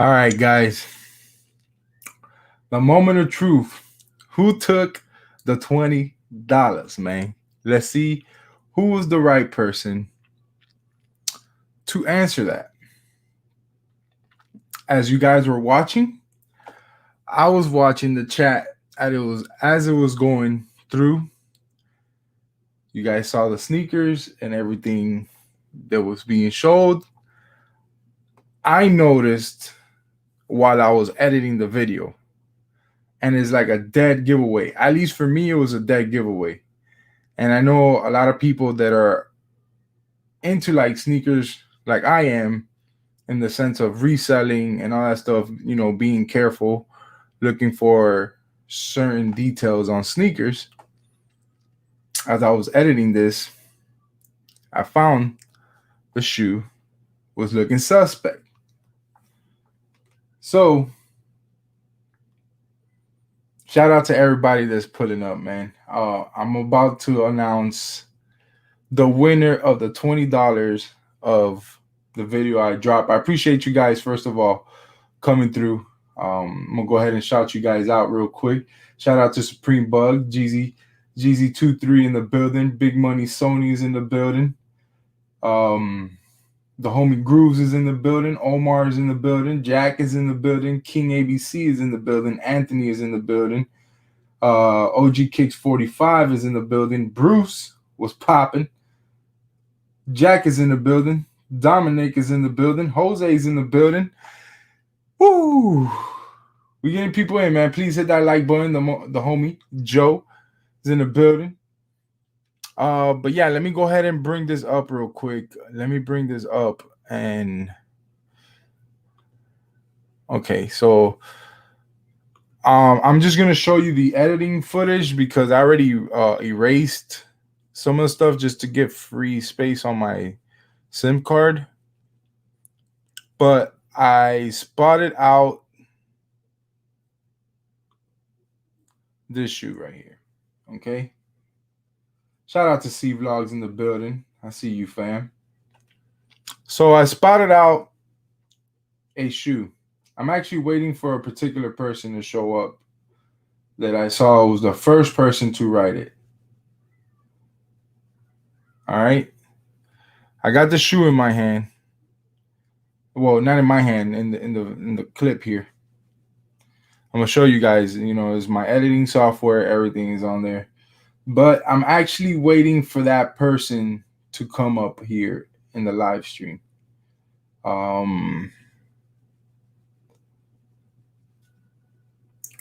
All right, guys. The moment of truth. Who took the $20, man? Let's see who was the right person to answer that. As you guys were watching, I was watching the chat as it was going through. You guys saw the sneakers and everything that was being showed. I noticed while I was editing the video, and it's like a dead giveaway. At least for me, it was a dead giveaway. And I know a lot of people that are into like sneakers like I am, in the sense of reselling and all that stuff, being careful, looking for certain details on sneakers. As I was editing this, I found the shoe was looking suspect. So shout out to everybody that's pulling up, man. I'm about to announce the winner of the $20 of the video I dropped. I appreciate you guys, first of all, coming through. I'm gonna go ahead and shout you guys out real quick. Shout out to Supreme Bug, Jeezy 23 in the building, Big Money Sony is in the building. The homie Grooves is in the building, Omar is in the building, Jack is in the building, King ABC is in the building, Anthony is in the building, OG Kicks 45 is in the building, Bruce was popping, Jack is in the building, Dominic is in the building, Jose is in the building. Woo! We getting people in, man. Please hit that like button. The homie Joe is in the building. But yeah, let me go ahead and bring this up real quick. Let me bring this up and okay, so I'm just gonna show you the editing footage because I already erased some of the stuff just to get free space on my SIM card. But I spotted out this shoe right here. Okay. Shout out to C Vlogs in the building. I see you, fam. So I spotted out a shoe. I'm actually waiting for a particular person to show up that I saw was the first person to write it. All right. I got the shoe in my hand. Well, not in my hand, in the clip here. I'm gonna show you guys. It's my editing software. Everything is on there. But I'm actually waiting for that person to come up here in the live stream. Come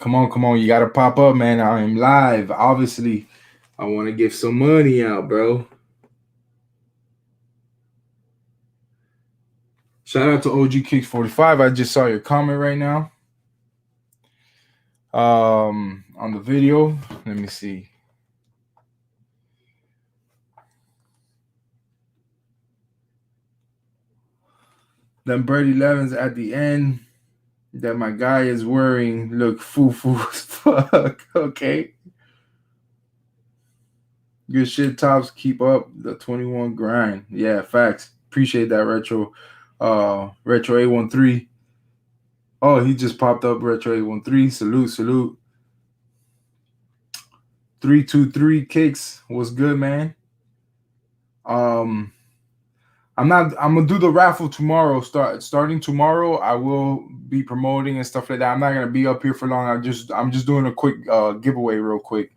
on. You gotta pop up, man. I am live. Obviously, I want to give some money out, bro. Shout out to OG Kicks 45. I just saw your comment right now. On the video. Let me see. Then Brady Levens at the end that my guy is wearing look foo as fuck. Okay. Good shit, Tops. Keep up the 21 grind. Yeah, facts. Appreciate that, Retro A13. Oh, he just popped up, Retro A13. Salute. 323 Kicks. What's good, man? I'm gonna do the raffle tomorrow. Starting tomorrow, I will be promoting and stuff like that. I'm not gonna be up here for long. I'm just doing a quick giveaway real quick.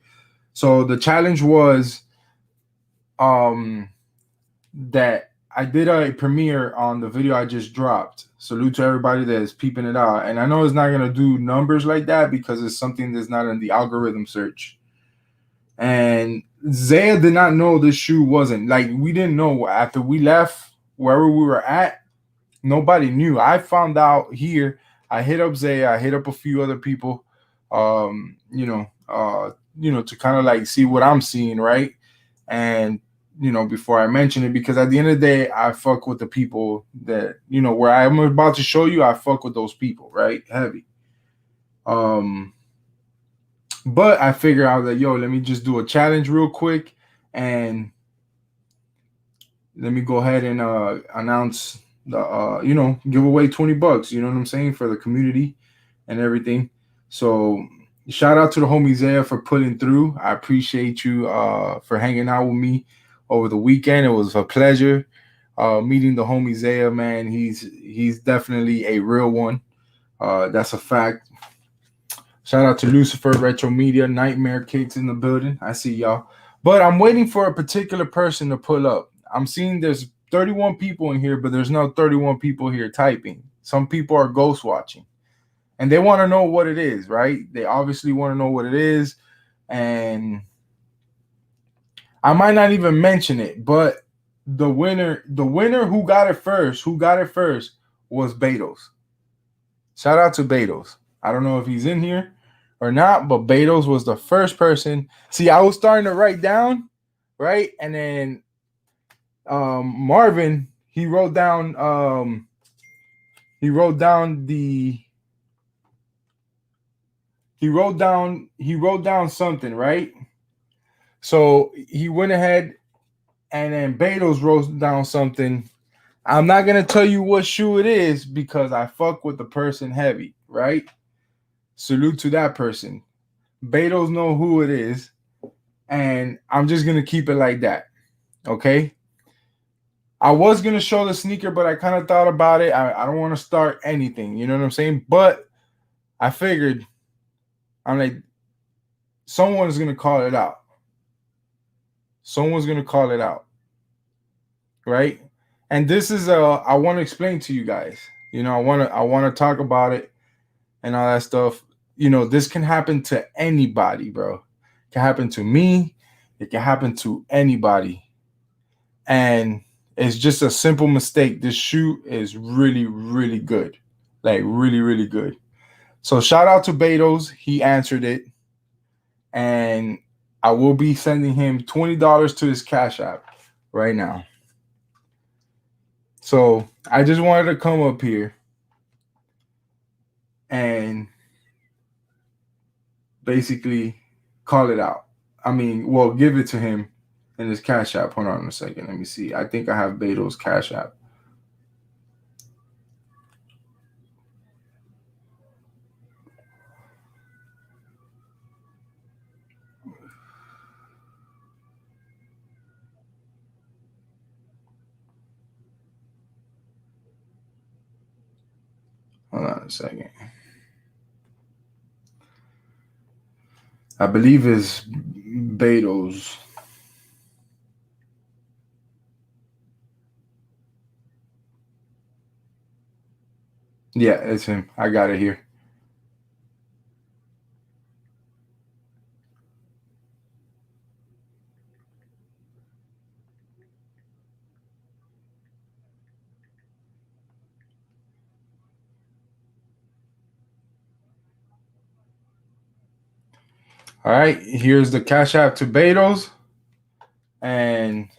So the challenge was that I did a premiere on the video I just dropped. Salute to everybody that is peeping it out. And I know it's not gonna do numbers like that because it's something that's not in the algorithm search. And Zaya did not know this shoe wasn't, like, we didn't know after we left wherever we were at. Nobody knew. I found out here. I hit up Zaya. I hit up a few other people. To kind of like see what I'm seeing, right? And before I mention it, because at the end of the day, I fuck with the people that where I'm about to show you. I fuck with those people, right? Heavy. But I figure out that let me just do a challenge real quick, and let me go ahead and announce give away $20. You know what I'm saying, for the community and everything. So shout out to the homie Zaya for putting through. I appreciate you for hanging out with me over the weekend. It was a pleasure meeting the homie Zaya, man. He's definitely a real one. That's a fact. Shout out to Lucifer Retro Media, Nightmare Kicks in the building. I see y'all. But I'm waiting for a particular person to pull up. I'm seeing there's 31 people in here, but there's no 31 people here typing. Some people are ghost watching. And they want to know what it is, right? They obviously want to know what it is. And I might not even mention it, but the winner who got it first was Betos. Shout out to Betos. I don't know if he's in here or not, but Betos was the first person. See, I was starting to write down, right? And then Marvin, he wrote down he wrote down something, right? So he went ahead and then Betos wrote down something. I'm not gonna tell you what shoe it is because I fuck with the person heavy, right? Salute to that person. Betos know who it is, and I'm just gonna keep it like that. Okay. I was gonna show the sneaker, but I kind of thought about it. I don't want to start anything, you know what I'm saying? But I figured I'm like, someone's gonna call it out. Someone's gonna call it out, right? And this is I want to explain to you guys. I want to talk about it and all that stuff. This can happen to anybody, bro. It can happen to me. It can happen to anybody. And it's just a simple mistake. This shoe is really, really good. Like really, really good. So shout out to Betos. He answered it. And I will be sending him $20 to his Cash App right now. So I just wanted to come up here and basically call it out. Give it to him in his Cash App. Hold on a second. Let me see. I think I have Beto's Cash App. Hold on a second. I believe it's Beto's. Yeah, it's him. I got it here. All right, here's the Cash App to Beto's. And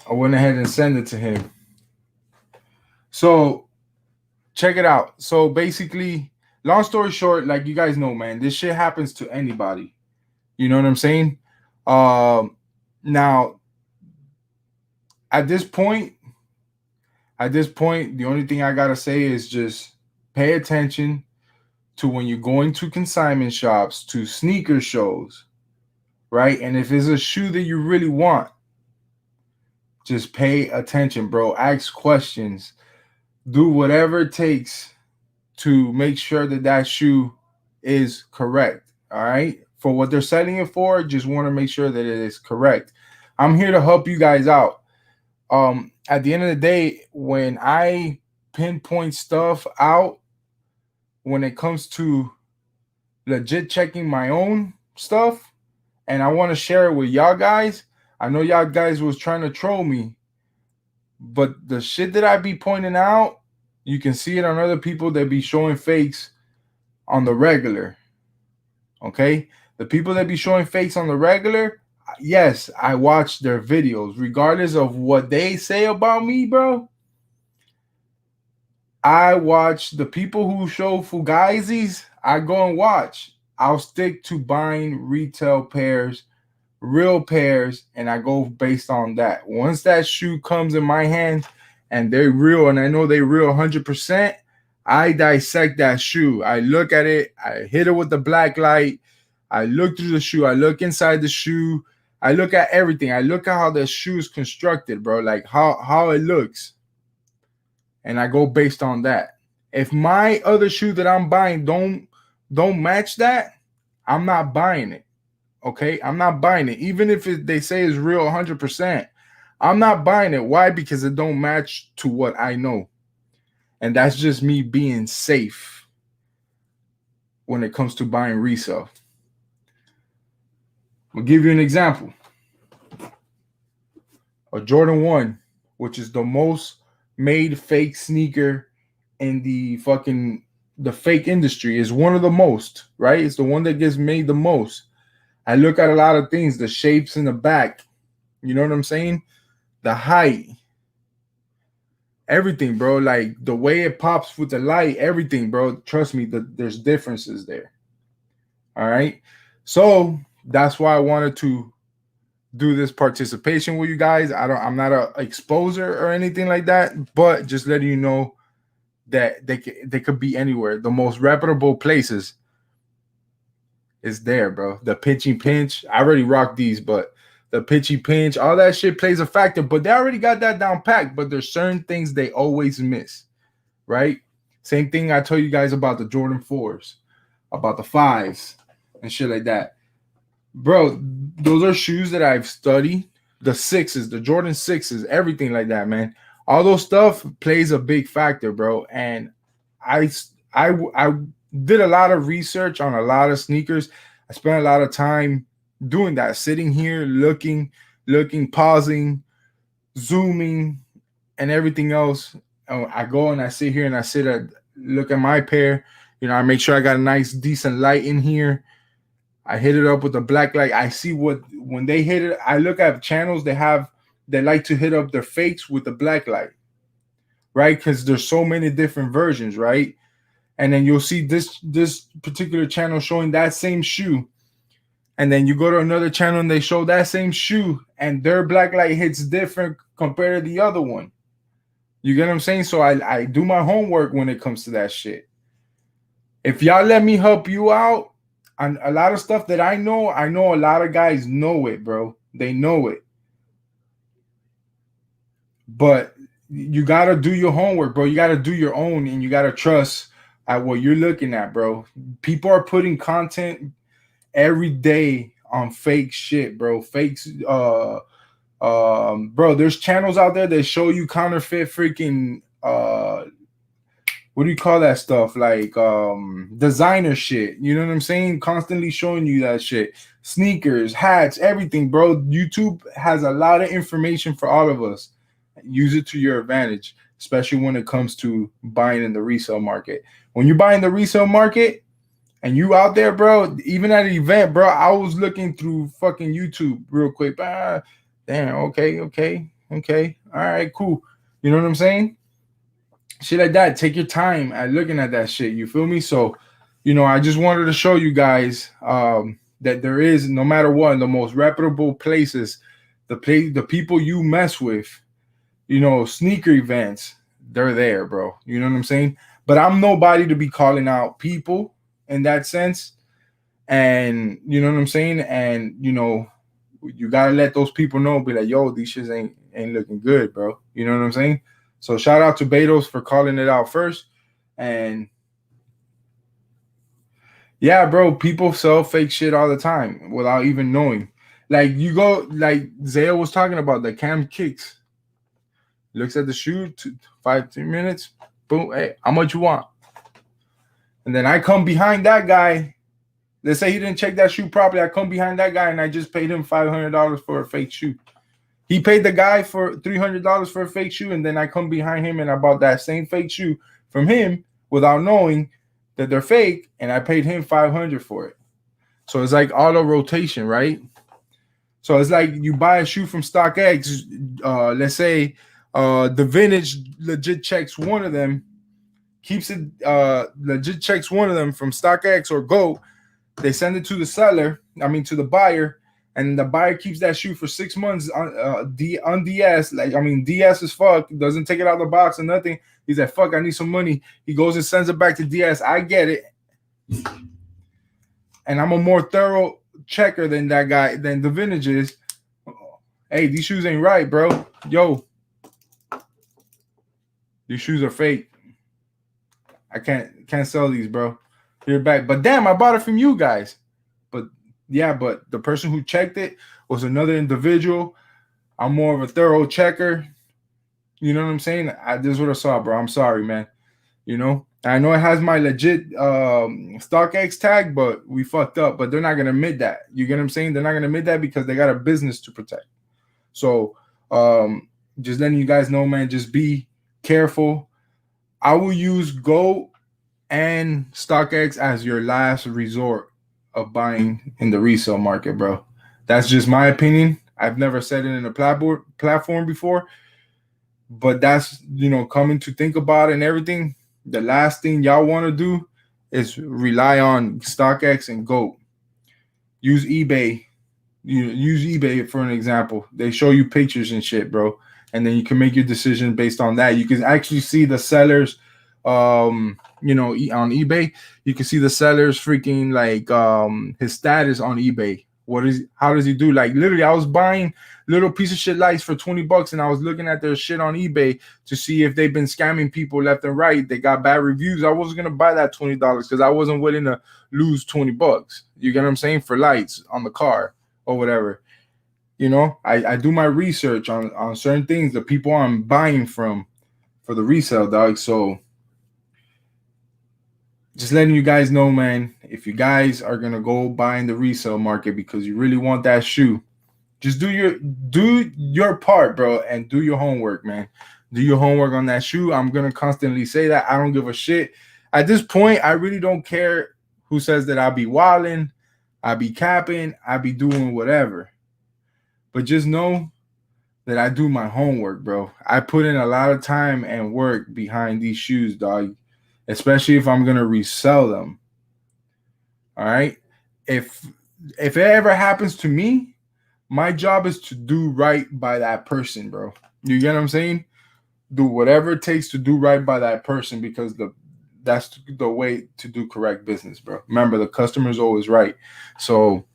I went ahead and sent it to him. So check it out. So basically, long story short, like you guys know, man, this shit happens to anybody. You know what I'm saying? Now, at this point, the only thing I gotta say is just pay attention to when you're going to consignment shops, to sneaker shows, right? And if it's a shoe that you really want, just pay attention, bro. Ask questions. Do whatever it takes to make sure that shoe is correct. All right. For what they're selling it for, just want to make sure that it is correct. I'm here to help you guys out. At the end of the day, when I pinpoint stuff out, when it comes to legit checking my own stuff, and I want to share it with y'all guys, I know y'all guys was trying to troll me, but the shit that I be pointing out, you can see it on other people that be showing fakes on the regular. Okay? The people that be showing fakes on the regular, yes, I watch their videos. Regardless of what they say about me, bro, I watch the people who show Fugazis. I go and watch. I'll stick to buying retail pairs real pairs, and I go based on that. Once that shoe comes in my hand and they're real, and I know they're real 100%, I dissect that shoe. I look at it, I hit it with the black light, I look through the shoe, I look inside the shoe, I look at everything. I look at how the shoe is constructed, bro, like how it looks. And I go based on that. If my other shoe that I'm buying don't match that, I'm not buying it. Okay, I'm not buying it. Even if they say it's real 100%, I'm not buying it. Why? Because it don't match to what I know. And that's just me being safe when it comes to buying resale. I'll give you an example. A Jordan 1, which is the most made fake sneaker in the fake industry, is one of the most, right? It's the one that gets made the most. I look at a lot of things, the shapes in the back, you know what I'm saying? The height, everything, bro. Like the way it pops with the light, everything, bro. Trust me, there's differences there. All right. So that's why I wanted to do this participation with you guys. I'm not a exposer or anything like that, but just letting you know that they could be anywhere. The most reputable places is there, bro. The pitching pinch. I already rocked these, but the pitchy pinch, all that shit plays a factor. But they already got that down packed. But there's certain things they always miss, right? Same thing I told you guys about the Jordan 4s, about the 5s, and shit like that. Bro, those are shoes that I've studied. The 6s, the Jordan 6s, everything like that, man. All those stuff plays a big factor, bro. And I did a lot of research on a lot of sneakers. I spent a lot of time doing that, sitting here, looking, pausing, zooming, and everything else. I go and I sit here and I look at my pair. You know, I make sure I got a nice, decent light in here. I hit it up with the black light. I see when they hit it. I look at channels they like to hit up their fakes with the black light, right? Because there's so many different versions, right? And then you'll see this particular channel showing that same shoe. And then you go to another channel and they show that same shoe and their black light hits different compared to the other one. You get what I'm saying? So I do my homework when it comes to that shit. If y'all let me help you out on a lot of stuff that I know a lot of guys know it, bro. They know it. But you got to do your homework, bro. You got to do your own, and you got to trust at what you're looking at, bro. People are putting content every day on fake shit, bro. Fakes, bro. There's channels out there that show you counterfeit freaking what do you call that stuff? Like designer shit. You know what I'm saying? Constantly showing you that shit. Sneakers, hats, everything, bro. YouTube has a lot of information for all of us. Use it to your advantage, especially when it comes to buying in the resale market. When you buy in the resale market and you out there, bro, even at an event, bro, I was looking through fucking YouTube real quick. Damn, okay. All right, cool. You know what I'm saying? Shit like that. Take your time at looking at that shit. You feel me? So, you know, I just wanted to show you guys that there is, no matter what, the most reputable places, the people you mess with, you know, sneaker events, they're there, bro. You know what I'm saying? But I'm nobody to be calling out people in that sense. And you know what I'm saying? And you know, you gotta let those people know, be like, yo, these shits ain't looking good, bro. You know what I'm saying? So shout out to Betos for calling it out first. And yeah, bro, people sell fake shit all the time without even knowing. Like you go, like Zaya was talking about, the Cam Kicks. Looks at the shoe, 5-3 minutes, boom, hey, how much you want? And then I come behind that guy. Let's say he didn't check that shoe properly. I come behind that guy and I just paid him $500 for a fake shoe. He paid the guy for $300 for a fake shoe, and then I come behind him and I bought that same fake shoe from him without knowing that they're fake, and I paid him $500 for it. So it's like auto rotation, right? So it's like you buy a shoe from StockX, let's say the vintage legit checks one of them, keeps it legit checks one of them from StockX or Go. They send it to the seller, to the buyer, and the buyer keeps that shoe for 6 months on DS. Like, I mean, DS as fuck. Doesn't take it out of the box or nothing. He's like, fuck, I need some money. He goes and sends it back to DS. I get it. And I'm a more thorough checker than that guy, than the vintage is. Hey, these shoes ain't right, bro. Yo, these shoes are fake. I can't sell these, bro. You're back. But damn, I bought it from you guys. But yeah, but the person who checked it was another individual. I'm more of a thorough checker. You know what I'm saying? This is what I saw, bro. I'm sorry, man. You know, I know it has my legit StockX tag, but we fucked up. But they're not gonna admit that. You get what I'm saying? They're not gonna admit that because they got a business to protect. So just letting you guys know, man, just be careful. I will use Go and StockX as your last resort of buying in the resale market, bro. That's just my opinion. I've never said it in a platform before, but that's, you know, coming to think about it and everything. The last thing y'all want to do is rely on StockX and Go. Use eBay. Use eBay for an example. They show you pictures and shit, bro, and then you can make your decision based on that. You can actually see the sellers, you know, on eBay. You can see the sellers freaking like his status on eBay. How does he do? Like, literally, I was buying little piece of shit lights for $20, and I was looking at their shit on eBay to see if they've been scamming people left and right. They got bad reviews. I wasn't gonna buy that $20 because I wasn't willing to lose $20. You get what I'm saying? For lights on the car or whatever. You know, I do my research on certain things, the people I'm buying from for the resale, dog. So just letting you guys know, man, if you guys are gonna go buy in the resale market because you really want that shoe, just do your part, bro, and do your homework, man. Do your homework on that shoe. I'm gonna constantly say that. I don't give a shit. At this point, I really don't care who says that I be wilding, I be capping, I be doing whatever. But just know that I do my homework, bro. I put in a lot of time and work behind these shoes, dog. Especially if I'm gonna resell them. All right. If it ever happens to me, my job is to do right by that person, bro. You get what I'm saying? Do whatever it takes to do right by that person because that's the way to do correct business, bro. Remember, the customer's always right. So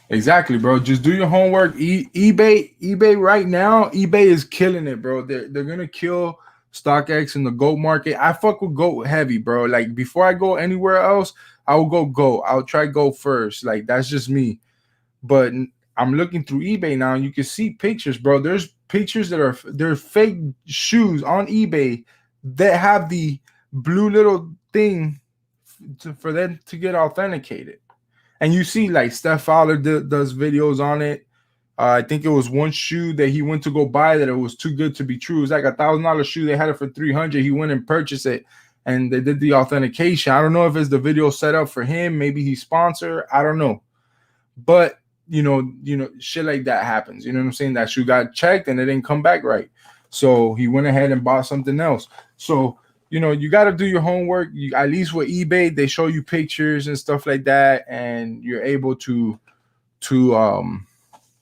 exactly, bro. Just do your homework. eBay right now, eBay is killing it, bro. They're gonna kill StockX in the GOAT market. I fuck with GOAT heavy, bro. Like, before I go anywhere else, I will go GOAT. I'll try GOAT first. Like, that's just me. But I'm looking through eBay now, and you can see pictures, bro. There's pictures there's fake shoes on eBay that have the blue little thing for them to get authenticated. And you see, like, Steph Fowler does videos on it. I think it was one shoe that he went to go buy that it was too good to be true. It was like $1,000 shoe. They had it for $300. He went and purchased it, and they did the authentication. I don't know if it's the video set up for him. Maybe he's sponsored. I don't know. But you know, shit like that happens. You know what I'm saying? That shoe got checked and it didn't come back right. So he went ahead and bought something else. So, you know, you got to do your homework. At least with eBay, they show you pictures and stuff like that, and you're able to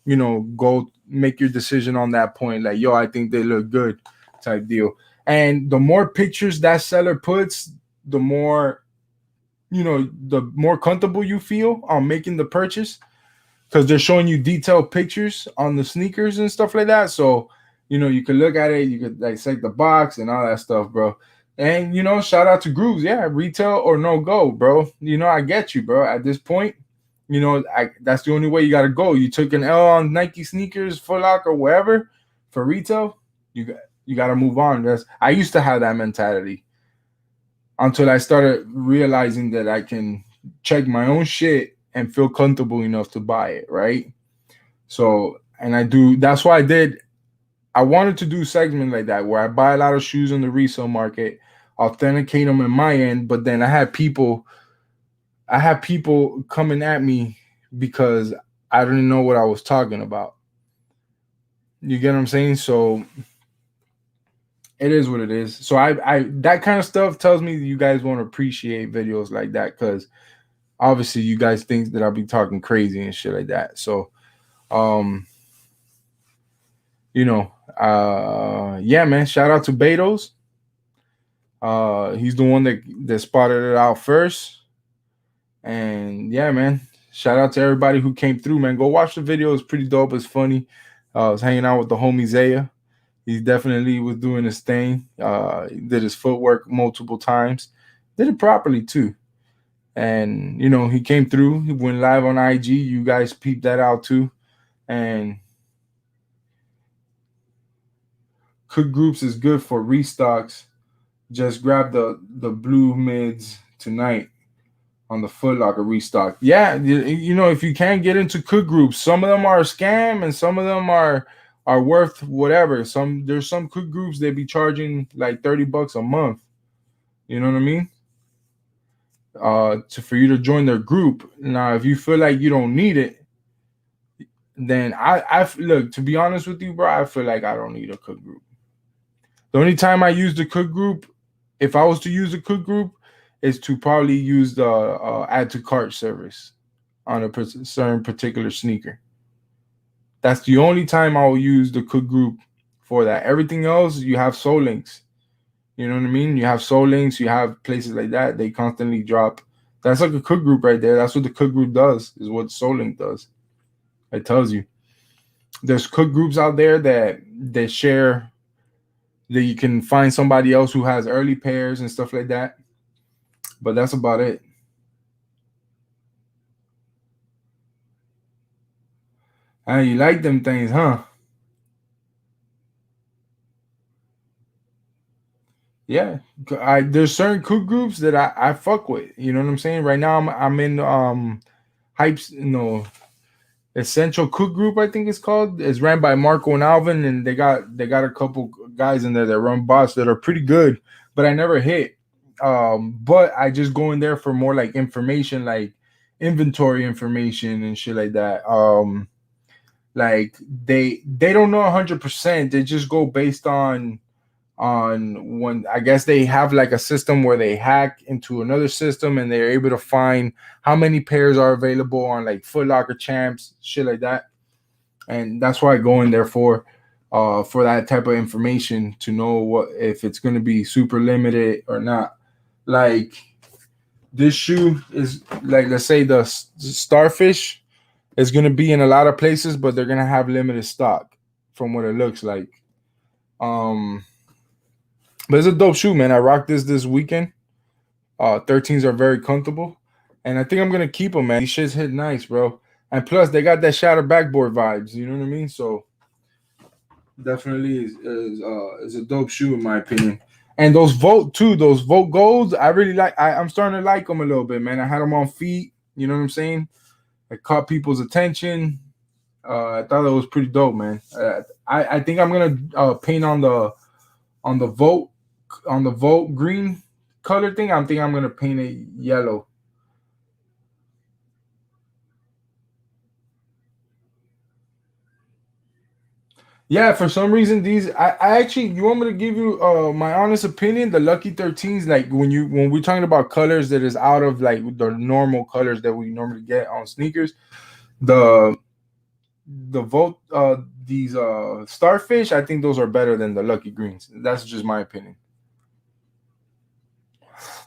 you know, go make your decision on that point. Like, yo, I think they look good, type deal. And the more pictures that seller puts, the more, you know, the more comfortable you feel on making the purchase, because they're showing you detailed pictures on the sneakers and stuff like that. So, you know, you can look at it, you could dissect the box and all that stuff, bro. And, you know, shout out to Grooves. Yeah, retail or no go, bro. You know, I get you, bro. At this point, you know, that's the only way you got to go. You took an L on Nike sneakers, Foot Locker, wherever for retail. You got to move on. I used to have that mentality until I started realizing that I can check my own shit and feel comfortable enough to buy it, right? So, and that's why I wanted to do a segment like that where I buy a lot of shoes in the resale market, authenticate them in my end, but then I had people coming at me because I didn't know what I was talking about. You get what I'm saying? So It is what it is. So I that kind of stuff tells me that you guys won't appreciate videos like that because obviously you guys think that I'll be talking crazy and shit like that. So um, you know, yeah, man. Shout out to Betos. He's the one that spotted it out first. And yeah, man. Shout out to everybody who came through, man. Go watch the video. It's pretty dope. It's funny. I was hanging out with the homie Zaya. He definitely was doing his thing. He did his footwork multiple times. Did it properly too. And he came through. He went live on IG. You guys peeped that out too. And Cook Groups is good for restocks. Just grab the blue mids tonight on the Foot Locker restock. Yeah, if you can't get into Cook Groups, some of them are a scam and some of them are worth whatever. There's some Cook Groups they be charging like $30 a month. You know what I mean? For you to join their group. Now, if you feel like you don't need it, then I look, to be honest with you, bro, I feel like I don't need a Cook Group. The only time I use the Cook Group, if I was to use the Cook Group, is to probably use the add to cart service on a certain particular sneaker. That's the only time I will use the Cook Group for that. Everything else, you have Soul Links. You know what I mean? You have Soul Links, you have places like that. They constantly drop. That's like a Cook Group right there. That's what the Cook Group does, is what Soul Link does. It tells you. There's Cook Groups out there that share, that you can find somebody else who has early pairs and stuff like that. But that's about it. You like them things, huh? Yeah. There's certain Cook Groups that I fuck with. You know what I'm saying? Right now I'm in Hypes, Essential Cook Group, I think it's called. It's ran by Marco and Alvin, and they got a couple guys in there that run bots that are pretty good, but I never hit. But I just go in there for more like information, like inventory information and shit like that. Like they don't know 100%. They just go based on when, I guess they have like a system where they hack into another system and they're able to find how many pairs are available on like Foot Locker Champs, shit like that. And that's why I go in there for that type of information to know what if it's going to be super limited or not. Like this shoe is like, let's say the Starfish is going to be in a lot of places, but they're going to have limited stock from what it looks like. Um, but it's a dope shoe, man. I rocked this weekend. 13s are very comfortable, and I think I'm gonna keep them, man. These shits hit nice, bro. And plus, they got that shatter backboard vibes. You know what I mean? So definitely is a dope shoe in my opinion. And those Volt too, those Volt Golds, I really like. I'm starting to like them a little bit, man. I had them on feet. You know what I'm saying? I caught people's attention. I thought it was pretty dope, man. I think I'm gonna paint on the Volt on the Volt green color thing. I'm thinking I'm gonna paint it yellow. Yeah, for some reason I actually, you want me to give you my honest opinion, the Lucky 13s, like when we're talking about colors that is out of like the normal colors that we normally get on sneakers, the the Volt these Starfish, I think those are better than the Lucky Greens. That's just my opinion.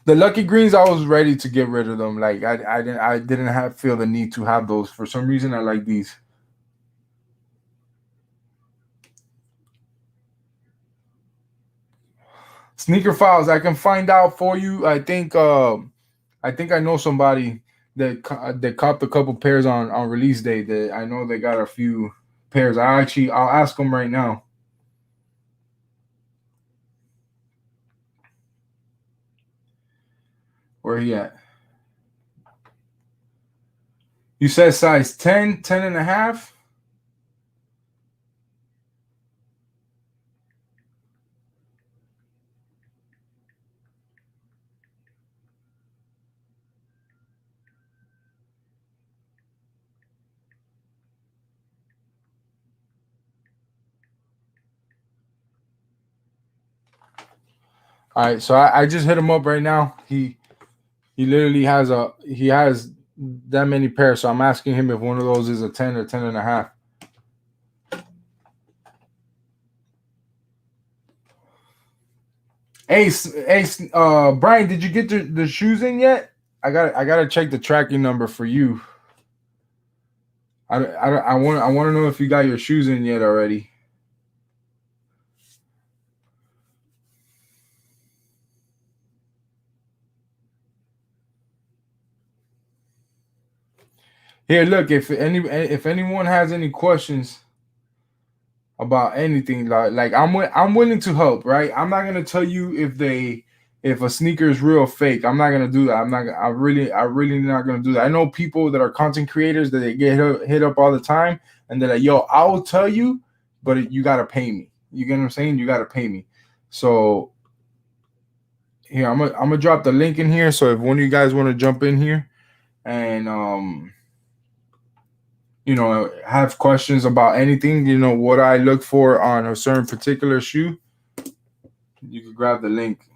The Lucky Greens, I was ready to get rid of them. Like I didn't have feel the need to have those. For some reason I like these. Sneaker files, I can find out for you. I think I know somebody that copped a couple pairs on release day. That I know they got a few pairs. I'll ask them right now. Where he at? You said size 10, 10 and a half. All right, so I just hit him up right now. He literally has that many pairs. So I'm asking him if one of those is a 10 or 10 and a half. Brian, did you get the shoes in yet? I gotta check the tracking number for you. I want to know if you got your shoes in yet already. Here, look, if anyone has any questions about anything, like I'm willing to help, right? I'm not gonna tell you if a sneaker is real or fake. I'm not gonna do that. I really not gonna do that. I know people that are content creators that they get hit up all the time, and they're like, "Yo, I will tell you, but you gotta pay me." You get what I'm saying? You gotta pay me. So here, I'm gonna drop the link in here. So if one of you guys want to jump in here and have questions about anything, what I look for on a certain particular shoe, you can grab the link.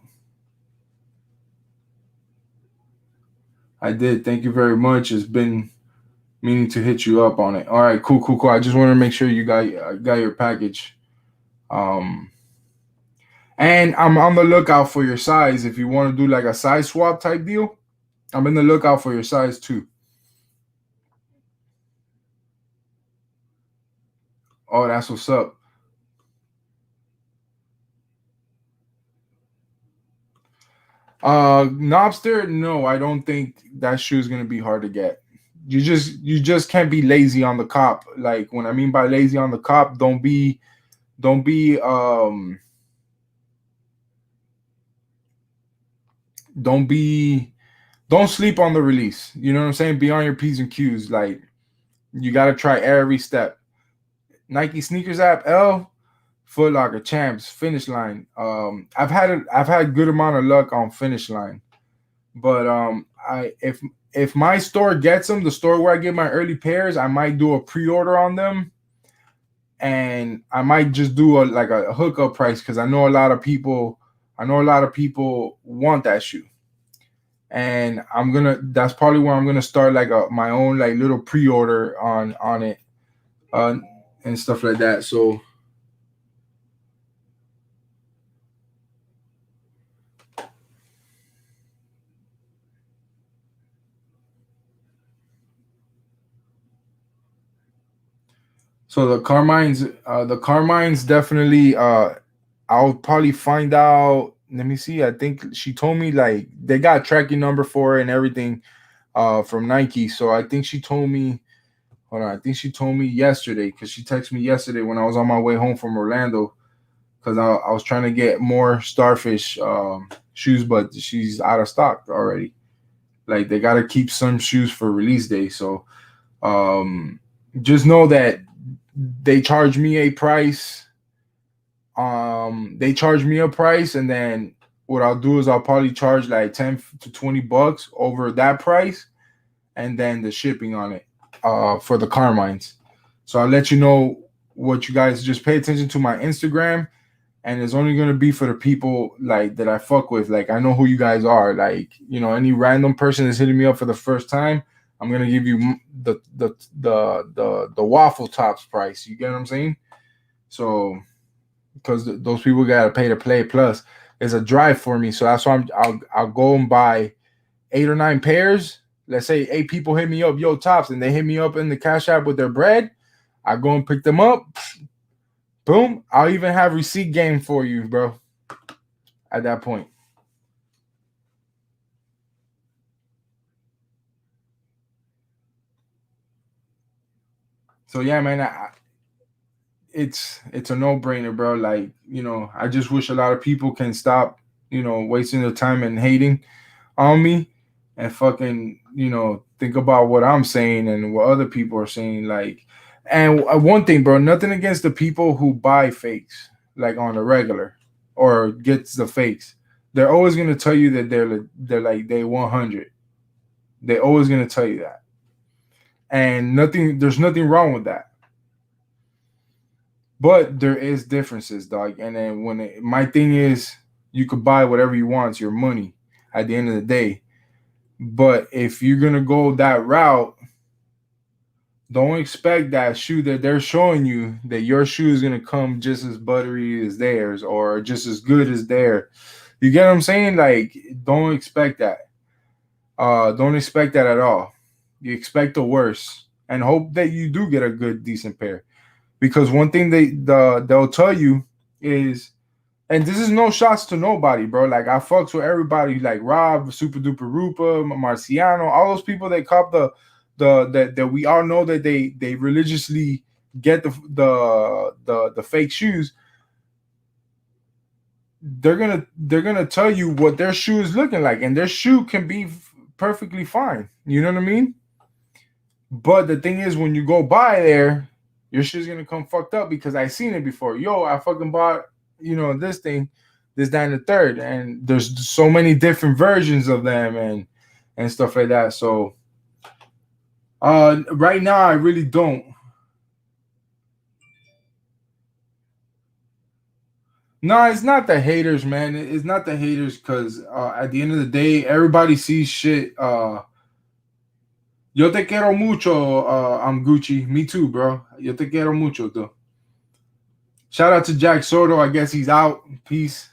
I did. Thank you very much. It's been meaning to hit you up on it. All right, cool. I just want to make sure you got your package. Um, and I'm on the lookout for your size. If you want to do like a size swap type deal, I'm in the lookout for your size too. Oh, that's what's up. Knobster, no, I don't think that shoe is gonna be hard to get. You just can't be lazy on the cop. Like when I mean by lazy on the cop, don't be don't be don't sleep on the release. You know what I'm saying? Be on your P's and Q's. Like you gotta try every step. Nike sneakers app, L, Foot Locker, Champs, Finish Line. I've had good amount of luck on Finish Line. But I if my store gets them, the store where I get my early pairs, I might do a pre-order on them, and I might just do a hookup price because I know a lot of people want that shoe, and that's probably where I'm gonna start like my own like little pre-order on it, uh, and stuff like that. So the Carmines definitely. I'll probably find out. Let me see. I think she told me like they got tracking number for it and everything from Nike. So I think she told me. Hold on. I think she told me yesterday because she texted me yesterday when I was on my way home from Orlando because I was trying to get more Starfish shoes, but she's out of stock already. Like they gotta keep some shoes for release day. So um, just know that they charge me a price. They charge me a price, and then what I'll do is I'll probably charge like 10 to 20 bucks over that price, and then the shipping on it for the Carmines. So I'll let you know what you guys just pay attention to my Instagram, and it's only gonna be for the people like that I fuck with. Like I know who you guys are. Like any random person that's hitting me up for the first time, I'm gonna give you the waffle tops price. You get what I'm saying? So because those people gotta pay to play. Plus, it's a drive for me, so that's why I'll go and buy 8 or 9 pairs. Let's say 8 people hit me up, yo tops, and they hit me up in the Cash App with their bread. I go and pick them up. Boom. I'll even have receipt game for you, bro. At that point. So yeah, man, it's a no brainer, bro. Like I just wish a lot of people can stop, wasting their time and hating on me, and fucking think about what I'm saying and what other people are saying. Like, and one thing, bro, nothing against the people who buy fakes like on the regular or gets the fakes. They're always gonna tell you that they're like they 100. They're always gonna tell you that, and there's nothing wrong with that. But there is differences, dog. And then my thing is You could buy whatever you want. It's your money at the end of the day. But if you're gonna go that route, don't expect that shoe that they're showing you that your shoe is gonna come just as buttery as theirs or just as good as theirs. You get what I'm saying? Like, don't expect that. Don't expect that at all. You expect the worst and hope that you do get a good, decent pair. Because one thing they'll tell you is, and this is no shots to nobody, bro. Like, I fucks with everybody, like Rob, Super Duper Rupa, Marciano, all those people that cop that we all know that they religiously get the fake shoes. They're gonna tell you what their shoe is looking like, and their shoe can be perfectly fine. You know what I mean? But the thing is, when you go by there, your shit's gonna come fucked up because I seen it before. Yo, I fucking bought, this thing, this, that, and the third, and there's so many different versions of them and stuff like that. So, right now I really don't. No, it's not the haters, man. It's not the haters because at the end of the day, everybody sees shit. Yo te quiero mucho, I'm Gucci. Me too, bro. Yo te quiero mucho, though. Shout out to Jack Soto. I guess he's out. Peace.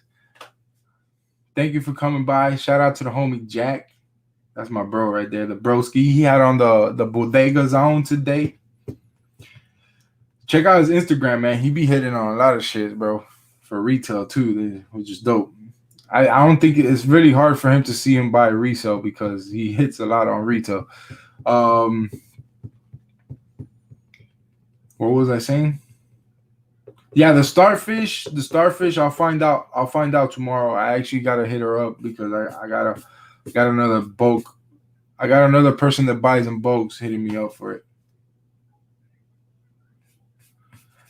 Thank you for coming by. Shout out to the homie Jack. That's my bro right there. The broski. He had on the Bodega Zone today. Check out his Instagram, man. He be hitting on a lot of shit, bro. For retail, too, which is dope. I don't think it's really hard for him to see him buy resale because he hits a lot on retail. What was I saying? Yeah, the starfish. I'll find out tomorrow. I actually gotta hit her up because I got another bulk. I got another person that buys in bulks hitting me up for it.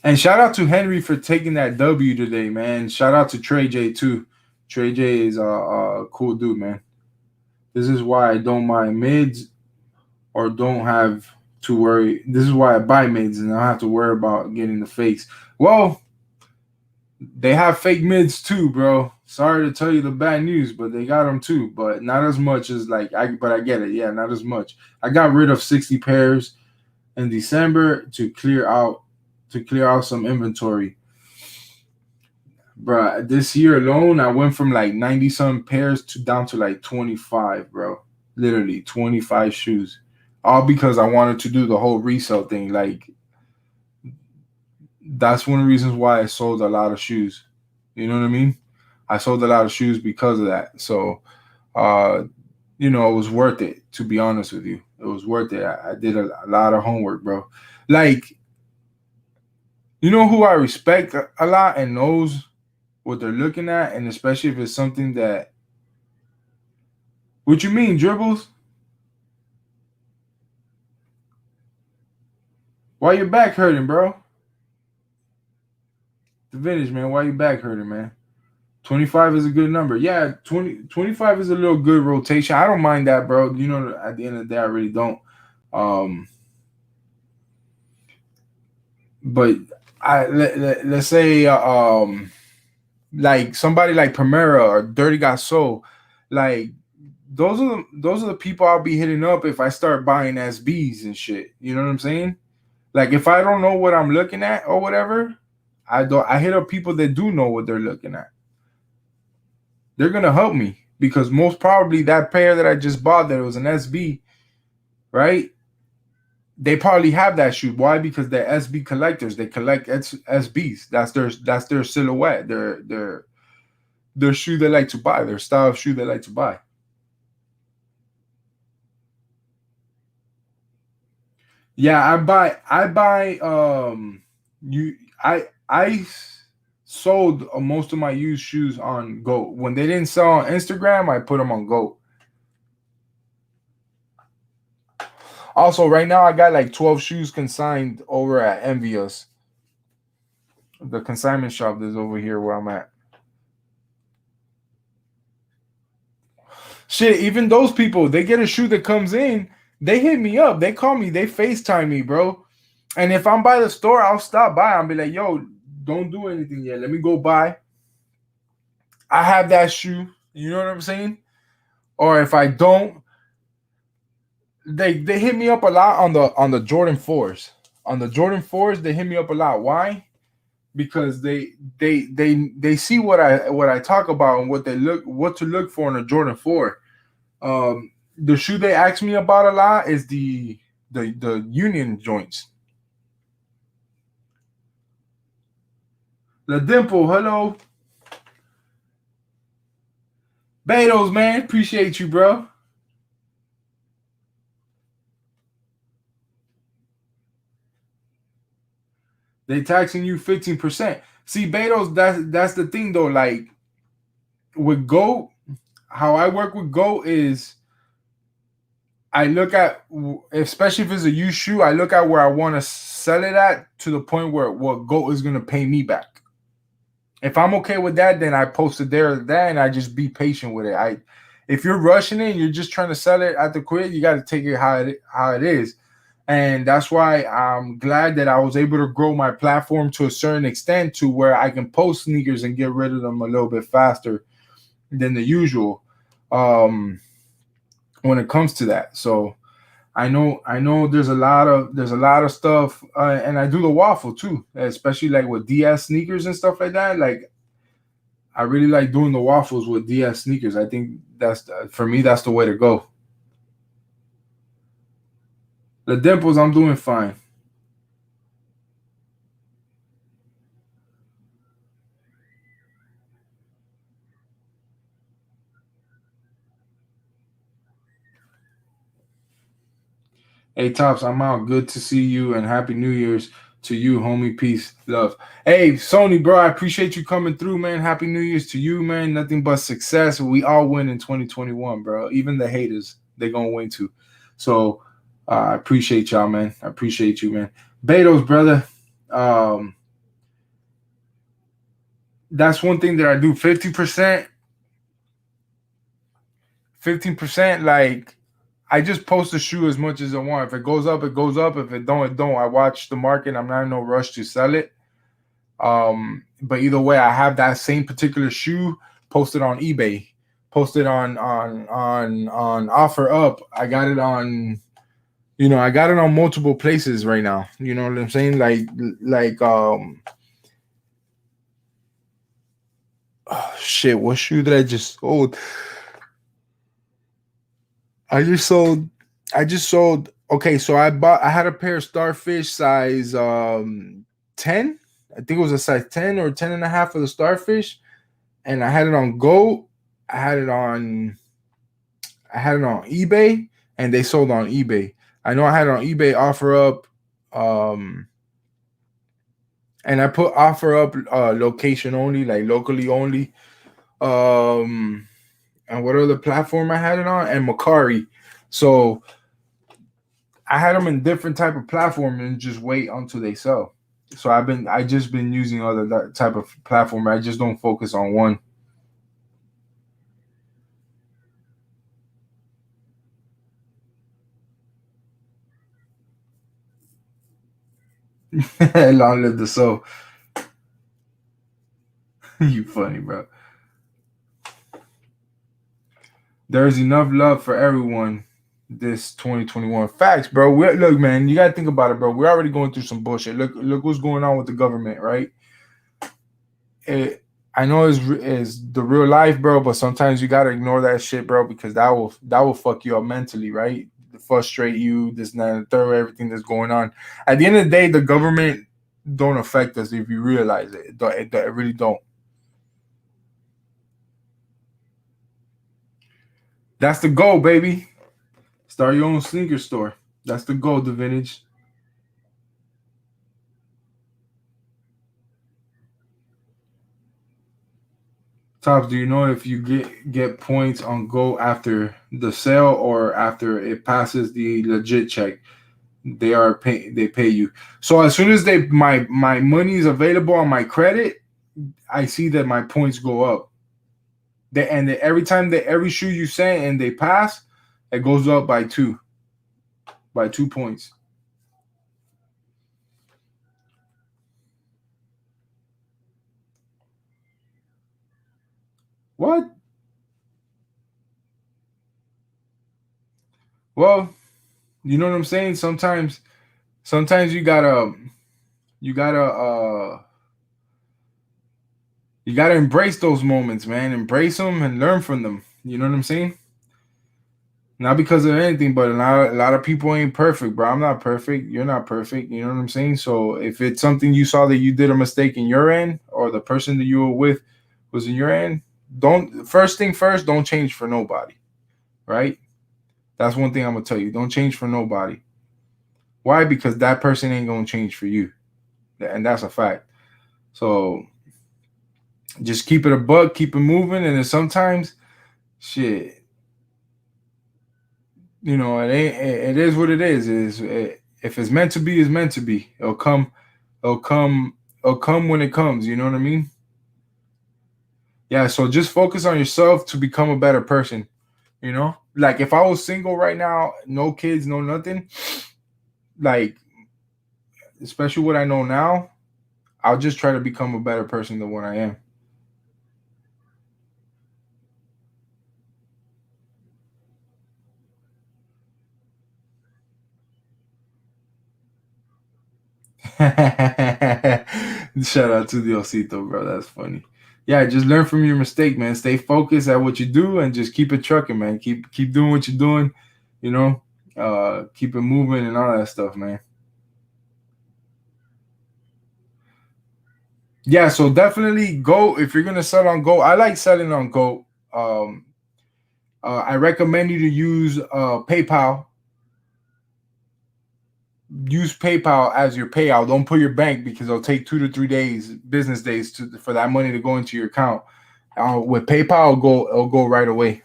And shout out to Henry for taking that W today, man. Shout out to Trey J too. Trey J is a cool dude, man. This is why I don't mind mids or don't have to worry. This is why I buy mids and I don't have to worry about getting the fakes. Well, they have fake mids too, bro. Sorry to tell you the bad news, but they got them too. But not as much as but I get it. Yeah, not as much. I got rid of 60 pairs in December to clear out some inventory. Bro, this year alone, I went from like 90 some pairs to down to like 25, bro. Literally 25 shoes. All because I wanted to do the whole resale thing. Like, that's one of the reasons why I sold a lot of shoes. You know what I mean? I sold a lot of shoes because of that. So, it was worth it, to be honest with you. It was worth it. I did a lot of homework, bro. Like, you know who I respect a lot and knows what they're looking at, and especially if it's something that. What you mean, Dribbles? Why your back hurting, bro? The vintage, man. Why your back hurting, man? 25 is a good number. Yeah, 25 is a little good rotation. I don't mind that, bro. At the end of the day, I really don't. But let's say like somebody like Primera or Dirty Got Soul, like those are the people I'll be hitting up if I start buying SBs and shit. You know what I'm saying? Like, if I don't know what I'm looking at or whatever, I hit up people that do know what they're looking at. They're gonna help me because most probably that pair that I just bought that was an SB, right? They probably have that shoe. Why? Because they're SB collectors. They collect SBs. That's their silhouette. Their shoe they like to buy. Their style of shoe they like to buy. Yeah, I buy I sold most of my used shoes on GOAT. When they didn't sell on Instagram, I put them on GOAT. Also, right now I got like 12 shoes consigned over at Envious. The consignment shop that's over here where I'm at. Shit, even those people, they get a shoe that comes in, they hit me up, they call me, they FaceTime me, bro. And if I'm by the store, I'll stop by. I'll be like, yo, don't do anything yet. Let me go by. I have that shoe. You know what I'm saying? Or if I don't, they hit me up a lot on the Jordan 4s. On the Jordan 4s, they hit me up a lot. Why? Because they see what I talk about and what to look for in a Jordan 4. The shoe they ask me about a lot is the Union joints. The Dimple, hello. Betos, man, appreciate you, bro. They taxing you 15%. See, Betos, that's the thing though. Like with Go, how I work with Go is I look at, especially if it's a used shoe, I look at where I want to sell it at to the point where what Go is gonna pay me back. If I'm okay with that, then I post it there that and I just be patient with it. If you're rushing it and you're just trying to sell it at the quit, you got to take it how it is. And that's why I'm glad that I was able to grow my platform to a certain extent to where I can post sneakers and get rid of them a little bit faster than the usual when it comes to that. So I know there's a lot of stuff, and I do the waffle too, especially like with DS sneakers and stuff like that. Like I really like doing the waffles with DS sneakers. I think for me that's the way to go. The dimples, I'm doing fine. Hey Tops, I'm out. Good to see you and happy New Year's to you, homie. Peace, love. Hey Sony, bro, I appreciate you coming through, man. Happy New Year's to you, man. Nothing but success. We all win in 2021, bro. Even the haters, they gonna win too. So I appreciate y'all, man. I appreciate you, man. Betos, brother. Um, that's one thing that I do. 50%, 15%. Like I just post the shoe as much as I want. If it goes up, it goes up. If it don't, it don't. I watch the market. I'm not in no rush to sell it. But either way, I have that same particular shoe posted on eBay, posted on offer up. I got it on, I got it on multiple places right now. You know what I'm saying? Like oh, shit, what shoe did I just sold? I just sold I just sold okay, so I had a pair of starfish size 10. I think it was a size 10 or 10 and a half for the starfish. And I had it on Go. I had it on I had it on eBay and they sold on eBay. I know I had it on eBay offer up um and I put offer up location only, like locally only. Um and what other platform I had it on? And Macari. So I had them in different type of platform and just wait until they sell. So I just been using other that type of platform. I just don't focus on one. Long live the soul. You funny, bro. There's enough love for everyone this 2021. Facts, bro. Look, man, you gotta think about it, bro. We're already going through some bullshit. Look what's going on with the government, right? It, I know is the real life, bro, but sometimes you gotta ignore that shit, bro, because that will fuck you up mentally, right? Frustrate you, this and that, and the third, everything that's going on. At the end of the day, the government don't affect us if you realize it. It really don't. That's the goal, baby. Start your own sneaker store. That's the goal, the vintage. Tops, do you know if you get points on Go after the sale or after it passes the legit check? They pay you. So as soon as my money is available on my credit, I see that my points go up. Every time that every shoe you send and they pass, it goes up by 2 points. What? Well, you know what I'm saying? Sometimes you gotta you gotta embrace those moments, man. Embrace them and learn from them. You know what I'm saying? Not because of anything, but a lot of people ain't perfect, bro. I'm not perfect. You're not perfect. You know what I'm saying? So if it's something you saw that you did a mistake in your end, or the person that you were with was in your end, don't first thing first, don't change for nobody. Right? That's one thing I'm gonna tell you. Don't change for nobody. Why? Because that person ain't gonna change for you. And that's a fact. So just keep it a buck, keep it moving, and then sometimes shit, it ain't. It is what it is. If it's meant to be, it's meant to be. It'll come. It'll come. It'll come when it comes. You know what I mean? Yeah. So just focus on yourself to become a better person. Like if I was single right now, no kids, no nothing. Like especially what I know now, I'll just try to become a better person than what I am. Shout out to Diosito, bro. That's funny. Yeah, just learn from your mistake, man. Stay focused at what you do and just keep it trucking, man. Keep doing what you're doing, you know. Keep it moving and all that stuff, man. Yeah, so definitely go if you're gonna sell on Go. I like selling on Go. I recommend you to use PayPal. Use PayPal as your payout. Don't put your bank because it'll take 2 to 3 days, business days, for that money to go into your account. With PayPal, it'll go right away.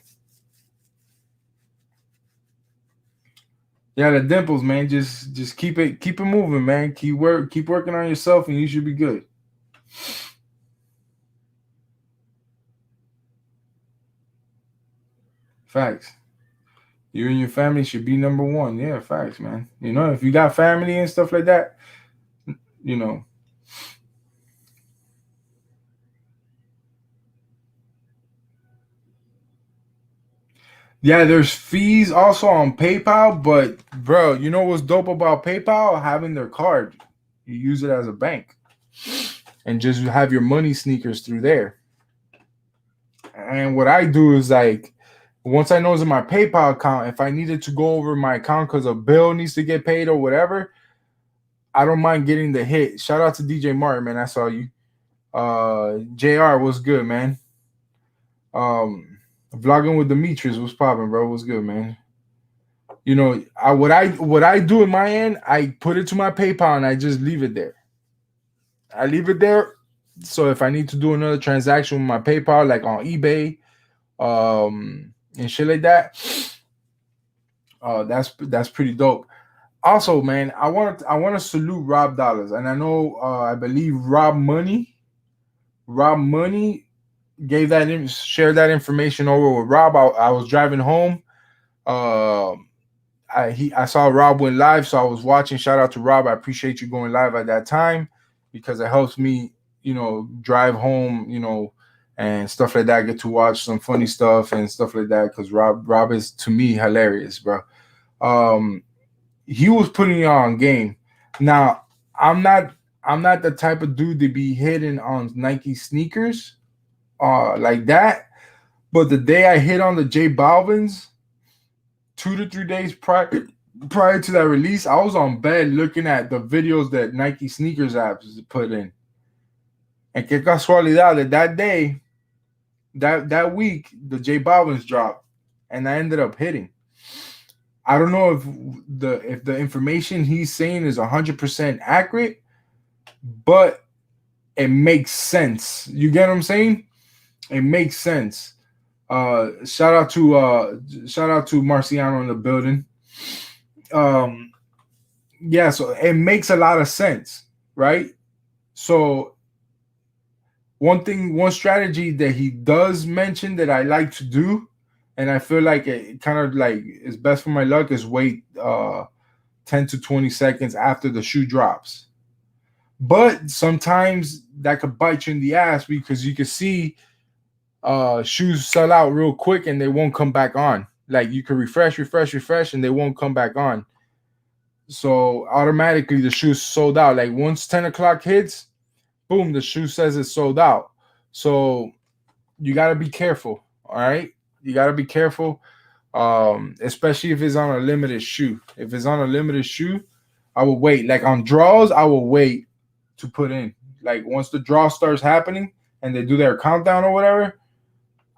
Yeah, the dimples, man. Just keep it moving, man. Keep working on yourself, and you should be good. Facts. You and your family should be number one. Yeah, facts, man. If you got family and stuff like that, you know, yeah, there's fees also on PayPal, but bro, you know what's dope about PayPal? Having their card. You use it as a bank and just have your money sneakers through there. And what I do is like once I know it's in my PayPal account, if I needed to go over my account because a bill needs to get paid or whatever, I don't mind getting the hit. Shout out to DJ Martin, man. I saw you. JR was good, man. Vlogging with Demetrius was popping, bro. Was good, man. What I do in my end, I put it to my PayPal and I just leave it there. I leave it there. So if I need to do another transaction with my PayPal, like on eBay, and shit like that, that's pretty dope. Also, man, I want to salute Rob Dollars, and I know I believe Rob Money gave shared that information over with Rob. I was driving home. Um I saw Rob went live, so I was watching. Shout out to Rob. I appreciate you going live at that time because it helps me, drive home, and stuff like that. Get to watch some funny stuff and stuff like that because Rob is to me hilarious, bro. Um, he was putting it on game. Now, I'm not I'm not the type of dude to be hitting on Nike sneakers, like that. But the day I hit on the J Balvin's, 2 to 3 days prior to that release, I was on bed looking at the videos that Nike sneakers apps put in. And que casualidad that day, that week, the J Balvin's dropped, and I ended up hitting. I don't know if the information he's saying is 100% accurate, but it makes sense. You get what I'm saying? It makes sense. Shout out to Marciano in the building. Um, yeah, so it makes a lot of sense, right? So one strategy that he does mention that I like to do, and I feel like it kind of like is best for my luck is wait 10 to 20 seconds after the shoe drops. But sometimes that could bite you in the ass because you can see shoes sell out real quick and they won't come back on. Like you can refresh, and they won't come back on. So automatically the shoe's sold out. Like once 10 o'clock hits, boom, the shoe says it's sold out. So you got to be careful. All right. You got to be careful. Especially if it's on a limited shoe. If it's on a limited shoe, I will wait. Like on draws, I will wait to put in. Like once the draw starts happening and they do their countdown or whatever,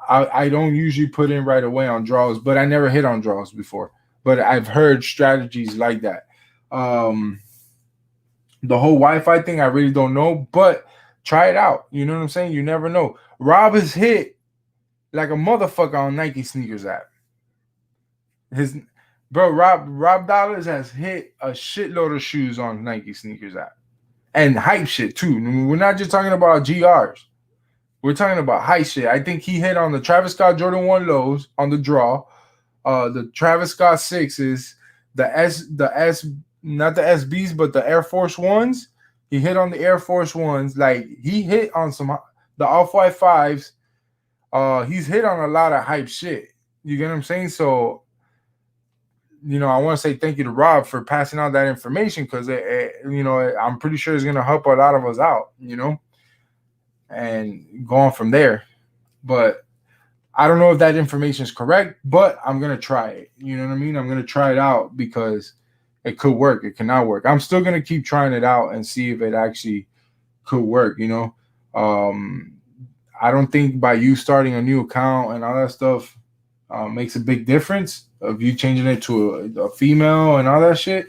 I don't usually put in right away on draws, but I never hit on draws before. But I've heard strategies like that. Um, the whole Wi-Fi thing, I really don't know, but try it out. You know what I'm saying? You never know. Rob has hit like a motherfucker on Nike sneakers app. His bro, Rob Dollars has hit a shitload of shoes on Nike sneakers app. And hype shit too. We're not just talking about GRs. We're talking about hype shit. I think he hit on the Travis Scott Jordan 1 lows on the draw, the Travis Scott 6s, the S, not the SBs, but the Air Force Ones. He hit on the Air Force Ones. Like he hit on some the Off-White 5s. He's hit on a lot of hype shit. You get what I'm saying? So, you know, I want to say thank you to Rob for passing out that information because, you know, I'm pretty sure it's going to help a lot of us out, you know, and go on from there. But I don't know if that information is correct, but I'm going to try it. You know what I mean? I'm going to try it out because it could work. It cannot work. I'm still going to keep trying it out and see if it actually could work, you know. I don't think by you starting a new account and all that stuff makes a big difference of you changing it to a female and all that shit.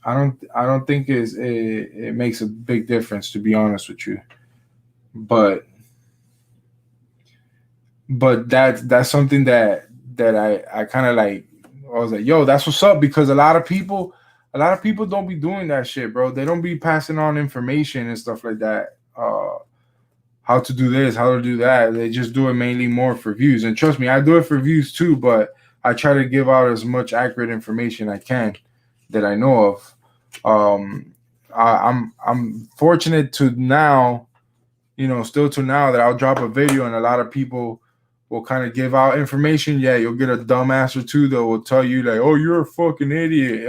I don't think it makes a big difference, to be honest with you. But that's something that I kind of like. I was like, yo, that's what's up, because a lot of people don't be doing that shit, bro. They don't be passing on information and stuff like that. How to do this, how to do that. They just do it mainly more for views. And trust me, I do it for views too, but I try to give out as much accurate information I can that I know of. I'm fortunate to now, you know, still to now that I'll drop a video and a lot of people will kind of give out information. Yeah, you'll get a dumbass or two that will tell you like, "Oh, you're a fucking idiot."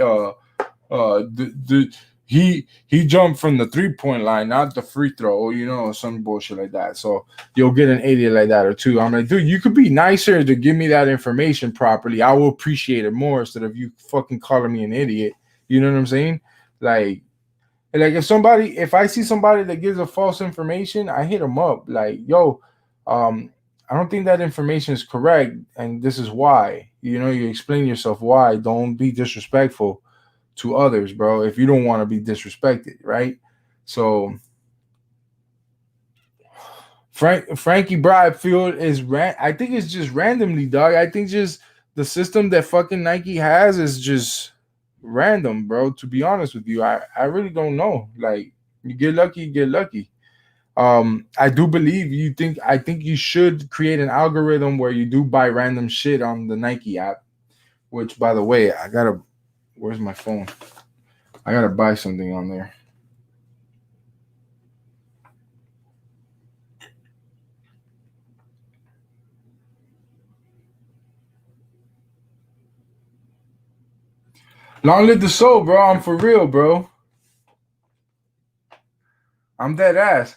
He jumped from the 3-point line, not the free throw, you know, some bullshit like that. So you'll get an idiot like that or two. I'm like, dude, you could be nicer to give me that information properly. I will appreciate it more instead of you fucking calling me an idiot. You know what I'm saying? Like if I see somebody that gives a false information, I hit them up. Like, yo, I don't think that information is correct, and this is why. You know, you explain yourself why. Don't be disrespectful to others, bro, if you don't want to be disrespected, right? So Frankie Bradfield is I think it's just randomly, dog. I think just the system that fucking Nike has is just random, bro. To be honest with you, I really don't know. Like, you get lucky, you get lucky. I do believe I think you should create an algorithm where you do buy random shit on the Nike app. Which, by the way, where's my phone? I gotta buy something on there. Long live the soul, bro. I'm for real, bro. I'm dead ass.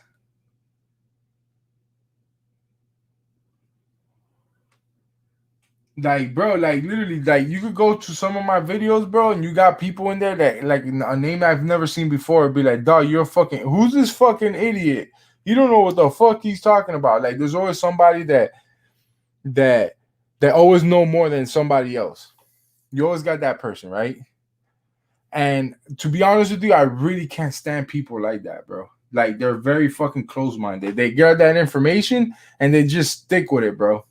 Like, bro, like literally, like you could go to some of my videos, bro, and you got people in there that like a name I've never seen before. Be like, dog, you're fucking who's this fucking idiot? You don't know what the fuck he's talking about. Like, there's always somebody that always know more than somebody else. You always got that person, right? And to be honest with you, I really can't stand people like that, bro. Like, they're very fucking close-minded. They get that information and they just stick with it, bro.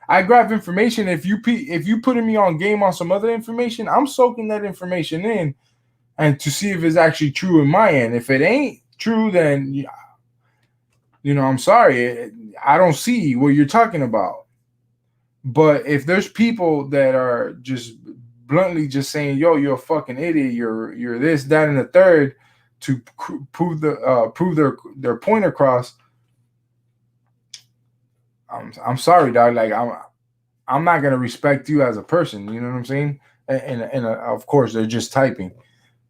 I grab information. If you putting me on game on some other information, I'm soaking that information in and to see if it's actually true in my end. If it ain't true, then you know, I'm sorry. I don't see what you're talking about. But if there's people that are just bluntly just saying, "Yo, you're a fucking idiot. You're this, that, and the third," to prove their point across, I'm sorry, dog. Like I'm not gonna respect you as a person. You know what I'm saying? And of course they're just typing,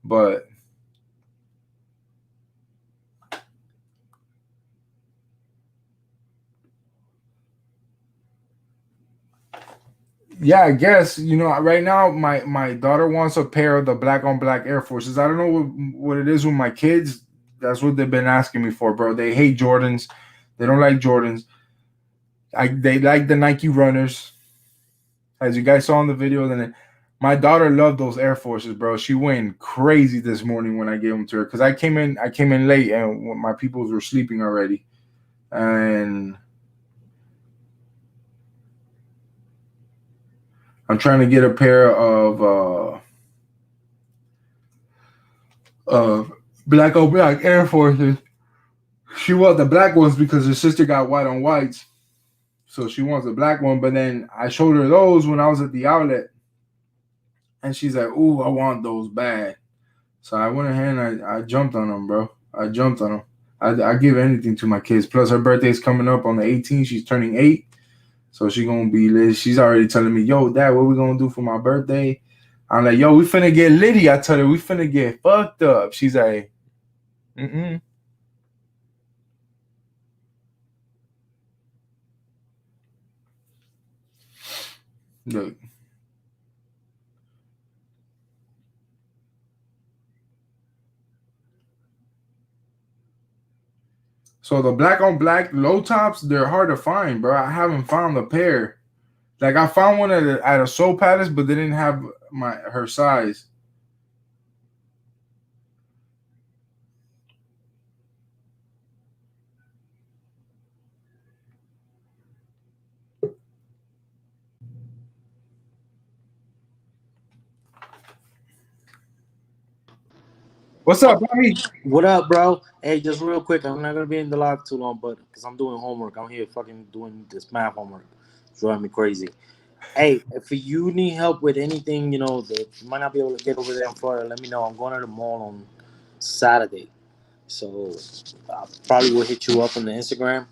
but yeah, I guess right now my daughter wants a pair of the black on black Air Forces. I don't know what it is with my kids. That's what they've been asking me for, bro. They hate Jordans. They don't like Jordans. They like the Nike runners, as you guys saw in the video. Then my daughter loved those Air Forces, bro. She went crazy this morning when I gave them to her because I came in late and my peoples were sleeping already, and I'm trying to get a pair of black on black Air Forces. She wants the black ones because her sister got white on whites, so she wants the black one. But then I showed her those when I was at the outlet, and she's like, "Ooh, I want those bad." So I went ahead and I jumped on them, bro. I jumped on them. I give anything to my kids. Plus, her birthday's coming up on the 18th. She's turning 8, so she's gonna be lit. She's already telling me, "Yo, Dad, what we gonna do for my birthday?" I'm like, "Yo, we finna get litty." I tell her, "We finna get fucked up." She's like, "Mm-mm." Look. So the black on black low tops, they're hard to find, bro. I haven't found a pair. Like I found one at a Soul Palace, but they didn't have her size. What's up, buddy? What up, bro? Hey, just real quick, I'm not gonna be in the live too long, but because I'm doing homework, I'm here fucking doing this math homework. It's driving me crazy. Hey, if you need help with anything, that you might not be able to get over there in Florida, let me know. I'm going to the mall on Saturday, so I probably will hit you up on the Instagram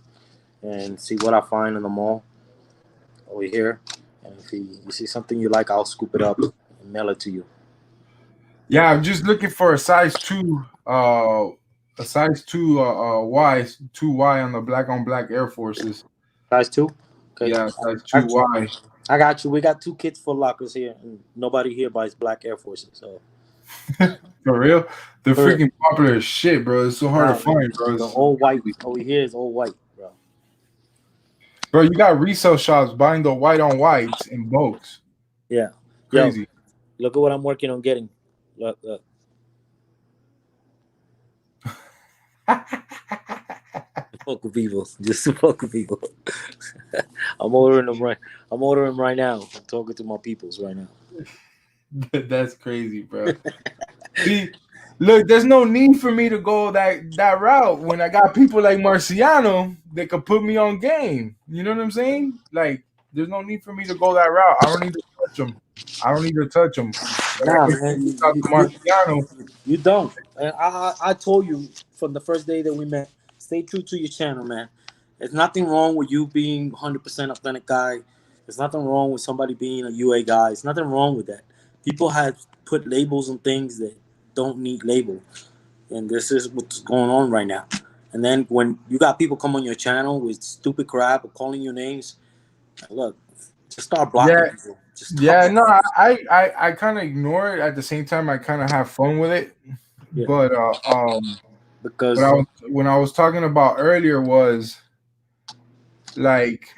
and see what I find in the mall over here. And if you see something you like, I'll scoop it up and mail it to you. Yeah, I'm just looking for a size two, a size two, Y, 2Y on black Air Forces. Size two. Okay, Yeah, size I two got you. Y. I got you. We got two kids for lockers here, and nobody here buys black Air Forces. So For real, they're for real. freaking popular as shit, bro. It's so hard to Nah, find, bro. the It's all white crazy. over here is all white, bro. Bro, you got resale shops buying the white on whites in bulks. Yeah. Yo, Crazy. look at what I'm working on getting. Look, look. Fuck with people. Just to fuck with people. I'm ordering them right. I'm ordering them right now. I'm talking to my peoples right now. That's crazy, bro. See, look, there's no need for me to go that route when I got people like Marciano that could put me on game. You know what I'm saying? Like, there's no need for me to go that route. I don't need to touch them. I don't need to touch them. But I Nah, can man, talk to Marciano. you don't. And I told you from the first day that we met. Stay true to your channel, man. There's nothing wrong with you being 100% authentic guy. There's nothing wrong with somebody being a UA guy. There's nothing wrong with that. People have put labels on things that don't need label, and this is what's going on right now. And then when you got people come on your channel with stupid crap or calling you names, look, just start blocking Yeah, people. Just stop. yeah. No, I kind of ignore it. At the same time, I kind of have fun with it. Yeah, But what because when I was talking about earlier was like,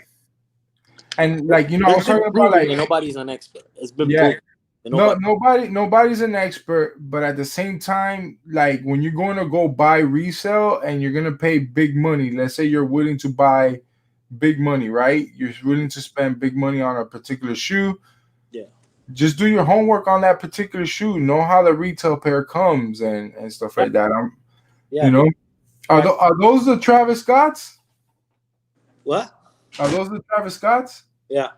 and like I it's was been talking about proven like, that nobody's an expert. It's been yeah. proven that No, nobody. nobody's an expert, but at the same time, like when you're going to go buy resale and you're gonna pay big money, let's say you're willing to buy big money, right? You're willing to spend big money on a particular shoe. Yeah, Just do your homework on that particular shoe. Know how the retail pair comes and stuff yeah, like that. You yeah. know, Right. are those the Travis Scotts? What? Are those the Travis Scotts? Yeah.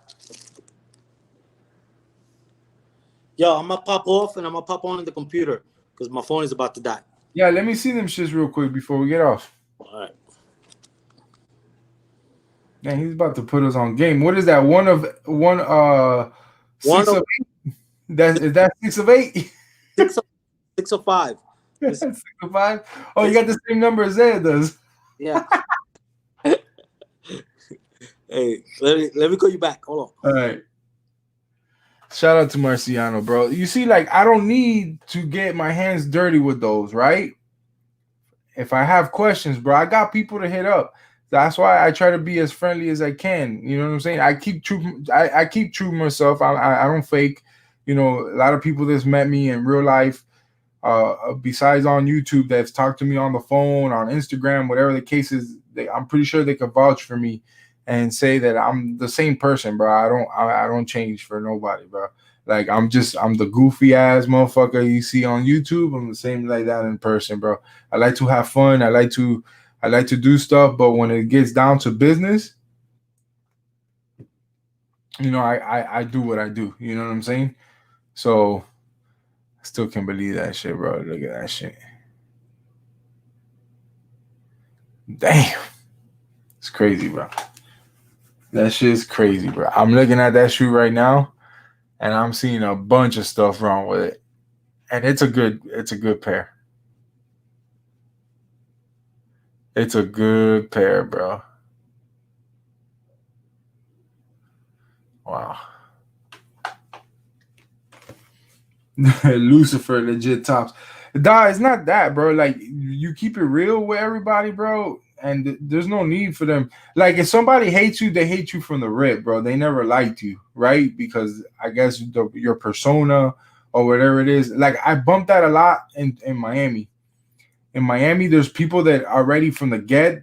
Yo, I'm gonna pop off and I'm gonna pop on the computer because my phone is about to die. Yeah, let me see them shits real quick before we get off. All right. Man, he's about to put us on game. What is that? One One 6 of 8? Is that 6 of 8? six of 6 of 5. 6 of 5. Oh, you got the same number as Zed does. Yeah. Hey, let me call you back. Hold on. All right. Shout out to Marciano, bro. You see, like, I don't need to get my hands dirty with those, right? If I have questions, bro, I got people to hit up. That's why I try to be as friendly as I can. You know what I'm saying? I keep true. I keep true to myself. I don't fake. You know, a lot of people that's met me in real life, besides on YouTube, that's talked to me on the phone, on Instagram, whatever the case is. I'm pretty sure they could vouch for me and say that I'm the same person, bro. I don't change for nobody, bro. Like I'm the goofy ass motherfucker you see on YouTube. I'm the same like that in person, bro. I like to have fun. I like to do stuff, but when it gets down to business, you know, I do what I do. You know what I'm saying? So I still can't believe that shit, bro. Look at that shit. Damn. It's crazy, bro. That shit's crazy, bro. I'm looking at that shoe right now, and I'm seeing a bunch of stuff wrong with it. And it's a good pair. It's a good pair, bro. Wow. Lucifer legit tops. Nah, it's not that, bro. Like, you keep it real with everybody, bro. And there's no need for them. Like, if somebody hates you, they hate you from the rip, bro. They never liked you, right? Because I guess your persona or whatever it is. Like, I bumped that a lot in Miami. In Miami, there's people that are ready from the get,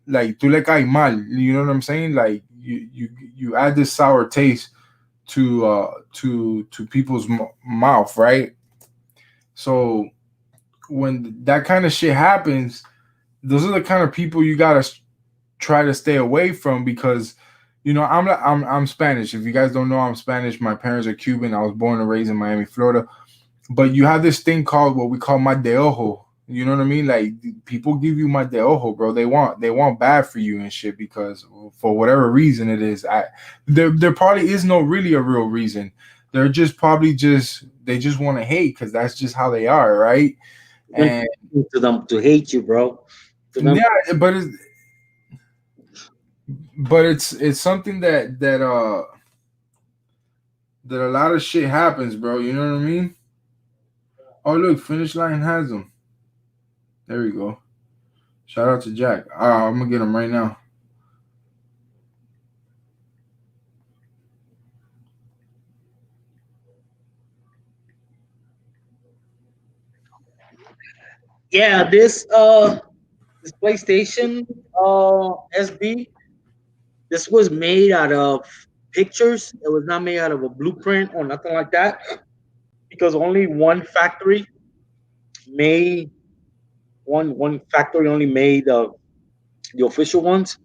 like, tú le caes mal. You know what I'm saying? Like, you add this sour taste to people's mouth, right? So when that kind of shit happens, those are the kind of people you gotta try to stay away from, because you know I'm Spanish. If you guys don't know, I'm Spanish. My parents are Cuban. I was born and raised in Miami, Florida. But you have this thing called what we call mal de ojo. You know what I mean? Like, people give you mal de ojo, bro. They want bad for you and shit, because for whatever reason it is. There probably is no really a real reason. They're just probably they just want to hate, because that's just how they are, right? And To them to hate you, bro. To them, yeah, but it's something that a lot of shit happens, bro. You know what I mean? Oh, look, Finish Line has them. There we go. Shout out to Jack. I'm gonna get him right now. yeah, this PlayStation SB. This was made out of pictures. It was not made out of a blueprint or nothing like that, because only one factory made one factory only made the official ones,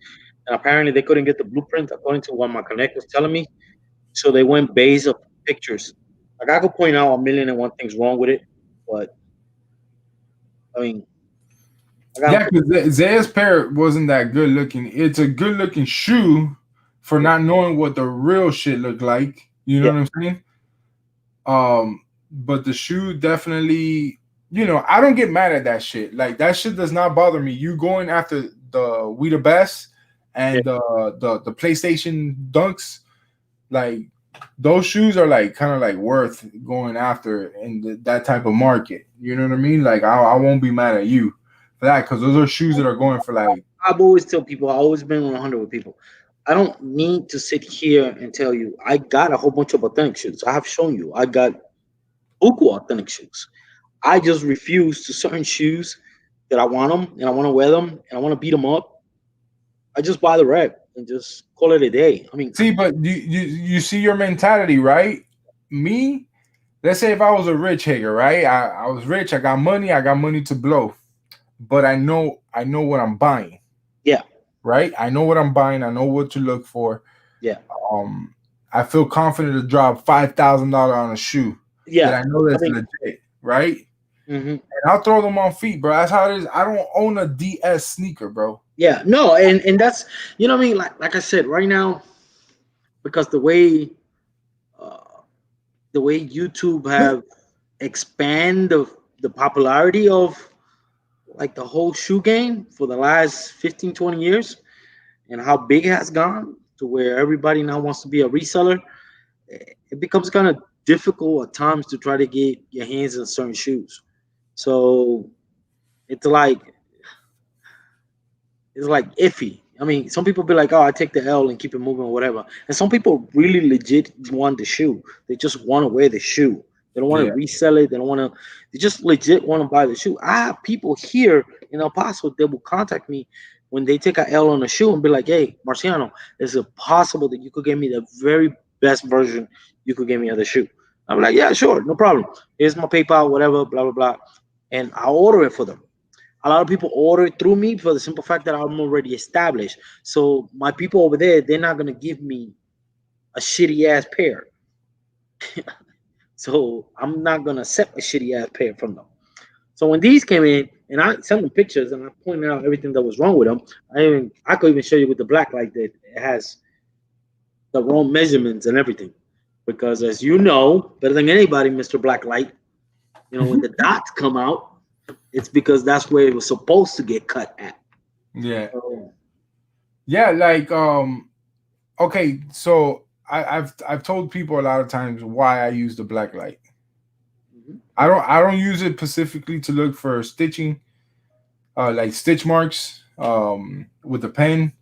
and apparently they couldn't get the blueprint according to what my connect was telling me. So they went based of pictures. Like, I could point out a million and one things wrong with it, but I mean, Yeah, because Zaya's pair wasn't that good looking. It's a good looking shoe for not knowing what the real shit looked like. You know what I'm saying? But the shoe definitely, you know, I don't get mad at that shit. Like, that shit does not bother me. You going after the We the Best and the PlayStation Dunks, like, those shoes are like kind of like worth going after in that type of market. You know what I mean? Like, I won't be mad at you for that, because those are shoes that are going for like. I've always tell people, I've always been 100 with people. I don't need to sit here and tell you I got a whole bunch of authentic shoes. I have shown you I got buku authentic shoes. I just refuse to certain shoes that I want them and I want to wear them and I want to beat them up. I just buy the rep and just call it a day. I mean, See, but you see your mentality, right? Me, let's say if I was a rich hater, right? I was rich, I got money to blow, but I know what I'm buying. Yeah. Right? I know what I'm buying. I know what to look for. Yeah. I feel confident to drop $5,000 on a shoe. Yeah. That I know that's legit, right? Mm-hmm. and I'll throw them on feet, bro. That's how it is. I don't own a DS sneaker, bro. Yeah, no, and that's, you know what I mean. Like I said, right now, because uh, the way YouTube have expand the popularity of like the whole shoe game for the last 15, 20 years, and how big it has gone to where everybody now wants to be a reseller, it becomes kind of difficult at times to try to get your hands on certain shoes. So it's like it's like iffy. I mean, some people be like, "Oh, I take the L and keep it moving or whatever," and some people really legit want the shoe. They just want to wear the shoe. They don't want Yeah, to resell it. They don't want to. They just legit want to buy the shoe. I have people here in El Paso that will contact me when they take a L on a shoe and be like, "Hey, Marciano, is it possible that you could get me the very best version you could get me of the shoe?" I'm like, "Yeah, sure, no problem. Here's my PayPal, whatever, blah blah blah," and I'll order it for them. A lot of people order it through me for the simple fact that I'm already established. So my people over there, they're not gonna give me a shitty ass pair. So I'm not gonna accept a shitty ass pair from them. So when these came in, and I sent them pictures and I pointed out everything that was wrong with them, I could even show you with the black light that it has the wrong measurements and everything. Because as you know, better than anybody, Mr. Blacklight, you know, when the dots come out, it's because that's where it was supposed to get cut at. yeah, So, yeah. Like, okay, so I've told people a lot of times why I use the black light. mhm. I don't use it specifically to look for stitching, like stitch marks, with a pen.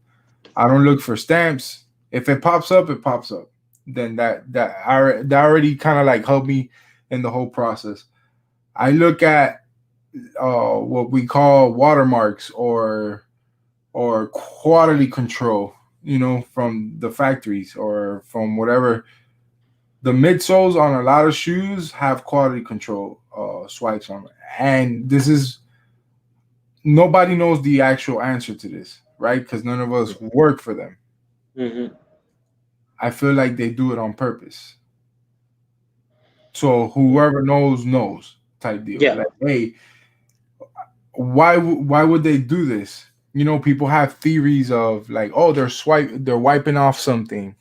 I don't look for stamps. If it pops up, it pops up. Then that already kind of like helped me in the whole process. I look at what we call watermarks or quality control, from the factories or from whatever. The midsoles on a lot of shoes have quality control swipes on it, and this is nobody knows the actual answer to this, right? Because none of us work for them. Mhm. I feel like they do it on purpose. So whoever knows type deal. Yeah. Like, hey, why would they do this? People have theories of like, oh, they're wiping off something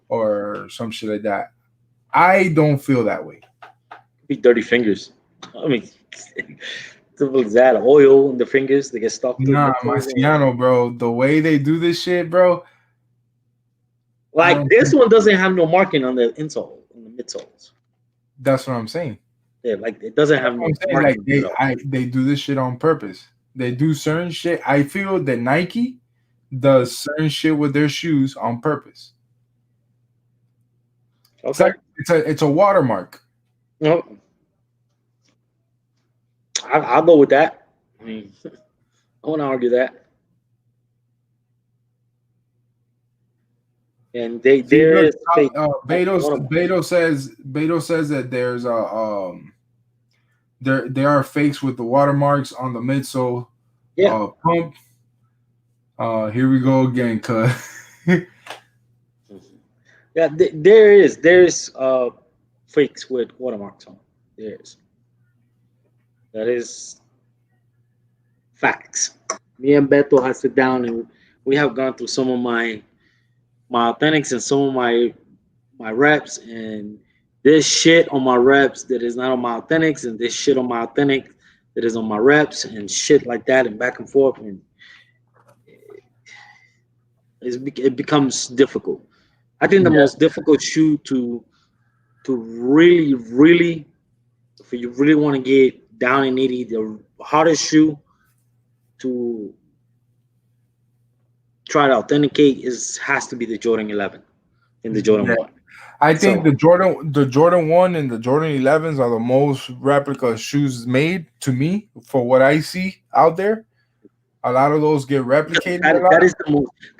or some shit like that. I don't feel that way. Be dirty fingers. I mean, simple as that. Oil in the fingers, they get stuck to the Nah, midsole. Marciano, bro. The way they do this shit, bro. I Like don't this think one doesn't have no marking on the insole, on the midsoles. that's what I'm saying. Yeah, like it doesn't That's have what I'm no saying. Like marking at all. they do this shit on purpose. They do certain shit. I feel that Nike does certain shit with their shoes on purpose. It's Okay. like it's a watermark. No, I'll go with that. I mean, I want to argue that. And See, there look, is fake watermark. Beto says that there's a there are fakes with the watermarks on the midsole Yeah. pump. Here we go again, cuz. Yeah, there is fakes with watermarks on. There is. That is facts. Me and Beto have sit down and we have gone through some of my authentics and some of my reps, and this shit on my reps that is not on my authentics, and this shit on my authentic that is on my reps, and shit like that, and back and forth, and it becomes difficult. I think the Yeah. most difficult shoe to really if you really want to get down and nitty, the hardest shoe to try to authenticate is has to be the Jordan 11 and the Jordan Yeah. 1. I think So the Jordan 1 and the Jordan 11s are the most replica shoes made to me for what I see out there. A lot of those get replicated a that lot.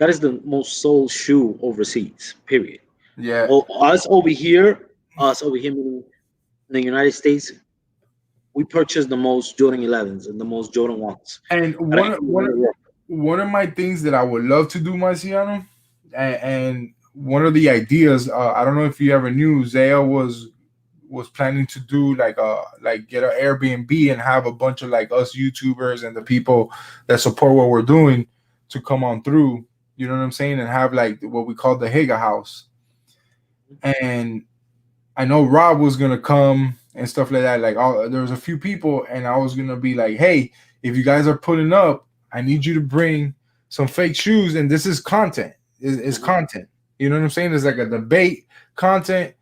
is the most sold shoe overseas. Period. Yeah. Oh, us over here meaning in the United States, we purchase the most Jordan 11s and the most Jordan 1s. And Out of one anywhere one in the world. one of my things that I would love to do, Marciano, and one of the ideas, I don't know if you ever knew, Zaya was planning to do like get an Airbnb and have a bunch of like us YouTubers and the people that support what we're doing to come on through. You know what I'm saying? And have like what we call the Higa House. And I know Rob was gonna come and stuff like that. Like there was a few people, and I was gonna be like, hey, if you guys are putting up, I need you to bring some fake shoes, and this is content. It's content. You know what I'm saying? It's like a debate content,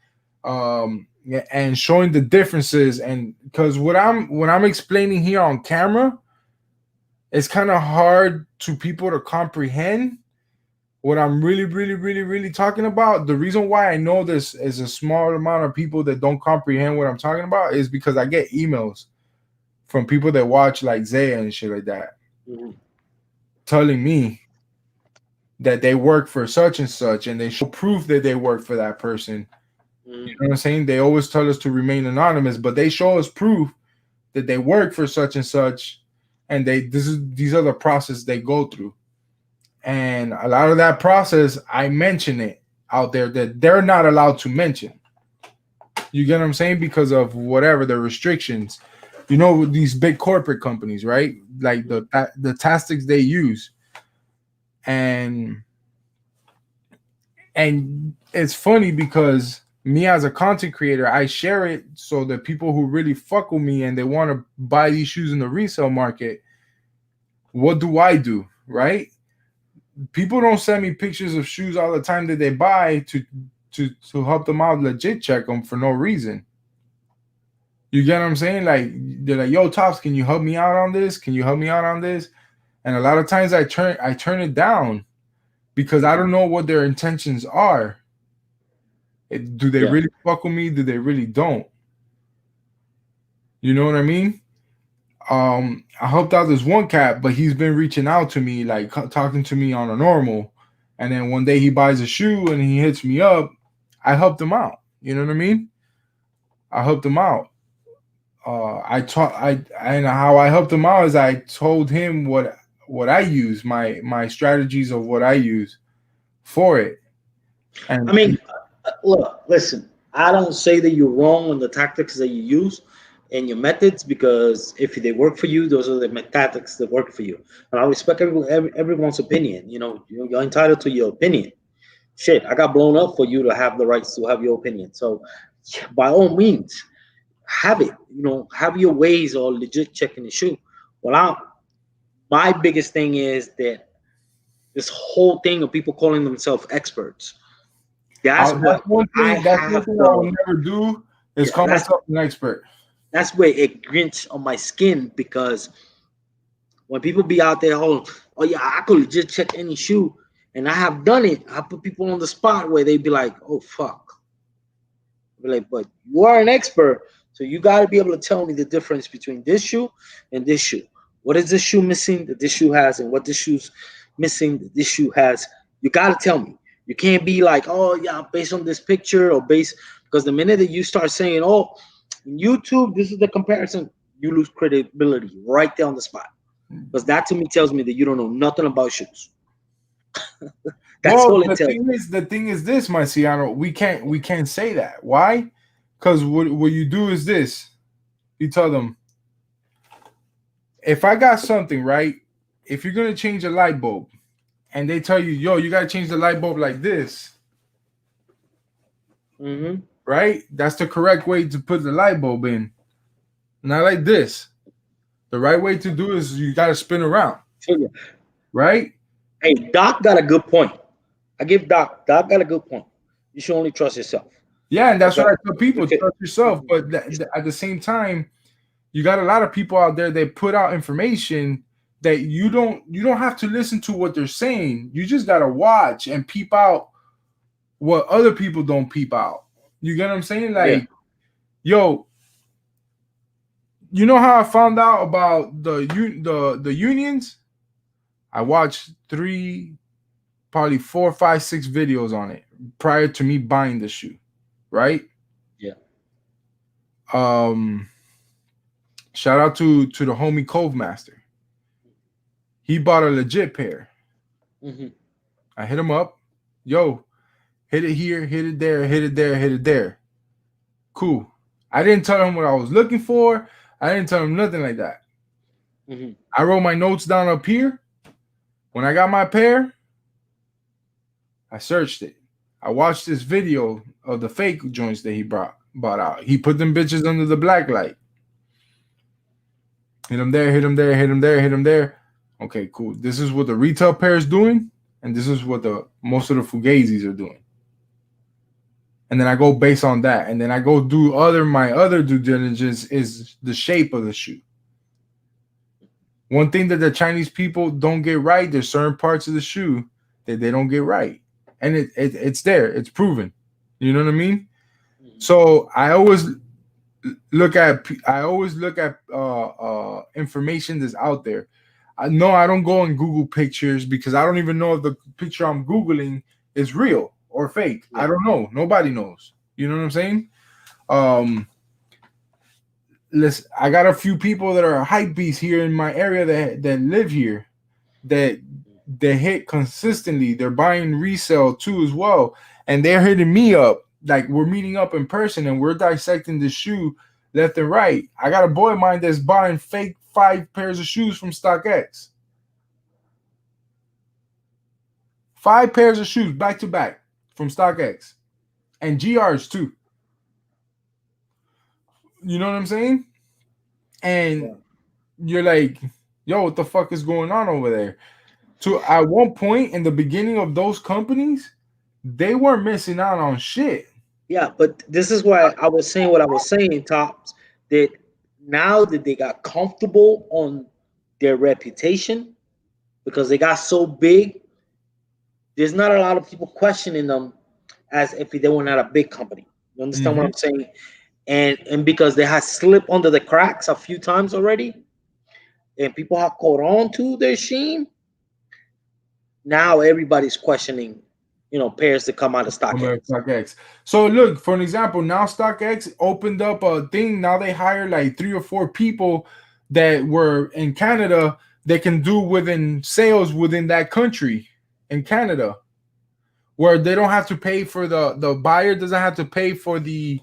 yeah, and showing the differences. And because what I'm explaining here on camera, it's kind of hard to people to comprehend what I'm really talking about. The reason why I know this is a small amount of people that don't comprehend what I'm talking about is because I get emails from people that watch like Zaya and shit like that, telling me that they work for such and such, and they show proof that they work for that person. You know what I'm saying? They always tell us to remain anonymous, but they show us proof that they work for such and such, and these are the process they go through. And a lot of that process, I mention it out there that they're not allowed to mention. You get what I'm saying? Because of whatever the restrictions. You know, these big corporate companies, right? Like the tactics they use. And it's funny because me as a content creator, I share it so that people who really fuck with me and they want to buy these shoes in the resale market, what do? Right? People don't send me pictures of shoes all the time that they buy to help them out, legit check them for no reason. You get what I'm saying? Like they're like, yo, Tops, can you help me out on this? Can you help me out on this? And a lot of times I turn it down because I don't know what their intentions are. Do they really fuck with me? Do they really don't? You know what I mean? I helped out this one cat, but he's been reaching out to me, like talking to me on a normal. And then one day he buys a shoe and he hits me up. I helped him out. You know what I mean? I helped him out. And how I helped him out is I told him what I use, my strategies of what I use for it. And I mean, look, listen, I don't say that you're wrong on the tactics that you use and your methods, because if they work for you, those are the tactics that work for you. And I respect everyone's opinion. You know, you're entitled to your opinion. Shit, I got blown up for you to have the rights to have your opinion. So, by all means, have it. You know, have your ways or legit checking the shoe. Well, my biggest thing is that this whole thing of people calling themselves experts. That's one thing I will never do is call myself an expert. That's where it grits on my skin, because when people be out there, oh yeah, I could legit check any shoe, and I have done it. I put people on the spot where they be like, oh fuck. Be like, but you are an expert, so you got to be able to tell me the difference between this shoe and this shoe. What is this shoe missing that this shoe has, and what this shoe's missing that this shoe has? You got to tell me. You can't be like, oh yeah, based on this picture or because the minute that you start saying, oh, YouTube, this is the comparison, you lose credibility right there on the spot. Because that to me tells me that you don't know nothing about shoes. That's all it tells me. The thing is this, Marciano, we can't say that. Why? Because what you do is this. You tell them, if I got something, right? If you're gonna change a light bulb, and they tell you, yo, you gotta change the light bulb like this. Right? That's the correct way to put the light bulb in. Not like this. The right way to do is you got to spin around. Right? Hey, Doc got a good point. I give Doc got a good point. You should only trust yourself. Yeah, and that's what I tell people. Trust yourself. But at the same time, you got a lot of people out there that put out information that you don't have to listen to what they're saying. You just got to watch and peep out what other people don't peep out. You get what I'm saying? Like, yo, you know how I found out about the unions? I watched 3, probably 4, 5, 6 videos on it prior to me buying the shoe, right? Yeah. Shout out to the homie Cove Master. He bought a legit pair. I hit him up. Yo, hit it here, hit it there, hit it there, hit it there. Cool. I didn't tell him what I was looking for. I didn't tell him nothing like that. Mm-hmm. I wrote my notes down up here. When I got my pair, I searched it. I watched this video of the fake joints that he bought out. He put them bitches under the black light. Hit him there, hit him there, hit him there, hit him there. Okay, cool. This is what the retail pair is doing, and this is what the most of the Fugazis are doing. And then I go based on that, and then I go do my other due diligence is the shape of the shoe. One thing that the Chinese people don't get right, there's certain parts of the shoe that they don't get right, and it's there, it's proven. You know what I mean? So I always look at information that's out there. I don't go and Google pictures because I don't even know if the picture I'm Googling is real or fake. Yeah. I don't know. Nobody knows. You know what I'm saying? Listen, I got a few people that are hype beasts here in my area that live here that hit consistently. They're buying resale too as well, and they're hitting me up. Like, we're meeting up in person and we're dissecting the shoe left and right. I got a boy of mine that's buying fake 5 pairs of shoes from StockX. 5 pairs of shoes back to back from StockX, and GRs too. You know what I'm saying? And you're like, yo, what the fuck is going on over there? So at one point in the beginning of those companies, they weren't missing out on shit. Yeah, but this is why I was saying what I was saying, Tops, that now that they got comfortable on their reputation because they got so big, there's not a lot of people questioning them as if they were not a big company. You understand what I'm saying? And because they have slipped under the cracks a few times already, and people have caught on to their sheen, now everybody's questioning, pairs that come out of StockX. So look, for an example, now StockX opened up a thing. Now they hire like 3 or 4 people that were in Canada that can do within sales within that country in Canada, where they don't have to pay for the buyer doesn't have to pay for the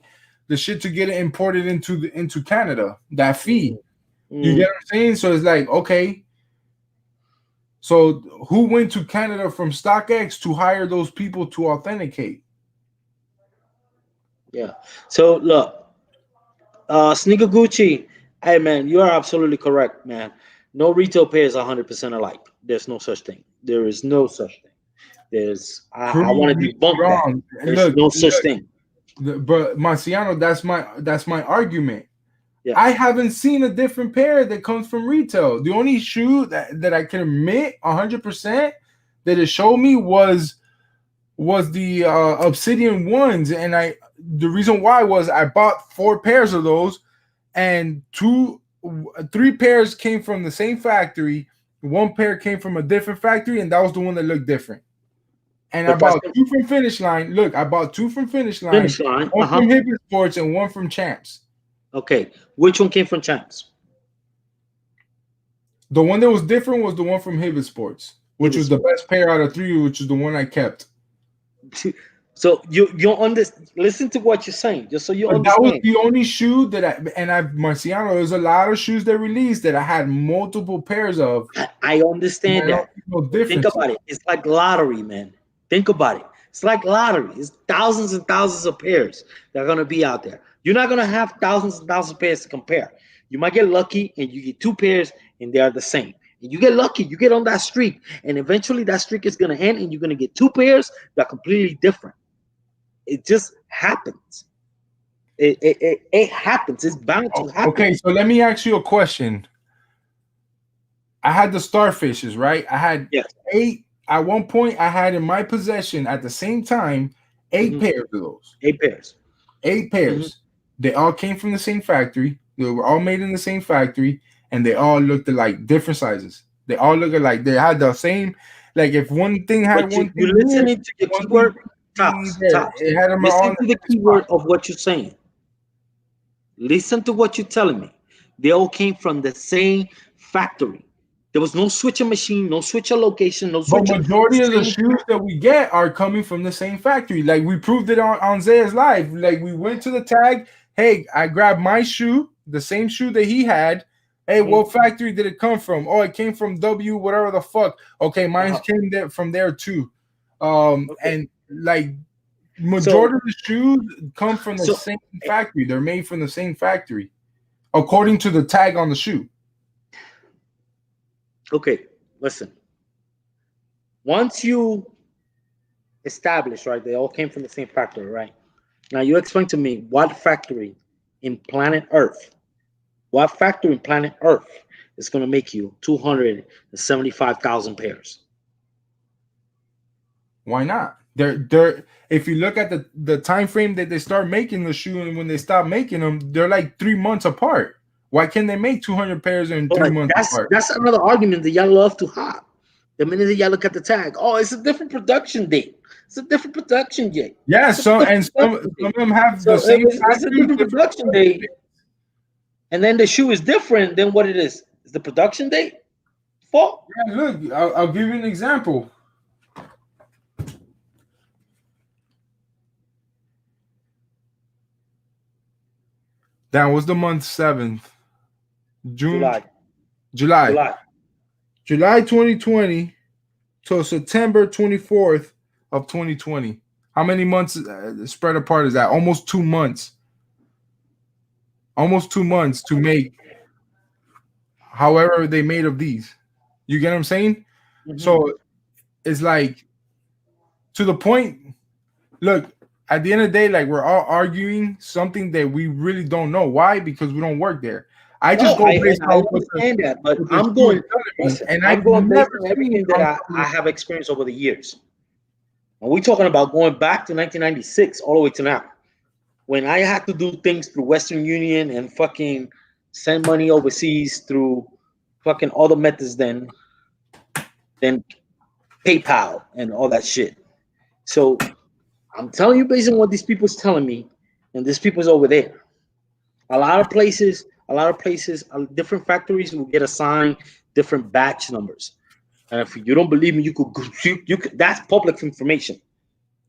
shit to get it imported into Canada, that fee. You get what I'm saying? So it's like, okay, so who went to Canada from StockX to hire those people to authenticate? Yeah. So look, Sneaker Gucci, hey man, you are absolutely correct, man. No retail pair is 100% alike. There's no such thing. There is no such thing. I want to debunk that. There's no such thing. But Marciano, that's my argument. Yeah. I haven't seen a different pair that comes from retail. The only shoe that I can admit 100% that it showed me was the Obsidian ones, and the reason why was I bought 4 pairs of those, and 3 pairs came from the same factory. 1 pair came from a different factory, and that was the one that looked different. And I bought 2 from Finish Line. Look, I bought 2 from Finish Line. One from Hibbett Sports and 1 from Champs. Okay, which one came from Champs? The one that was different was the one from Hibbett Sports, which was the best pair out of 3, which is the one I kept. So you understand? Listen to what you're saying, just so you understand. That was the only shoe that Marciano. There's a lot of shoes they released that I had multiple pairs of. I understand that. Think about it. It's like lottery, man. Think about it. It's like lottery. It's thousands and thousands of pairs that are gonna be out there. You're not gonna have thousands and thousands of pairs to compare. You might get lucky and you get 2 pairs and they are the same. And you get lucky, you get on that streak, and eventually that streak is gonna end, and you're gonna get 2 pairs that are completely different. It just happens. It happens. It's bound to happen. Okay, so let me ask you a question. I had the Starfishes, right? I had 8. At one point, I had in my possession at the same time 8 pairs of those. 8 pairs. 8 pairs. They all came from the same factory. They were all made in the same factory, and they all looked like different sizes. They all looked like they had the same. Like if one thing had one thing, you're listening to the keyword. Tops. It had them Listen to the keyword of what you're saying. Listen to what you're telling me. They all came from the same factory. There was no switcher machine, no switcher location, no switcher. The majority of the shoes that we get are coming from the same factory. Like we proved it on Zaya's live. Like we went to the tag, hey, I grabbed my shoe, the same shoe that he had. Hey, what factory did it come from? Oh, it came from W, whatever the fuck. Okay, mine came there from there too. And like majority of the shoes come from the same factory. They're made from the same factory, according to the tag on the shoe. Okay, listen. Once you establish, right, they all came from the same factory, right? Now you explain to me what factory in planet Earth is going to make you 275,000 pairs? Why not? They're if you look at the time frame that they start making the shoe and when they stop making them, they're like 3 months apart. Why can't they make 200 pairs in 3 months apart? That's another argument that y'all love to have. The minute that y'all look at the tag, oh, it's a different production date. It's a different production date. Yeah, some of them have the same. It's a different production date, and then the shoe is different than what it is. Is the production date fault? Yeah, look, I'll give you an example. That was the month 7th, July 2020 till September 24th of 2020. How many months spread apart is that? Almost 2 months. Almost 2 months to make however they made of these. You get what I'm saying? Mm-hmm. So it's like to the point. Look, at the end of the day, like we're all arguing something that we really don't know. Why? Because we don't work there. I just go based on understand that, but I'm going and I'm going based on everything that I have experienced over the years. And we're talking about going back to 1996 all the way to now, when I had to do things through Western Union and fucking send money overseas through fucking other methods than PayPal and all that shit. So I'm telling you based on what these people's telling me, and these people's over there. A lot of places, different factories will get assigned different batch numbers. And if you don't believe me, you could that's public information.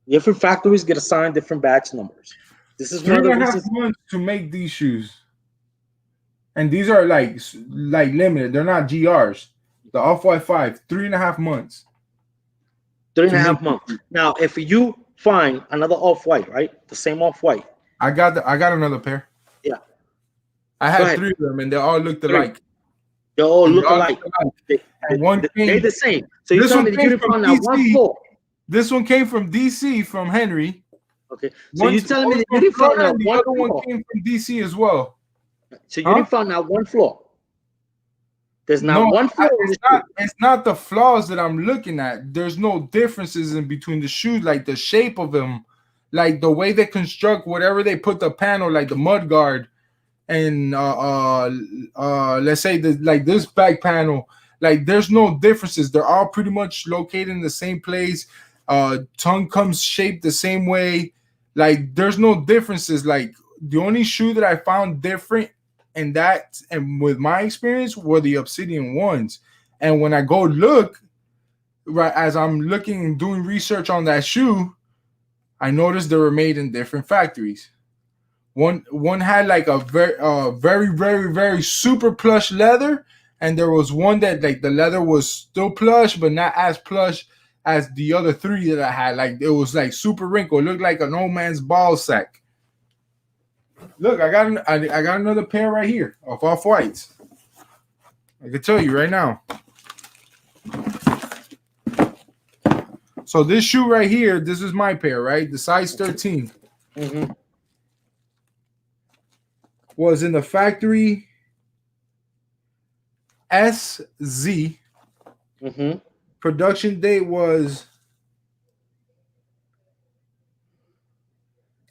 Different factories get assigned different batch numbers. This is 3.5 months to make these shoes. And these are like limited. They're not GRs. The Off-White 5, 3.5 months. 3.5 months. Now, if you find another Off-White, right? The same Off-White. I got another pair. Yeah. I had 3 of them and they all looked alike. They all look alike. They're the same. So you're telling me you didn't find that one floor. This one came from DC from Henry. Okay. So you're telling me that you didn't find that one floor. The other one came from DC as well. So you didn't find that one floor. There's not one flaw. It's not the flaws that I'm looking at. There's no differences in between the shoes, like the shape of them, like the way they construct whatever they put the panel, like the mud guard, and let's say like this back panel. Like there's no differences. They're all pretty much located in the same place. Tongue comes shaped the same way. Like there's no differences. Like the only shoe that I found different. And with my experience were the Obsidian ones. And when I go look, right as I'm looking and doing research on that shoe, I noticed they were made in different factories. One had like a very, very, very super plush leather, and there was one that like the leather was still plush, but not as plush as the other 3 that I had. Like it was like super wrinkled, it looked like an old man's ball sack. Look, I got another pair right here of Off-Whites. I can tell you right now. So this shoe right here, this is my pair, right? The size 13. Mm-hmm. Was in the factory SZ. Mm-hmm. Production date was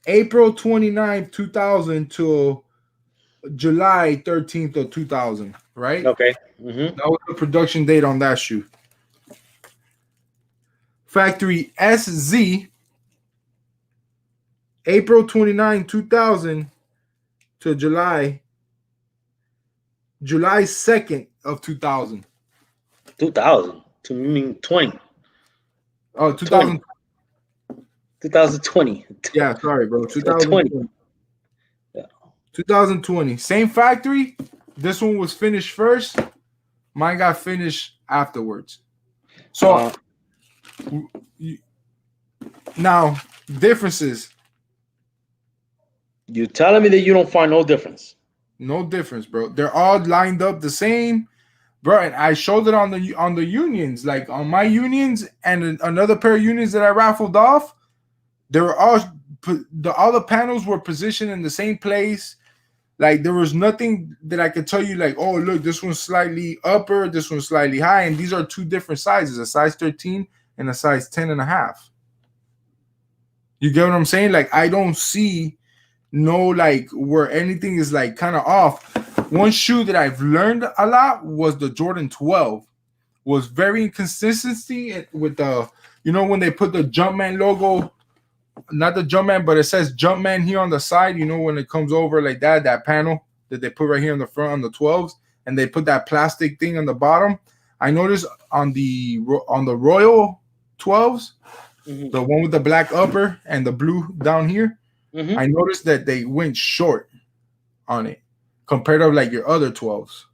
April 29th, 2000 to July 13th of 2000, right? Okay. Mm-hmm. That was the production date on that shoe. Factory SZ, April 29, 2000 to July 2nd of 2000. 2000 to mean 20. Oh, 2000. 2020. Yeah, sorry, bro. 2020. Yeah. 2020. Same factory. This one was finished first. Mine got finished afterwards. So now differences. You telling me that you don't find no difference? No difference, bro. They're all lined up the same, bro. And I showed it on the unions, like on my unions and another pair of unions that I raffled off. They were all the panels were positioned in the same place. Like there was nothing that I could tell you, like, oh, look, this one's slightly upper, this one's slightly high, and these are two different sizes, a size 13 and a size 10 and a half. You get what I'm saying? Like I don't see no like where anything is like kind of off. One shoe that I've learned a lot was the Jordan 12. Was very inconsistency with the, you know, when they put the Jumpman logo, not the Jumpman, but it says Jumpman here on the side, you know, when it comes over like that panel that they put right here on the front on the 12s, and they put that plastic thing on the bottom. I noticed on the Royal 12s, the one with the black upper and the blue down here, I noticed that they went short on it compared to like your other 12s.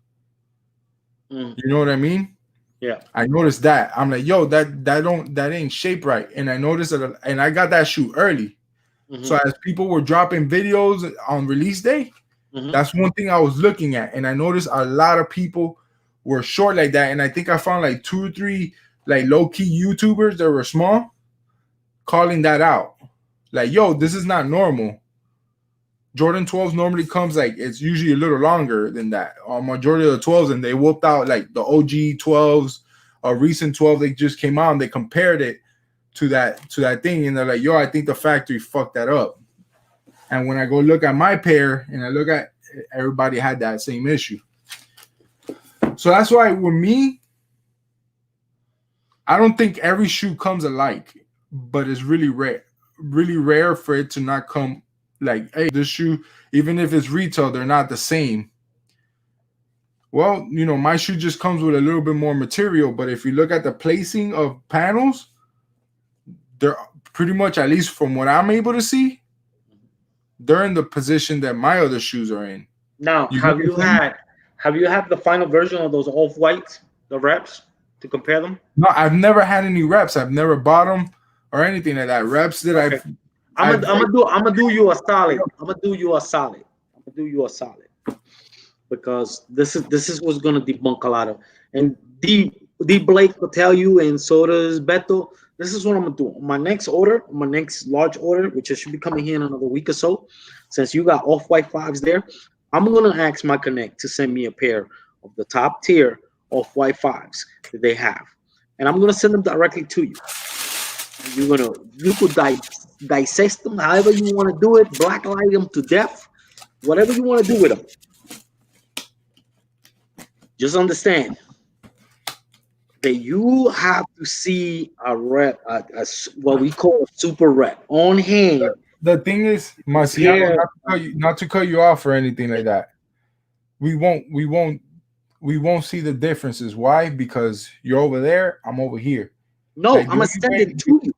You know what I mean? Yeah. I noticed that. I'm like, yo, that ain't shaped right. And I noticed that, and I got that shoe early. So as people were dropping videos on release day, that's one thing I was looking at. And I noticed a lot of people were short like that. And I think I found like 2 or 3 like low-key YouTubers that were small calling that out. Like, yo, this is not normal. Jordan 12s normally comes like, it's usually a little longer than that. On majority of the 12s, and they whooped out like the OG 12s, a recent 12 they just came out, and they compared it to that thing, and they're like, yo, I think the factory fucked that up. And when I go look at my pair, and I look at, everybody had that same issue. So that's why with me, I don't think every shoe comes alike, but it's really rare for it to not come like, hey, this shoe, even if it's retail, they're not the same. Well, you know, my shoe just comes with a little bit more material, but if you look at the placing of panels, they're pretty much, at least from what I'm able to see, they're in the position that my other shoes are in. Now, have you had the final version of those off-whites, the reps, to compare them? No, I've never had any reps. I've never bought them or anything like that. Reps that I'm gonna do you a solid. I'm gonna do you a solid because this is what's gonna debunk a lot of. And D Blake will tell you, and so does Beto. This is what I'm gonna do. My next large order, which should be coming here in another week or so, since you got off-white 5s there, I'm gonna ask my Connect to send me a pair of the top tier off-white 5s that they have, and I'm gonna send them directly to you. You could dissect them however you want to do it, blacklight them to death, whatever you want to do with them. Just understand that you have to see a rep, what we call a super rep on hand. The thing is, Marciano, not to cut you off or anything like that. We won't see the differences. Why? Because you're over there, I'm over here. No, like, I'm gonna send it to you.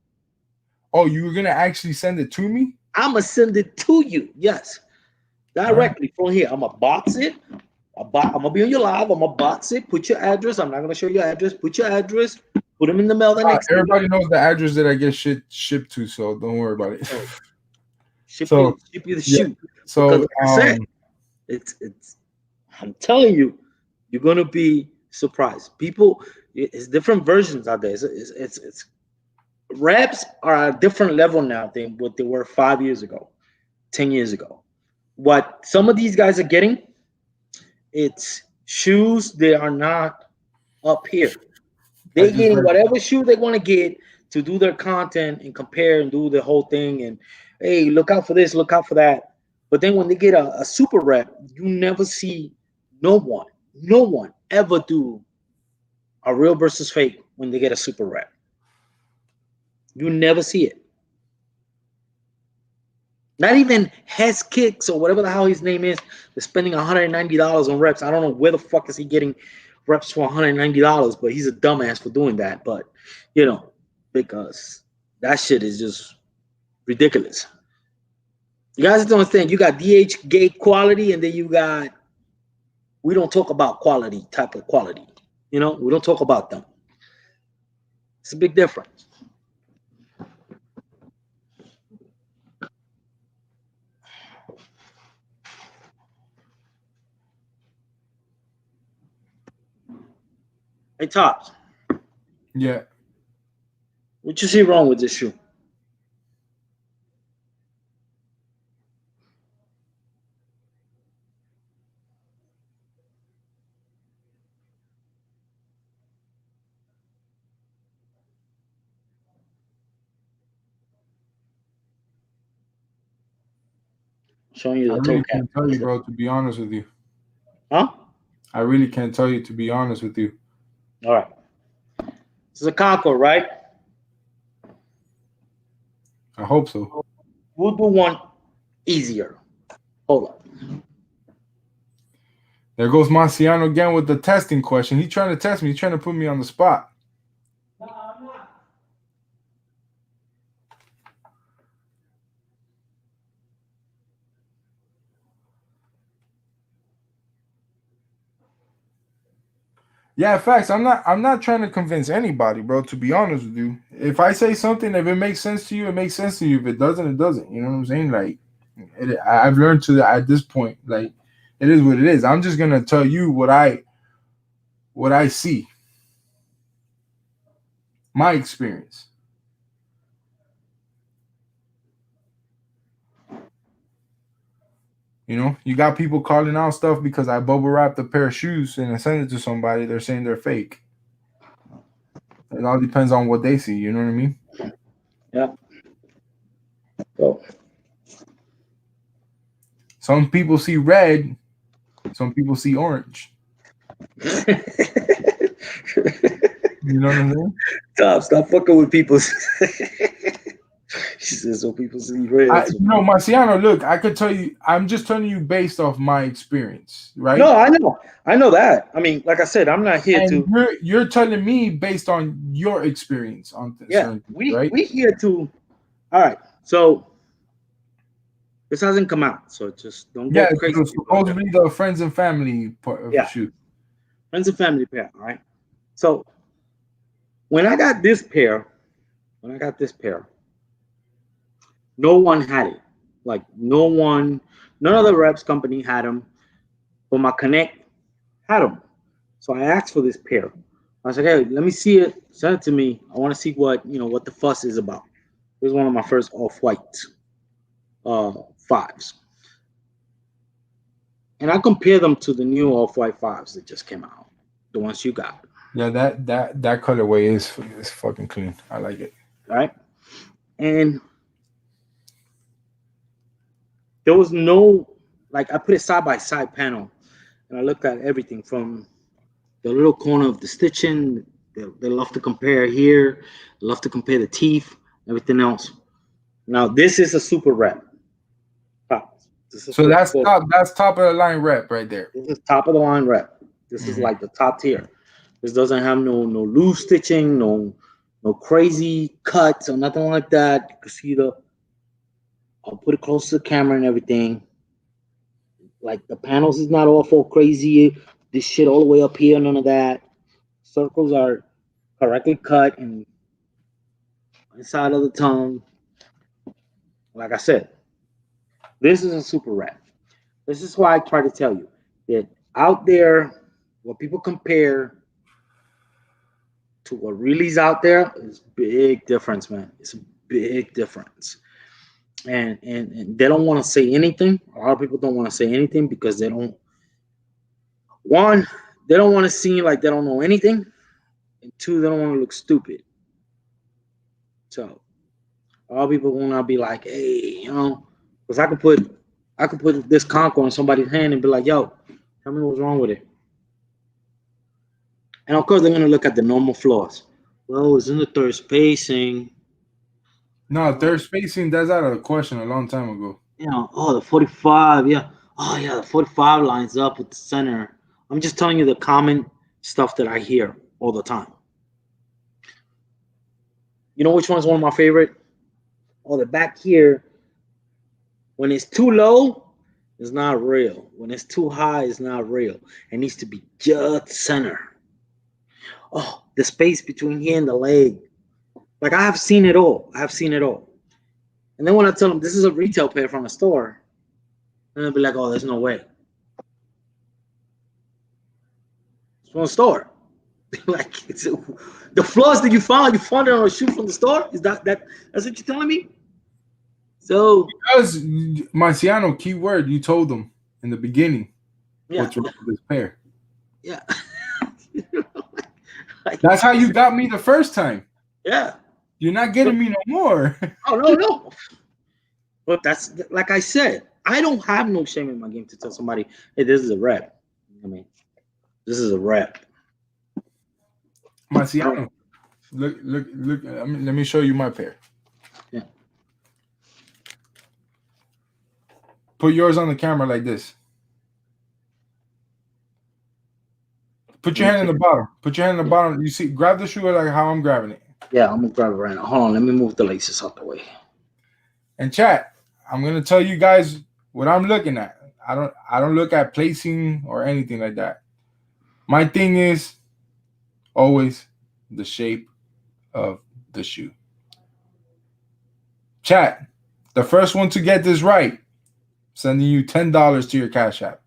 Oh, you were gonna actually send it to me? I'm gonna send it to you. Yes, directly from here. I'm gonna box it. I'm gonna be on your live. I'm gonna box it. Put your address. I'm not gonna show your address. Put your address. Put them in the mail the next day. Everybody knows the address that I get shit shipped to, so don't worry about it. Ship you the shoe. So like I said, it's. I'm telling you, you're gonna be surprised. People, it's different versions out there. It's reps are a different level now than what they were 5 years ago, 10 years ago. What some of these guys are getting, it's shoes that are not up here. They're getting whatever shoe they want to get to do their content and compare and do the whole thing. And hey, look out for this, look out for that. But then when they get a super rep, you never see no one ever do a real versus fake when they get a super rep. You never see it. Not even Hes Kicks or whatever the hell his name is. They're spending $190 on reps. I don't know where the fuck is he getting reps for $190, but he's a dumbass for doing that. But, you know, because that shit is just ridiculous. You guys don't understand. You got DH gate quality, and then you got we don't talk about quality type of quality. You know, we don't talk about them. It's a big difference. Hey, Tops, Yeah. what you see wrong with this shoe? Showing you I the toe really cap. can't tell you, bro, to be honest with you. Huh? I really can't tell you, to be honest with you. All right. This is a Concord, right? I hope so. We'll do one easier. Hold on. There goes Marciano again with the testing question. He's trying to test me. He's trying to put me on the spot. No, I'm not. Yeah, facts. I'm not trying to convince anybody, bro, to be honest with you. If I say something, if it makes sense to you, it makes sense to you. If it doesn't, it doesn't. You know what I'm saying? Like I've learned to at this point, like it is what it is. I'm just gonna tell you what I see. My experience. You know, you got people calling out stuff because I bubble wrapped a pair of shoes and I send it to somebody. They're saying they're fake. It all depends on what they see. You know what I mean? Yeah. Go. Some people see red. Some people see orange. You know what I'm saying? Stop fucking with people. She says so people see red. Marciano, look, I could tell you, I'm just telling you based off my experience, right? No, I know that. I mean, like I said, I'm not here and to. You're telling me based on your experience on this. Yeah, right? we here to. All right, so this hasn't come out, so just don't go crazy. Yeah, supposedly the friends and family part of the shoot. Friends and family pair. All right. So when I got this pair, no one had it. Like none of the reps company had them, but my Connect had them. So I asked for this pair. I was like, hey, let me see it. Send it to me. I want to see what the fuss is about. This is one of my first off-white fives. And I compare them to the new off-white fives that just came out. The ones you got. Yeah, that colorway is fucking clean. I like it. Right? And there was no, like, I put a side-by-side panel and I looked at everything from the little corner of the stitching. They love to compare here. They love to compare the teeth, everything else. Now, this is a super rep. So that's top of the line rep right there. This is top of the line rep. This is like the top tier. This doesn't have no loose stitching, no crazy cuts or nothing like that. You can see I'll put it close to the camera and everything. Like the panels is not all crazy. This shit all the way up here, none of that. Circles are correctly cut and inside of the tongue. Like I said, this is a super rep. This is why I try to tell you that out there, what people compare to what really is out there is big difference, man. It's a big difference. And they don't want to say anything. A lot of people don't want to say anything because they don't want to seem like they don't know anything. And two, they don't want to look stupid. So a lot of people want to be like, hey, because I could put this Concord in somebody's hand and be like, yo, tell me what's wrong with it. And of course, they're going to look at the normal flaws. Well, it's in the third spacing. No, third spacing, that's out of the question a long time ago. The 45, yeah. Oh, yeah, the 45 lines up with the center. I'm just telling you the common stuff that I hear all the time. You know which one's one of my favorite? Oh, the back here, When it's too low, it's not real. When it's too high, it's not real. It needs to be just center. Oh, the space between here and the leg. Like I have seen it all. I have seen it all. And then when I tell them this is a retail pair from a store, then they'll be like, "Oh, there's no way." It's from a store. Like it's the flaws that you found it on a shoe from the store. Is that's what you're telling me? So Because Marciano, key word, you told them in the beginning yeah, what's wrong with this pair. yeah. That's how you got me the first time. Yeah. You're not getting me no more. Oh no. But that's like I said, I don't have no shame in my game to tell somebody, "Hey, this is a rep." I mean, this is a rep. Marciano, look. Let me show you my pair. Yeah. Put yours on the camera like this. Put your hand in the bottom. Put your hand in the bottom. You see, grab the shoe like how I'm grabbing it. Yeah, I'm gonna grab it right now. Hold on, let me move the laces out the way. And chat, I'm gonna tell you guys what I'm looking at. I don't look at placing or anything like that. My thing is always the shape of the shoe. Chat, the first one to get this right, sending you $10 to your Cash App.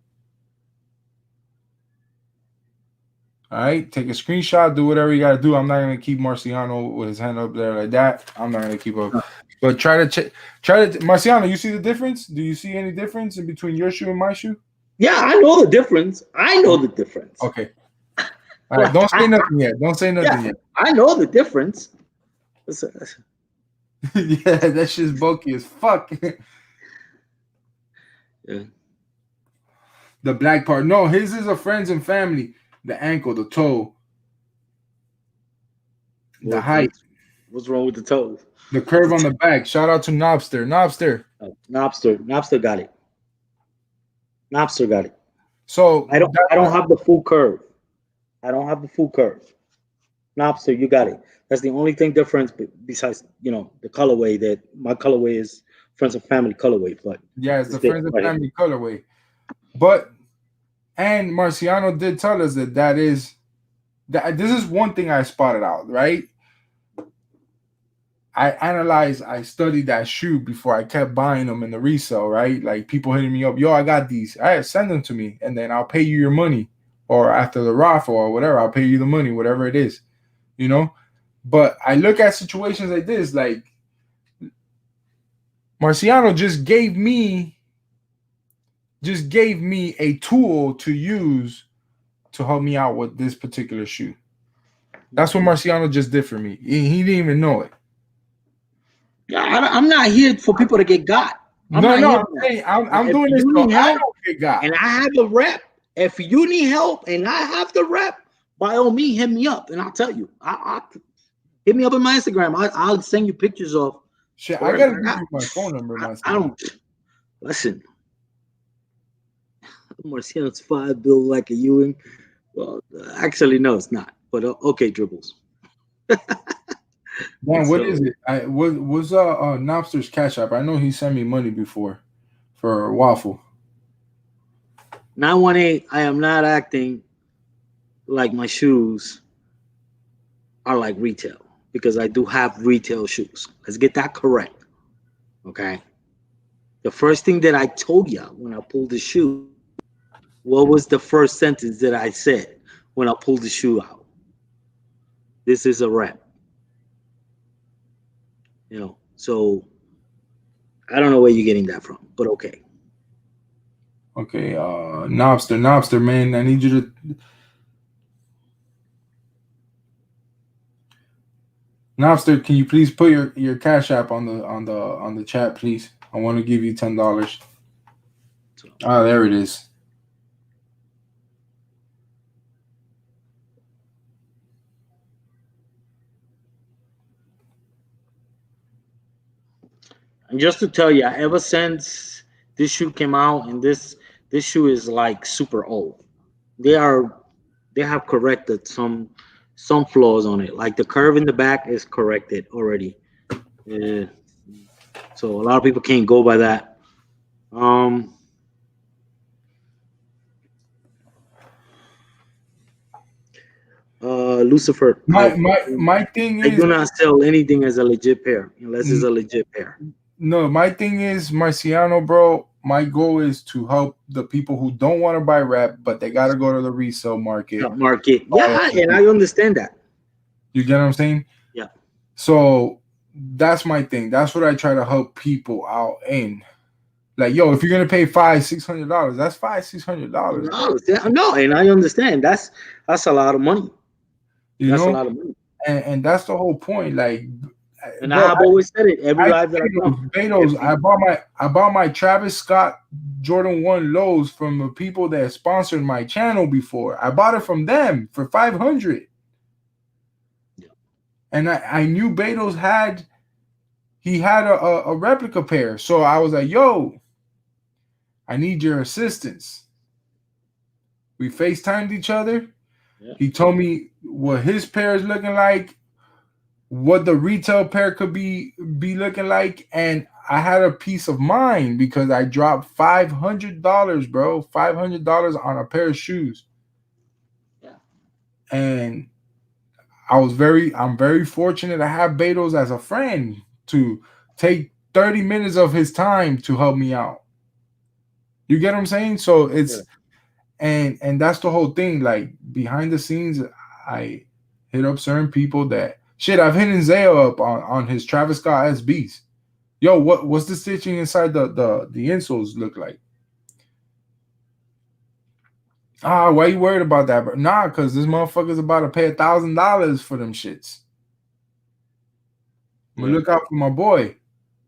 All right, take a screenshot, do whatever you got to do. I'm not going to keep Marciano with his hand up there like that. I'm not going to keep up. But try to Marciano, you see the difference? Do you see any difference in between your shoe and my shoe? Yeah, I know the difference. Okay. All right, don't say nothing yet. Don't say nothing yet. I know the difference. Yeah, that shit's bulky as fuck. Yeah. The black part. No, his is a friends and family. The ankle, the toe, the height. What's wrong with the toe? The curve on the back. Shout out to Knobster. Knobster got it. Knobster got it. So I don't have the full curve. Knobster, you got it. That's the only thing difference besides, the colorway, that my colorway is friends and family colorway. But yeah, it's the friends and family colorway. But and Marciano did tell us that this is one thing I spotted out, right? I studied that shoe before I kept buying them in the resale, right? Like people hitting me up, "Yo, I got these. All right, send them to me, and then I'll pay you your money, or after the raffle or whatever, I'll pay you the money, whatever it is, But I look at situations like this, like Marciano just gave me a tool to use to help me out with this particular shoe. That's what Marciano just did for me. He didn't even know it. Yeah, I'm not here for people to get got. I'm doing this so I don't get got. And I have a rep. If you need help and I have the rep, by all means, hit me up and I'll tell you. Hit me up on my Instagram. I'll send you pictures of. Shit, I gotta give you my phone number. I don't listen. Marciano's 5 built like a Ewing. Well, actually, no, it's not. But okay, Dribbles. Man, what is it? Was Knobster's Cash App? I know he sent me money before for waffle. 918. I am not acting like my shoes are like retail, because I do have retail shoes. Let's get that correct. Okay. The first thing that I told you when I pulled the shoe, what was the first sentence that I said when I pulled the shoe out? This is a rep. So I don't know where you're getting that from, but okay. Okay, Knobster, man, I need you to. Knobster, can you please put your Cash App on the chat, please? I want to give you $10. Oh, there it is. And just to tell you, ever since this shoe came out, and this shoe is like super old, they have corrected some flaws on it. Like the curve in the back is corrected already. So a lot of people can't go by that. Um, Lucifer. My thing I is do not sell anything as a legit pair unless it's n- a legit pair. no, my thing is Marciano, bro. My goal is to help the people who don't want to buy rep, but they gotta go to the resale market. Top market. Buy Yeah, and it. I understand that. You get what I'm saying? Yeah. So that's my thing. That's what I try to help people out in. Like, yo, if you're gonna pay $500-$600, that's $500-$600. No, and I understand. That's a lot of money. You That's a know, lot of money. and that's the whole point. Like, And I bro, have always said it every I live that I come. Betos, I bought my Travis Scott Jordan 1 lows from the people that sponsored my channel before. I bought it from them for $500. Yeah. And I knew Betos had a replica pair. So I was like, yo, I need your assistance. We FaceTimed each other. Yeah. He told me what his pair is looking like, what the retail pair could be looking like, and I had a peace of mind because I dropped $500, bro, $500 on a pair of shoes. Yeah. And I'm very fortunate to have Betos as a friend to take 30 minutes of his time to help me out. You get what I'm saying? So it's and that's the whole thing. Like behind the scenes, I hit up certain people that shit. I've hit Zao up on his Travis Scott SBs. Yo, what's the stitching inside the insoles look like? Why you worried about that? But nah, cause this motherfucker's about to pay $1,000 for them shits. I'm gonna look out for my boy.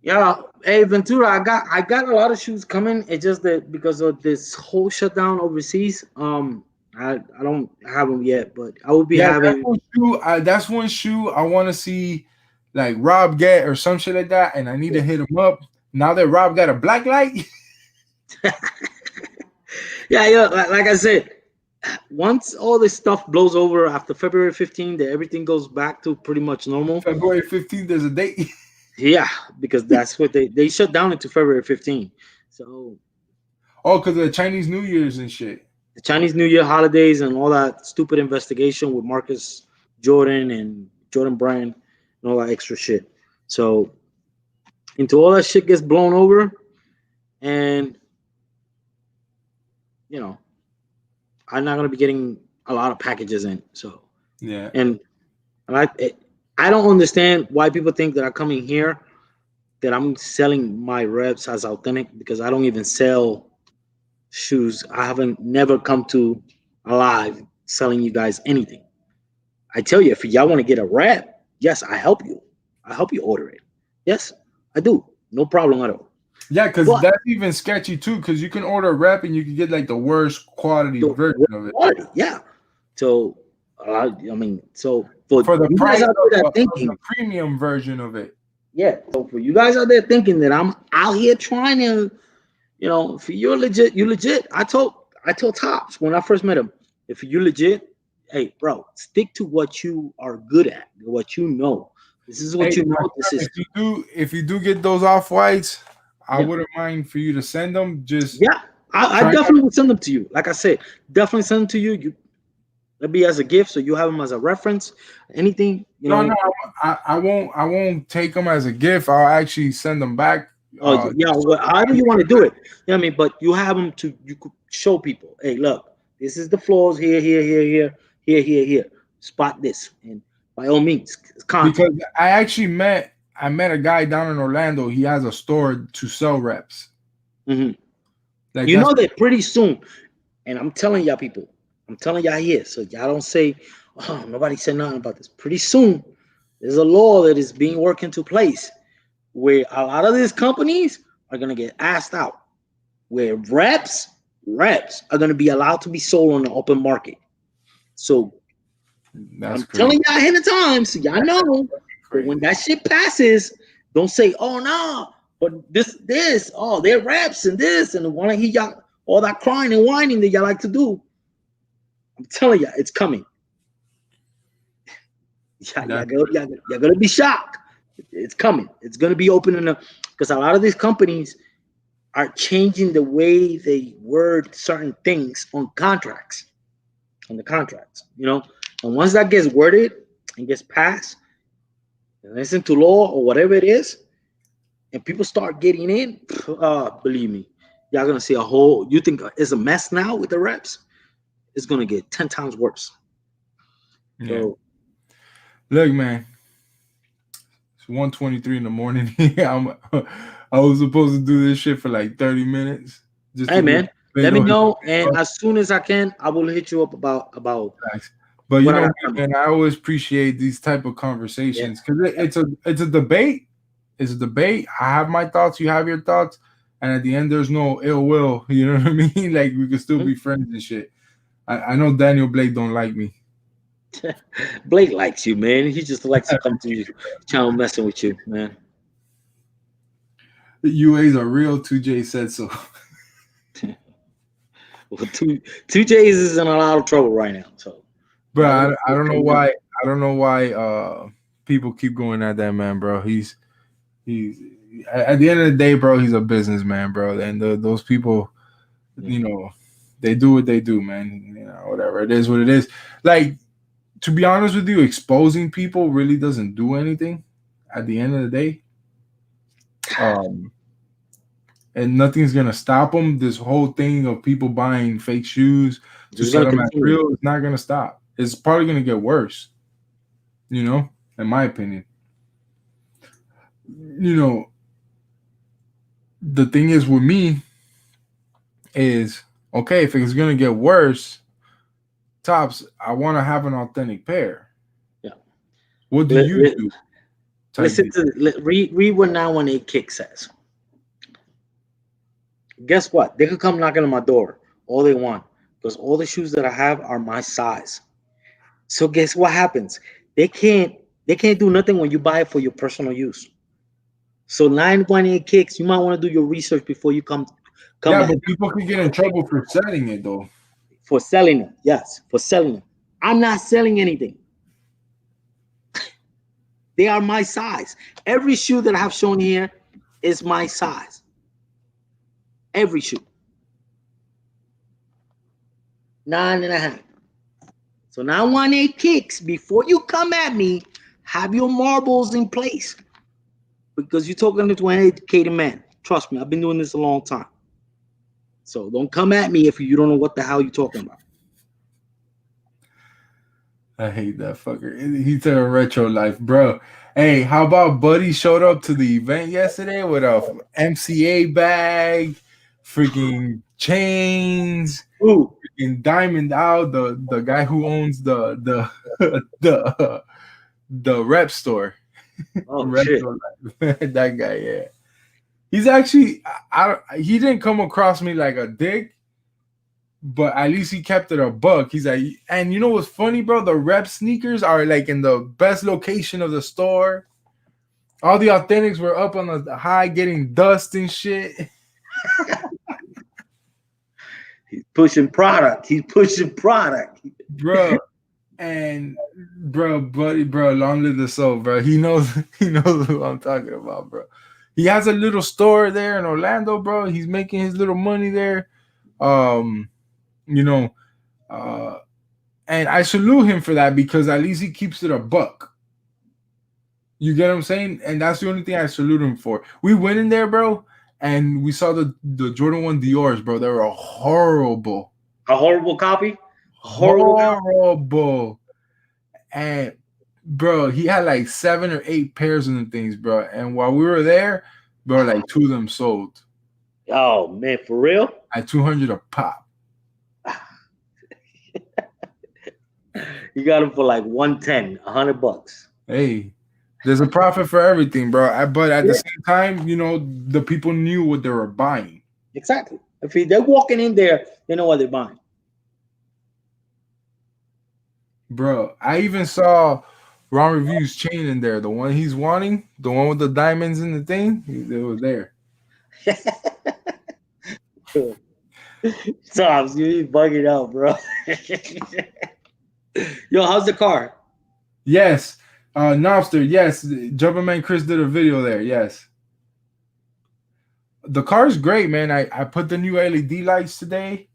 Yeah, hey Ventura, I got a lot of shoes coming. It's just that because of this whole shutdown overseas, I don't have them yet, but I will be having. That's one shoe I want to see, like Rob get or some shit like that, and I need to hit him up. Now that Rob got a black light. yeah, like I said, once all this stuff blows over after February 15th, that everything goes back to pretty much normal. February 15th, there's a date. Yeah, because that's what they shut down into February 15th. So. Oh, because of the Chinese New Year's and shit. The Chinese New Year holidays and all that stupid investigation with Marcus Jordan and Jordan Brand and all that extra shit. So until all that shit gets blown over, and you know, I'm not gonna be getting a lot of packages in. So yeah, and I don't understand why people think that I'm coming here that I'm selling my reps as authentic because I don't even sell shoes. I haven't never come to alive selling you guys anything. I tell you, if y'all want to get a rep, yes, I help you. I help you order it. Yes, I do. No problem at all. Yeah, because that's even sketchy too. Because you can order a rep and you can get like the worst quality version of it. Yeah. So I mean, so for the you price guys out there of thinking the premium version of it. Yeah. So for you guys out there thinking that I'm out here trying to, you know, if you're legit, you legit. I told Tops when I first met him, if you legit, hey, bro, stick to what you are good at, what you know. This is what you know. This is if you do get those off whites, I wouldn't mind for you to send them. Just I definitely would send them to you. Like I said, definitely send them to you. You let be as a gift, so you have them as a reference. Anything, you know. No, I won't take them as a gift. I'll actually send them back. However you want to do it. You know what I mean? But you have them to you could show people, hey, look, this is the flaws here. Spot this, and by all means, contact. Because I actually met a guy down in Orlando. He has a store to sell reps. Mm-hmm. Like you know that pretty soon, and I'm telling y'all people, I'm telling y'all here, so y'all don't say, oh, nobody said nothing about this. Pretty soon, there's a law that is being worked into place where a lot of these companies are gonna get asked out, where reps are gonna be allowed to be sold on the open market. So I'm telling y'all ahead of time, so y'all know. But when that shit passes, don't say, "Oh no," but this, oh, they're reps and this, and want to hear y'all all that crying and whining that y'all like to do. I'm telling y'all, it's coming. Y'all gonna be shocked. It's coming. It's gonna be opening up because a lot of these companies are changing the way they word certain things on contracts. On the contracts, and once that gets worded and gets passed, and it's into law or whatever it is, and people start getting in, believe me, y'all gonna see a whole. You think it's a mess now with the reps? It's gonna get 10 times worse. Yeah. So, Look, man, it's 1:23 in the morning. I was supposed to do this shit for like 30 minutes. Just hey, man, let me know, and But as soon as I can, I will hit you up about. you what I know, got coming. man, I always appreciate these type of conversations because it's a debate. It's a debate. I have my thoughts. You have your thoughts. And at the end, there's no ill will. You know what I mean? Like, we can still be friends and shit. I know Daniel Blake don't like me. Blake likes you, man. He just likes to come to you, channel messing with you, man. The UA's are real. 2J said so. Well, two J's is in a lot of trouble right now. So, bro, I don't know why. I don't know why people keep going at that man, bro. He's at the end of the day, bro. He's a businessman, bro. And those people, you know, they do what they do, man. You know, whatever it is, what it is. Like, to be honest with you, exposing people really doesn't do anything. At the end of the day, and nothing's gonna stop them. This whole thing of people buying fake shoes to sell them as real is not gonna stop. It's probably gonna get worse. You know, in my opinion. You know, the thing is with me is, okay, if it's gonna get worse, Tops, I want to have an authentic pair. Yeah. What do you do? Listen to read what 918 Kick says. Guess what? They could come knocking on my door all they want because all the shoes that I have are my size. So guess what happens? They can't do nothing when you buy it for your personal use. So 918 Kicks, you might want to do your research before you come. Yeah, but people can get in trouble for selling it though. For selling it, yes, for selling it. I'm not selling anything. They are my size. Every shoe that I have shown here is my size. Every shoe. 9.5. So 918 Kicks, before you come at me, have your marbles in place. Because you're talking to an educated man. Trust me, I've been doing this a long time. So don't come at me if you don't know what the hell you're talking about. I hate that fucker. He's a retro life, bro. Hey, how about Buddy showed up to the event yesterday with a MCA bag, freaking chains, freaking Diamond out, the guy who owns the rep store. Oh shit. That guy, yeah. He's actually he didn't come across me like a dick. But at least he kept it a buck. He's like, and you know what's funny, bro? The rep sneakers are like in the best location of the store. All the authentics were up on the high, getting dust and shit. He's pushing product. Bro. And buddy, long live the soul, bro. He knows who I'm talking about, bro. He has a little store there in Orlando, bro. He's making his little money there. You know, and I salute him for that because at least he keeps it a buck. You get what I'm saying? And that's the only thing I salute him for. We went in there, bro, and we saw the Jordan 1 Dior's, bro. They were horrible. A horrible copy? Horrible. And, bro, he had like 7 or 8 pairs of the things, bro. And while we were there, bro, like 2 of them sold. Oh, man, for real? At $200 a pop. You got them for like $110, $100. Hey, there's a profit for everything, bro. But at the same time, you know, the people knew what they were buying. Exactly. If they're walking in there, they know what they're buying. Bro, I even saw Ron Review's chain in there. The one he's wanting, the one with the diamonds in the thing, it was there. Toms, you bugging out, bro. Yo, how's the car? Yes. Knobster, yes. Jumpman Chris did a video there, yes. The car's great, man. I put the new LED lights today.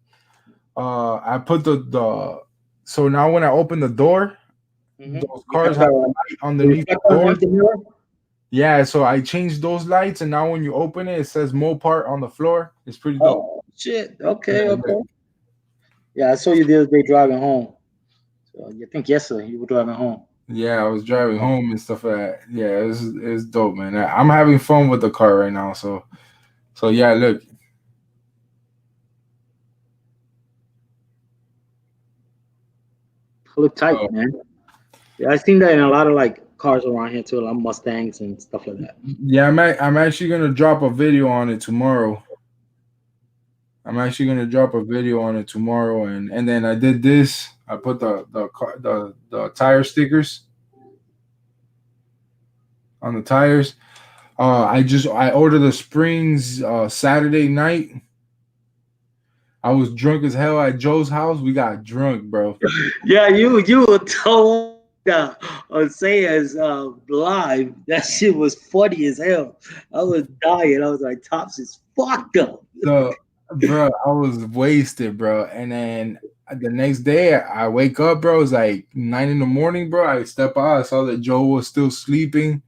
I put the so now when I open the door, Mhm. those cars You have have a the light underneath the reflector door. underneath the mirror? Yeah, so I changed those lights, and now when you open it, it says Mopar on the floor. It's pretty dope. Oh shit. Yeah, Okay, yeah. okay. Yeah, I saw you the other day driving home. So I think yesterday you were driving home. Yeah, I was driving home and stuff like that. Yeah, it's dope, man. I'm having fun with the car right now. So yeah, look. Look tight, Uh, man. Yeah, I've seen that in a lot of like cars around here too, like Mustangs and stuff like that. yeah, I'm actually gonna drop a video on it tomorrow. I'm actually gonna drop a video on it tomorrow, and then I did this. I put the tire stickers on the tires. I ordered the springs Saturday night. I was drunk as hell at Joe's house. We got drunk, bro. Yeah, you were told on Sayers live that shit was funny as hell. I was dying. I was like, Tops is fucked up. So, bro, I was wasted, bro. And then the next day, I wake up, bro. It's like 9 in the morning, bro. I step out. I saw that Joe was still sleeping,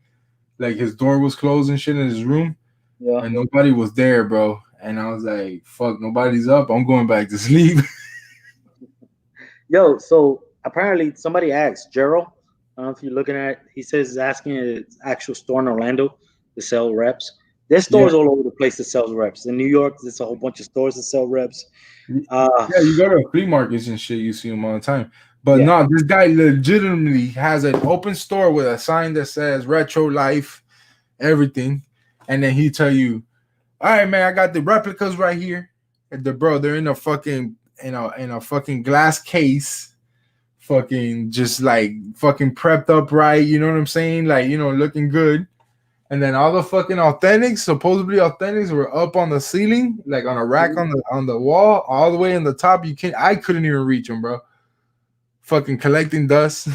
like his door was closed and shit in his room, Yeah. and nobody was there, bro. And I was like, "Fuck, nobody's up. I'm going back to sleep." Yo, so apparently somebody asked Gerald. I don't know if you're looking at. He says he's asking an actual store in Orlando to sell reps. There's Yeah, stores all over the place that sells reps. In New York, there's a whole bunch of stores that sell reps. yeah. You go to flea markets and shit. You see them all the time. But Yeah. no, this guy legitimately has an open store with a sign that says "Retro Life," everything, and then he tell you, "All right, man, I got the replicas right here." And they're in a fucking in a fucking glass case, fucking just like fucking prepped up right. You know what I'm saying? Like looking good. And then all the fucking authentics, supposedly authentics, were up on the ceiling, like on a rack on the wall, all the way in the top. I couldn't even reach them, bro. Fucking collecting dust.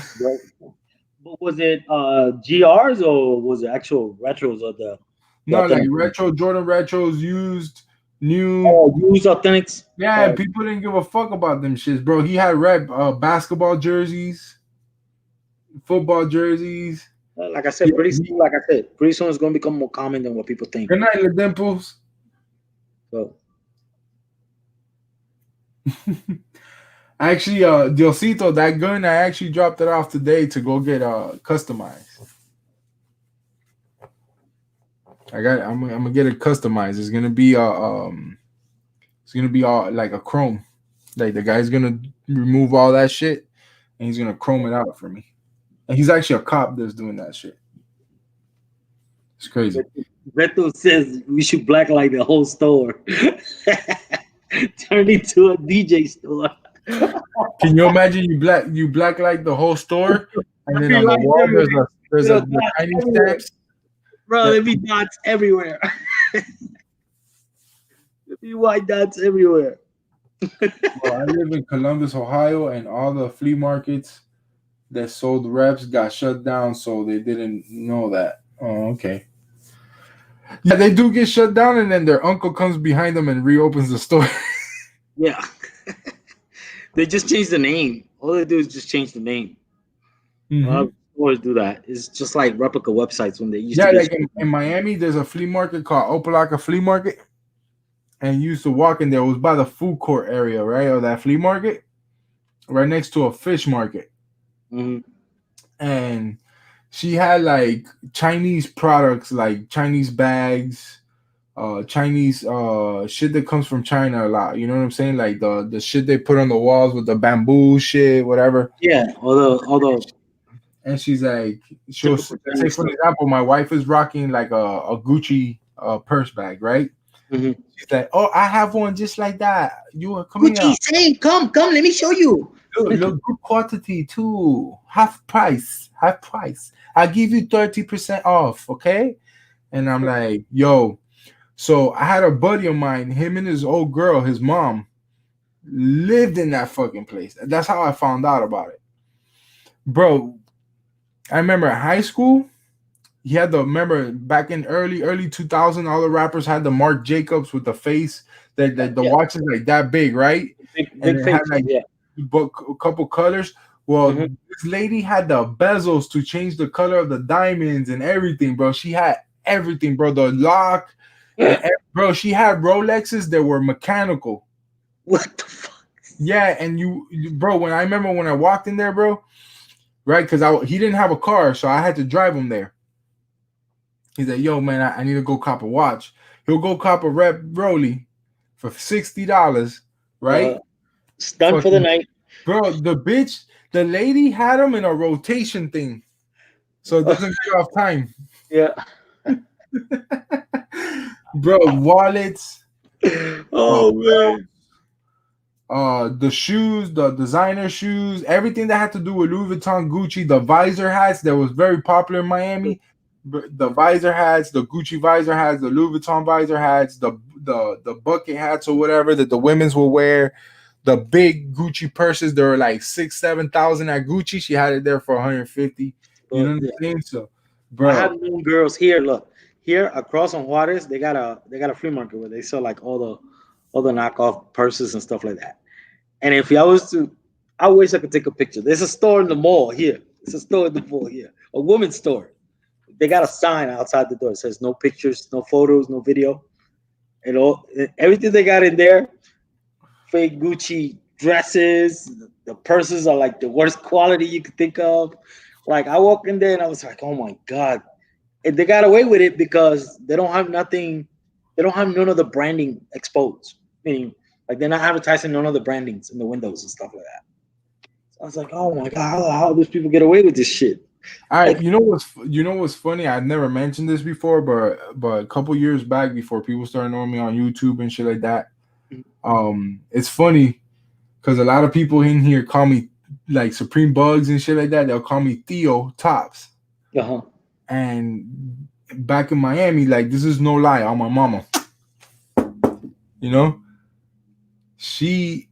But was it GRs or was it actual retros of the No, like authentic? retro Jordan retros, used, new. Oh, used authentics. Yeah, people didn't give a fuck about them shits, bro. He had basketball jerseys, football jerseys. Like I said, pretty soon. Like I said, pretty soon it's gonna become more common than what people think. Good night, Le Dimples. So Actually, Diosito, that gun, I actually dropped it off today to go get customized. I'm gonna get it customized. It's gonna be all like a chrome. Like the guy's gonna remove all that shit and he's gonna chrome it out for me. And he's actually a cop that's doing that shit. It's crazy. Beto says we should blacklight the whole store. Turn it to a DJ store. Can you imagine you blacklight the whole store and then on the wall there's a tiny stamps? Bro, there be dots everywhere. There be white dots everywhere. Well, I live in Columbus, Ohio, and all the flea markets that sold reps got shut down, so they didn't know that. Oh, okay. Yeah, they do get shut down, and then their uncle comes behind them and reopens the store. Yeah. They just changed the name. All they do is just change the name. Mhm. Stores do that. It's just like replica websites when they used Yeah, to. like in Miami, there's a flea market called Opelika Flea Market, and you used to walk in there. It was by the food court area, right, of that flea market, right next to a fish market. Mm-hmm. And she had like Chinese products, like Chinese bags, Chinese shit that comes from China a lot. You know what I'm saying? Like the shit they put on the walls with the bamboo shit, whatever. Yeah, although And she's like, she'll say for example, my wife is rocking like a Gucci purse bag, right? Mm-hmm. She's like, oh, I have one just like that. You come Gucci, here. same. Come, let me show you. Look, good quantity too. Half price. I'll give you 30% off, okay? And I'm like, yo. So I had a buddy of mine, him and his old girl, his mom, lived in that fucking place. That's how I found out about it. Bro, I remember in high school, he had the, remember back in early 2000, all the rappers had the Marc Jacobs with the face that the Yeah. watch is like that big, right? Big And it face. had like Yeah. a couple colors. Well, Mhm. this lady had the bezels to change the color of the diamonds and everything, bro. She had everything, bro. The lock, bro. She had Rolexes that were mechanical. What the fuck? Yeah, and bro. When I remember when I walked in there, bro, right? Because he didn't have a car, so I had to drive him there. He's like, "Yo, man, I need to go cop a watch." He'll go cop a Rep Rolly for $60, right? It's done for the night. Bro, the lady had him in a rotation thing, so it doesn't get off time. Yeah. Bro, wallets, Oh man. the shoes, the designer shoes, everything that had to do with Louis Vuitton, Gucci, the visor hats that was very popular in Miami. The visor hats, the Gucci visor hats, the Louis Vuitton visor hats, the bucket hats or whatever that the women's will wear. The big Gucci purses, they were like 6,000-7,000 at Gucci. She had it there for 150. You know what I'm saying? So, bro, I have known girls here. Look, here across on Juarez, they got a flea market where they sell like all the knockoff purses and stuff like that. And if I was to, I wish I could take a picture. There's a store in the mall here. It's a store in the mall here, a women's store. They got a sign outside the door. It says no pictures, no photos, no video. And everything they got in there, fake Gucci dresses. The purses are like the worst quality you could think of. Like I walked in there and I was like, oh my God. And they got away with it because they don't have nothing, they don't have none of the branding exposed. Meaning like they're not advertising none of the brandings in the windows and stuff like that. So I was like, oh my God, how do these people get away with this shit? all right, you know what's funny? I've never mentioned this before, but a couple years back, before people started knowing me on YouTube and shit like that, it's funny because a lot of people in here call me like Supreme Bugs and shit like that. They'll call me Theo Tops. Uh-huh. And back in Miami, like this is no lie on my mama. You know, she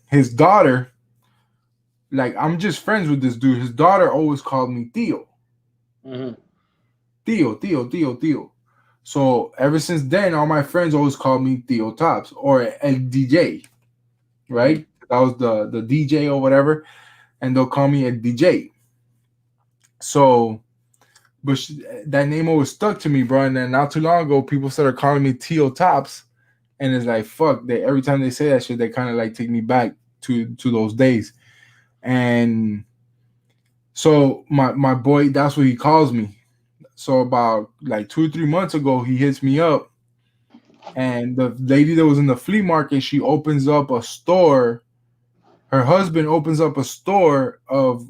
his daughter. Like I'm just friends with this dude. His daughter always called me Theo. Mm-hmm. Theo. So ever since then, all my friends always called me Theo Tops or El DJ, right? That was the DJ or whatever, and they'll call me a DJ. So, but that name always stuck to me, bro. And then not too long ago, people started calling me Theo Tops, and it's like fuck. They every time they say that shit, they kind of like take me back to those days. And so my boy, that's what he calls me. So about like 2 or 3 months ago, he hits me up, and the lady that was in the flea market, she opens up a store. Her husband opens up a store of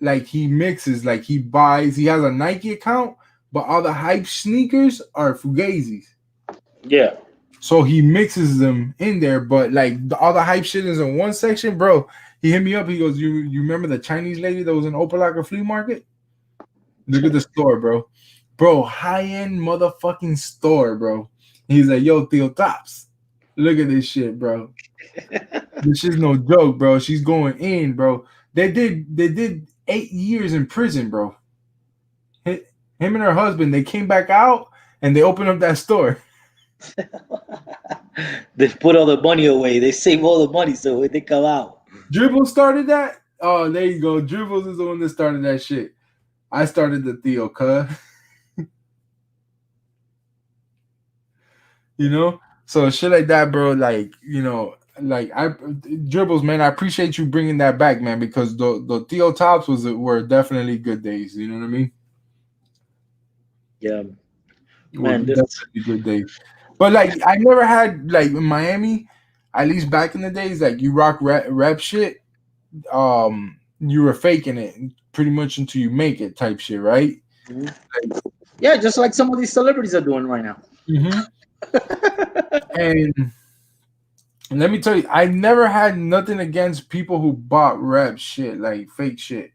like he mixes, like he buys. He has a Nike account, but all the hype sneakers are Fugazis. Yeah. So he mixes them in there, but like all the hype shit is in one section, bro. He hit me up. He goes, "You remember the Chinese lady that was in Opelika flea market? Look at the store, bro. Bro, high-end motherfucking store, bro." And he's like, "Yo, Theo Tops, look at this shit, bro. This is no joke, bro. She's going in, bro. They did 8 years in prison, bro. Him and her husband, they came back out and they opened up that store." They put all the money away. They save all the money so when they come out. Dribble started that? Oh, there you go. Dribbles is the one that started that shit. I started the Theo, cuz. You know? So shit like that, bro, like, you know, like Dribbles, man, I appreciate you bringing that back, man, because the Theo Tops were definitely good days. You know what I mean? Yeah. Man, definitely good days. But like I never had like in Miami, at least back in the days, like you rock rap shit, you were faking it pretty much until you make it type shit, right? Mm-hmm. Yeah, just like some of these celebrities are doing right now. Mm-hmm. And let me tell you, I never had nothing against people who bought rap shit, like fake shit.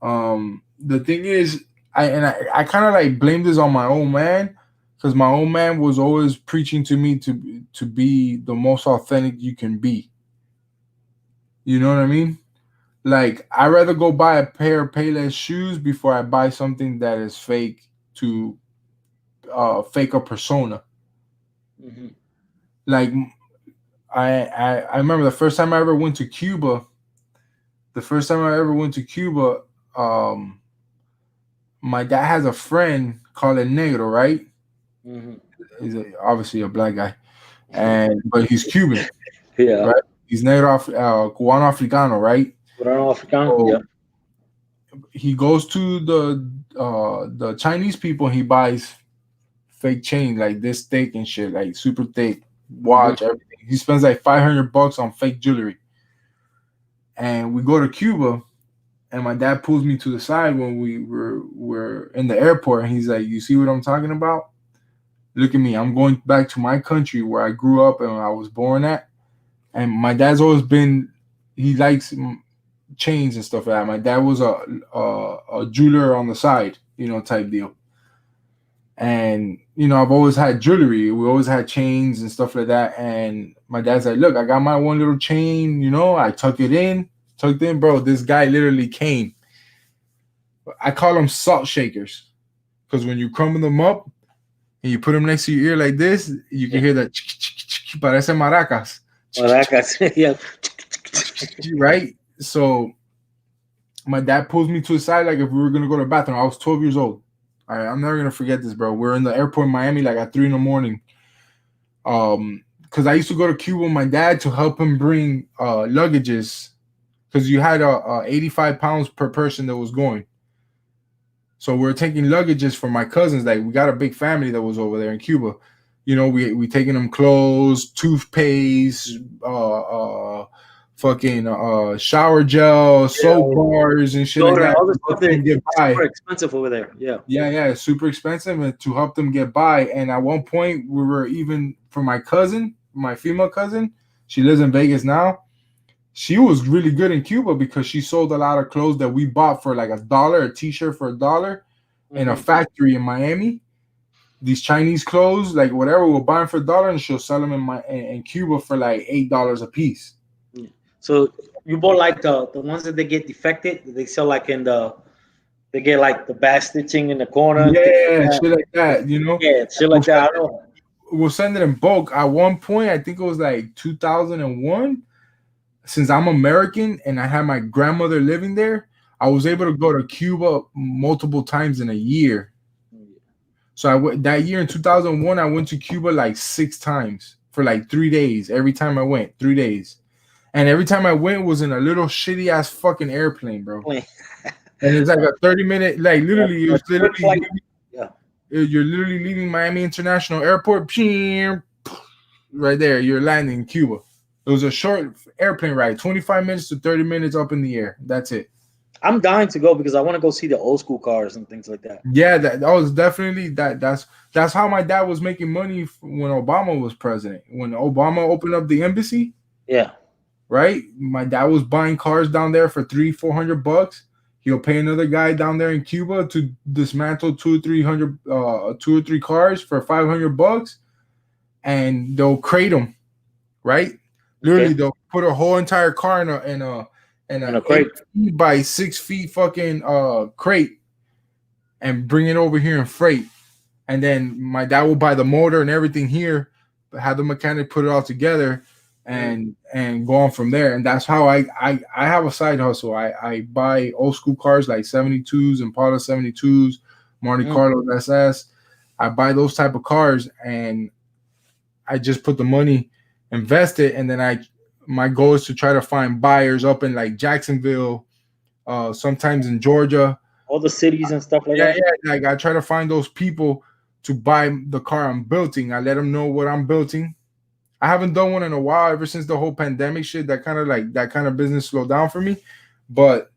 The thing is, I kind of like blame this on my old man, because my old man was always preaching to me to be the most authentic you can be. You know what I mean? Like I'd rather go buy a pair of Payless shoes before I buy something that is fake to fake a persona. Mhm. Like I remember the first time I ever went to Cuba. The first time I ever went to Cuba, my dad has a friend called El Negro, right? Mhm. He's obviously a black guy, and but he's Cuban, Yeah. right? He's Negro, Cubano Africano, right? Cubano Africano. So Yeah. he goes to the Chinese people. And he buys fake chain like this thick and shit, like super thick watch, everything. He spends like $500 on fake jewelry. And we go to Cuba, and my dad pulls me to the side when we're in the airport, and he's like, "You see what I'm talking about? Look at me. I'm going back to my country where I grew up and I was born at." And my dad's always been, he likes chains and stuff like that. My dad was a jeweler on the side, type deal. And I've always had jewelry. We always had chains and stuff like that. And my dad's like, "Look, I got my one little chain. I tucked in, bro. This guy literally came. I call them salt shakers because when you crumble them up and you put them next to your ear like this, you can hear that. Parece maracas. Maracas. Yeah. Right? So my dad pulls me to the side like if we were gonna go to the bathroom. I was 12 years old. All right, I'm never gonna forget this, bro. We're in the airport in Miami like at 3 a.m. Because I used to go to Cuba with my dad to help him bring luggages, because you had 85 pounds per person that was going. So we're taking luggages for my cousins. Like we got a big family that was over there in Cuba. We taking them clothes, toothpaste, fucking shower gel, soap bars, and shit like that. All the stuff that Get by. super expensive over there. Yeah. Yeah, super expensive, and to help them get by. And at one point, we were even for my cousin, my female cousin. She lives in Vegas now. She was really good in Cuba because she sold a lot of clothes that we bought for like $1, a T-shirt for $1, in a factory in Miami. These Chinese clothes, like whatever, we'll buy them for $1, and she'll sell them in Cuba for like $8 a piece. So you bought like the ones that they get defected. They sell like they get like the bad stitching in the corner. Yeah, shit like that. Yeah, shit like that. I know. We'll send it in bulk. At one point, I think it was like 2001. Since I'm American and I had my grandmother living there, I was able to go to Cuba multiple times in a year. So that year in 2001, I went to Cuba like 6 times for like 3 days. Every time I went, 3 days. And every time I went was in a little shitty ass fucking airplane, bro. And it's like a 30-minute, like literally, you're literally leaving Miami International Airport, right there. You're landing in Cuba. It was a short airplane ride, 25 minutes to 30 minutes up in the air. That's it. I'm dying to go because I want to go see the old school cars and things like that. Yeah, that was definitely that's how my dad was making money when Obama was president. When Obama opened up the embassy, yeah, right. My dad was buying cars down there for $300-400. He'll pay another guy down there in Cuba to dismantle 200 or 3 cars for $500, and they'll crate them, right? Literally, they'll put a whole entire car in a crate by 6 feet fucking crate and bring it over here in freight. And then my dad will buy the motor and everything here, but have the mechanic put it all together and go on from there. And that's how I have a side hustle. I buy old school cars like 72s, Impala 72s, Monte Carlo SS. I buy those type of cars and I just put the money, invest it, and then my goal is to try to find buyers up in like Jacksonville, sometimes in Georgia, all the cities and stuff like that. Yeah, like I try to find those people to buy the car I'm building. I let them know what I'm building. I haven't done one in a while, ever since the whole pandemic shit. That kind of business slowed down for me. But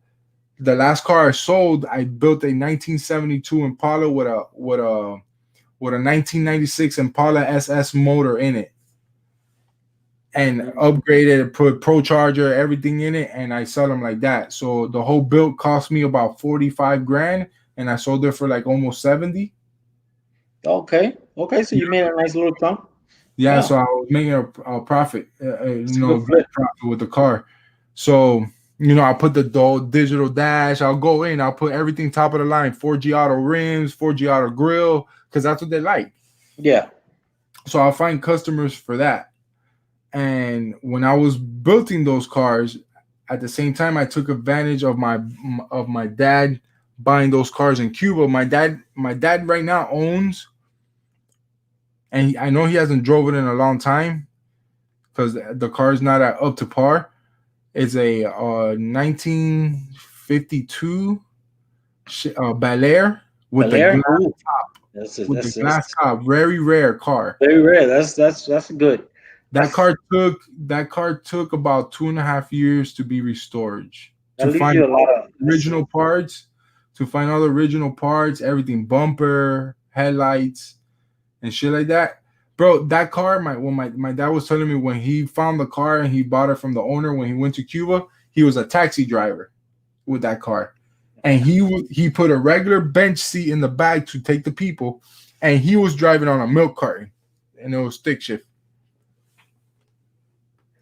the last car I sold, I built a 1972 Impala with a 1996 Impala SS motor in it, and upgraded, put Pro Charger, everything in it, and I sell them like that. So the whole build cost me about $45,000, and I sold it for like almost 70. Okay. So you made a nice little chunk. Yeah, so I was making a profit, great profit with the car. So You know, I'll put the digital dash. I'll go in. I'll put everything top of the line. 4G auto rims, 4G auto grill, because that's what they like. Yeah. So I'll find customers for that. And when I was building those cars, at the same time, I took advantage of my dad buying those cars in Cuba. My dad right now owns, and I know he hasn't drove it in a long time because the car is not up to par. It's a 1952 Bel Air with Bel Air? the glass Ooh. top. That's Glass top, very rare car. very rare. That's good. That car took about 2.5 years to be restored. That To leaves find you a lot of original parts, everything, bumper, headlights, and shit like that. Bro, that car, my dad was telling me when he found the car and he bought it from the owner when he went to Cuba, he was a taxi driver with that car. And he put a regular bench seat in the back to take the people, and he was driving on a milk carton, and it was stick shift.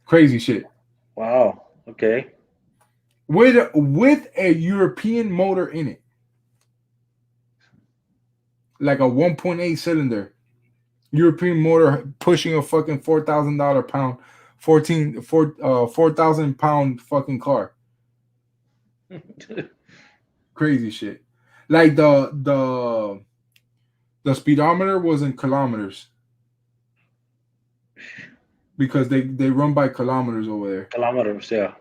Crazy shit. Wow. Okay. With a European motor in it. Like a 1.8 cylinder. European motor pushing a fucking $4,000 4,000 pound fucking car. Crazy shit. Like the speedometer was in kilometers. Because they run by kilometers over there. Kilometers, yeah.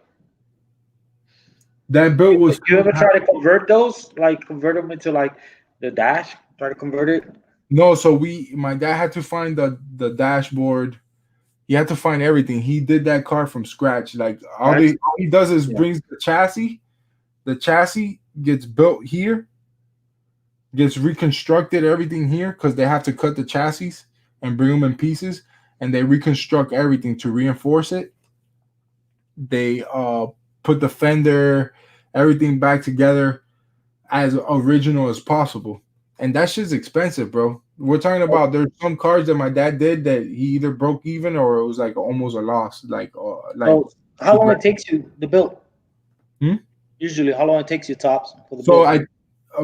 That build was. Did you ever try to convert those? Like convert them into like the dash? Try to convert it? No, so my dad had to find the dashboard. He had to find everything. He did that car from scratch. Like all he does is brings the chassis. The chassis gets built here, gets reconstructed everything here because they have to cut the chassis and bring them in pieces, and they reconstruct everything to reinforce it. They put the fender, everything back together as original as possible. And that shit's expensive, bro. We're talking about there's some cars that my dad did that he either broke even or it was like almost a loss. So how long it takes you to build? Usually, how long it takes you tops for the build?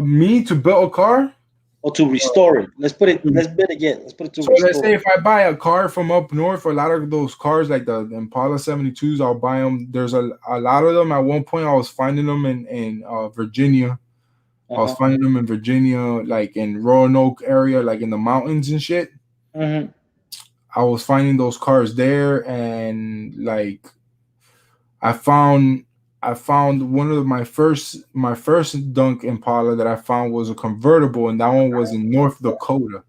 Me to build a car or to restore it. Let's bid again. Let's put it to so restore. Let's say if I buy a car from up north, a lot of those cars like the Impala 72s, I'll buy them. There's a lot of them. At one point, I was finding them in Virginia. I was finding them in Virginia, like in Roanoke area, like in the mountains and shit. I was finding those cars there, and like I found one of my first Dunk Impala that I found was a convertible, and that one was in North Dakota.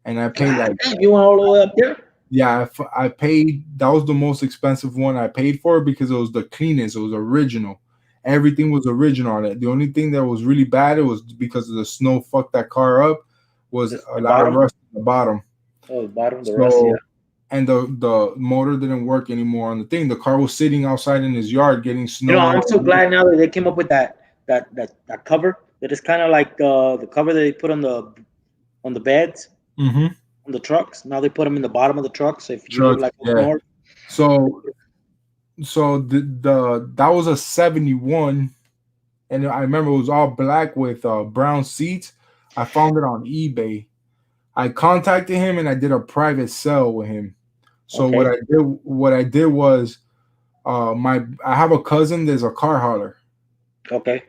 And I paid like you went all the way up there. Yeah, I paid. That was the most expensive one I paid for because it was the cleanest. It was original. Everything was original on it. The only thing that was really bad, it was because of the snow fucked that car up, was a lot of rust on the bottom. Oh, the bottom, the rust, yeah. And the motor didn't work anymore on the thing. The car was sitting outside in his yard getting snow. You know, I'm so glad now that they came up with that cover. That is kind of like the cover that they put on the beds, on the trucks. Now they put them in the bottom of the truck. So if you live like north. So that was a 71, and I remember it was all black with brown seats. I found it on eBay. I contacted him and I did a private sale with him. So what I did was I have a cousin that's a car hauler. Okay.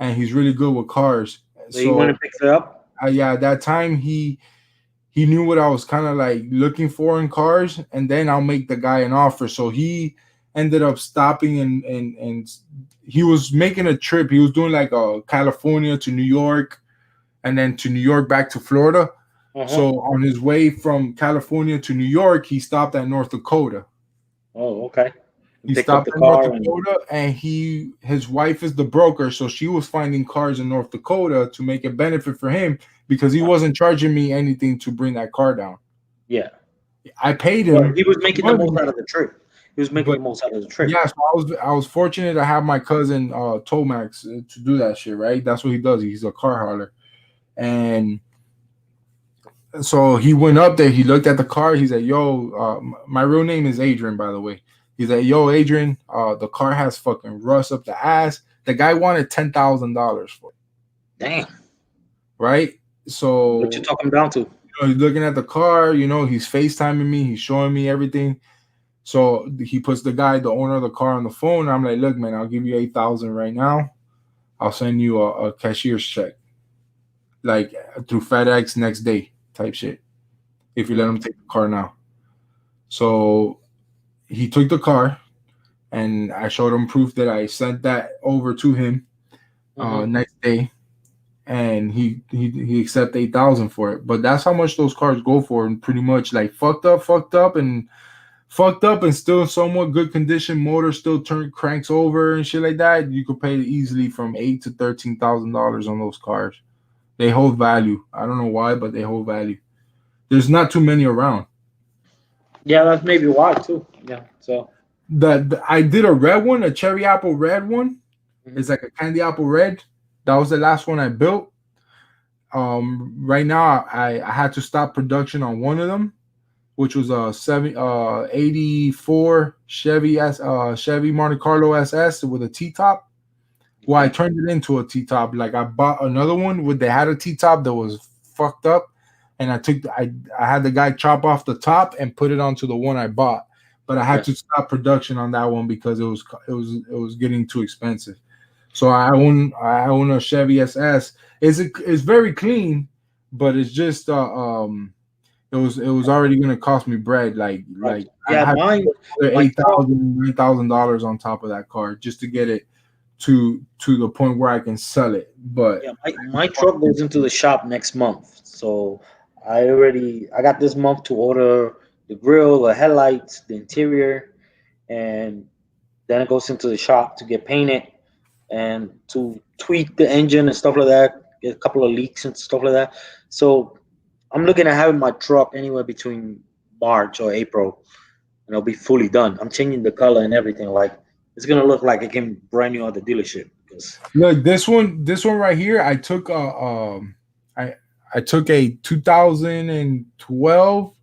And he's really good with cars. So you want to pick it up? Yeah, at that time he knew what I was kind of like looking for in cars, and then I'll make the guy an offer. So he ended up stopping and he was making a trip. He was doing like California to New York, and then to New York back to Florida. So on his way from California to New York, he stopped at North Dakota. Oh, okay. He stopped at North Dakota, and his wife is the broker, so she was finding cars in North Dakota to make a benefit for him because he wasn't charging me anything to bring that car down. Yeah, I paid him. Well, he was making the most out of the trip. Yeah, so I was fortunate to have my cousin Tomax to do that shit. Right, that's what he does. He's a car hauler, and so he went up there. He looked at the car. He said, "Yo, my real name is Adrian, by the way." He's like, yo, Adrian, the car has fucking rust up the ass. The guy wanted $10,000 for it, Damn. right? So What you talking down to? he's looking at the car, he's FaceTiming me, he's showing me everything. So he puts the owner of the car, on the phone. I'm like, look, man, I'll give you 8,000 right now. I'll send you a cashier's check, like through FedEx next day type shit, if you let him take the car now. So he took the car, and I showed him proof that I sent that over to him next day, and he accepted 8,000 for it. But that's how much those cars go for, and pretty much like fucked up, and still in somewhat good condition. Motor still cranks over and shit like that. You could pay easily from $8,000 to $13,000 on those cars. They hold value. I don't know why, but they hold value. There's not too many around. Yeah, that's maybe why too. Yeah. So I did a red one, a cherry apple red one. It's like a candy apple red. That was the last one I built. Right now I had to stop production on one of them, which was a 84 Chevy Monte Carlo SS with a T-top. Well, I turned it into a T-top. Like I bought another one they had a T-top that was fucked up, and I had the guy chop off the top and put it onto the one I bought. But I had to stop production on that one because it was getting too expensive. So I own a Chevy SS. It's very clean, but it's just it was already gonna cost me bread. Like mine $8,000-$9,000 on top of that car just to get it to the point where I can sell it. But my truck goes into the shop next month, so I got this month to order the grill, the headlights, the interior, and then it goes into the shop to get painted and to tweak the engine and stuff like that. Get a couple of leaks and stuff like that. So I'm looking at having my truck anywhere between March or April, and it'll be fully done. I'm changing the color and everything. Like it's gonna look like it came brand new at the dealership. Look, this one right here, I took I took a 2012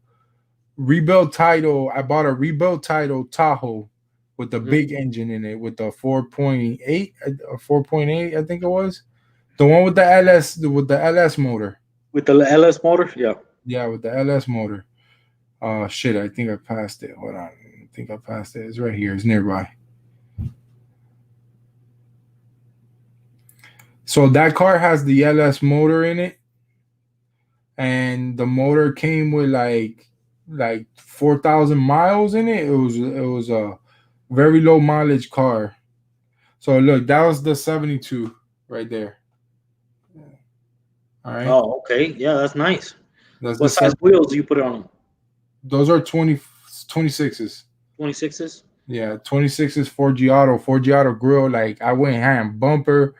rebuilt title. I bought a rebuilt title Tahoe with the big engine in it, with the 4.8 or 4.8, I think it was. The one with the LS motor. With the LS motor? Yeah. Yeah, with the LS motor. Shit, I think I passed it. Hold on. I think I passed it. It's right here. It's nearby. So that car has the LS motor in it. And the motor came with like 4,000 miles in it. It was a very low mileage car. So look, that was the 72 right there. All right. Oh, okay. Yeah, that's nice. That's what size wheels do you put on them? Those are 26s. 26s? Yeah, 26s 4G Auto. 4G Auto grill. Like I went ham. Bumper,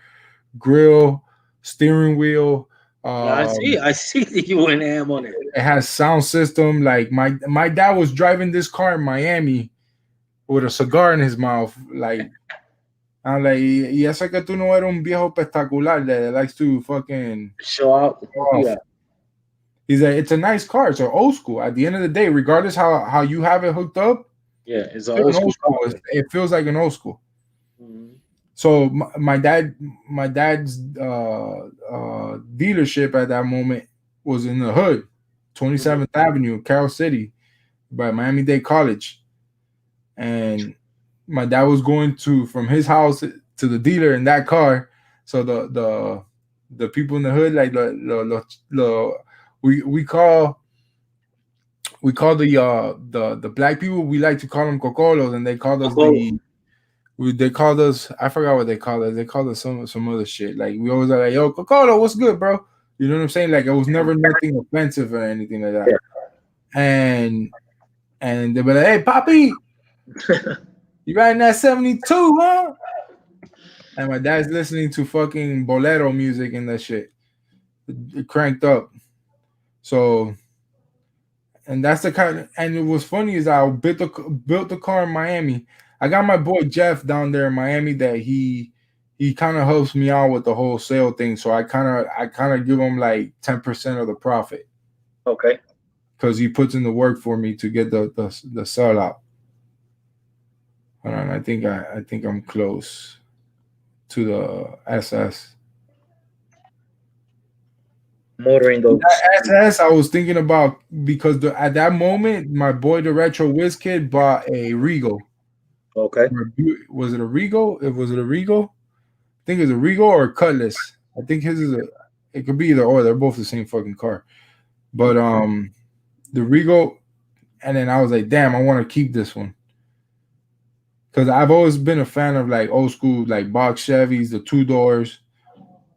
grill, steering wheel. I see that you went ham on it. It has sound system. Like my dad was driving this car in Miami with a cigar in his mouth. Like I'm like, y eso que tú no eres un viejo espectacular that likes to fucking show out. Yeah. He's like, it's a nice car. It's an old school. At the end of the day, regardless how you have it hooked up, it's an old school. It feels like an old school. Mm-hmm. So my dad's dealership at that moment was in the hood, 27th Avenue, Carroll City, by Miami-Dade College, and my dad was going from his house to the dealer in that car. So the people in the hood, like we call the black people, we like to call them cocolos, and they called us they called us, I forgot what they called us. They called us some other shit. Like we always are like, yo, Cocolo, what's good, bro? You know what I'm saying? Like it was never nothing offensive or anything like that. Yeah. And they were like, hey, Papi, you riding that 72, huh? And my dad's listening to fucking bolero music and that shit. It cranked up. So, and that's the kind. And it was funny is I built the car in Miami. I got my boy Jeff down there in Miami that he kind of helps me out with the whole sale thing. So I kind of give him like 10% of the profit. Okay. Because he puts in the work for me to get the sell out. Hold on, I think I'm close to the SS. Motoring those. That SS I was thinking about because at that moment my boy the Retro Whiz Kid bought a Regal. Okay. Was it a Regal? Was it a Regal? I think it's a Regal or a Cutlass. I think his is a. It could be either or. They're both the same fucking car. But the Regal, and then I was like, damn, I want to keep this one because I've always been a fan of like old school, like box Chevys, the 2 doors,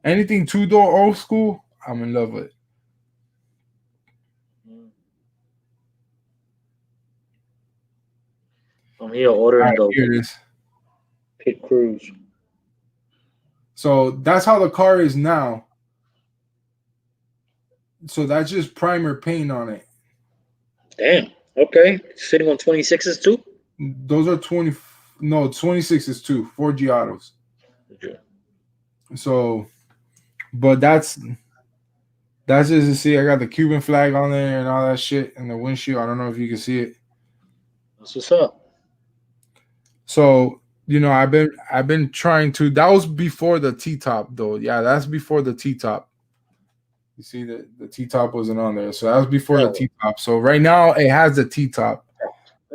anything 2 door old school. I'm in love with. I'm here ordering Right, those. here it is. Pit Cruise. So that's how the car is now. So that's just primer paint on it. Damn. Okay. Sitting on 26s too? Those are 26 is 2 4 Giottos. Okay. So, but that's just to see. I got the Cuban flag on there and all that shit and the windshield. I don't know if you can see it. That's what's up. So, I've been trying to. That was before the T-top though. Yeah, that's before the T-top. You see the T-top wasn't on there, so that was before the T-top. So right now it has the T-top.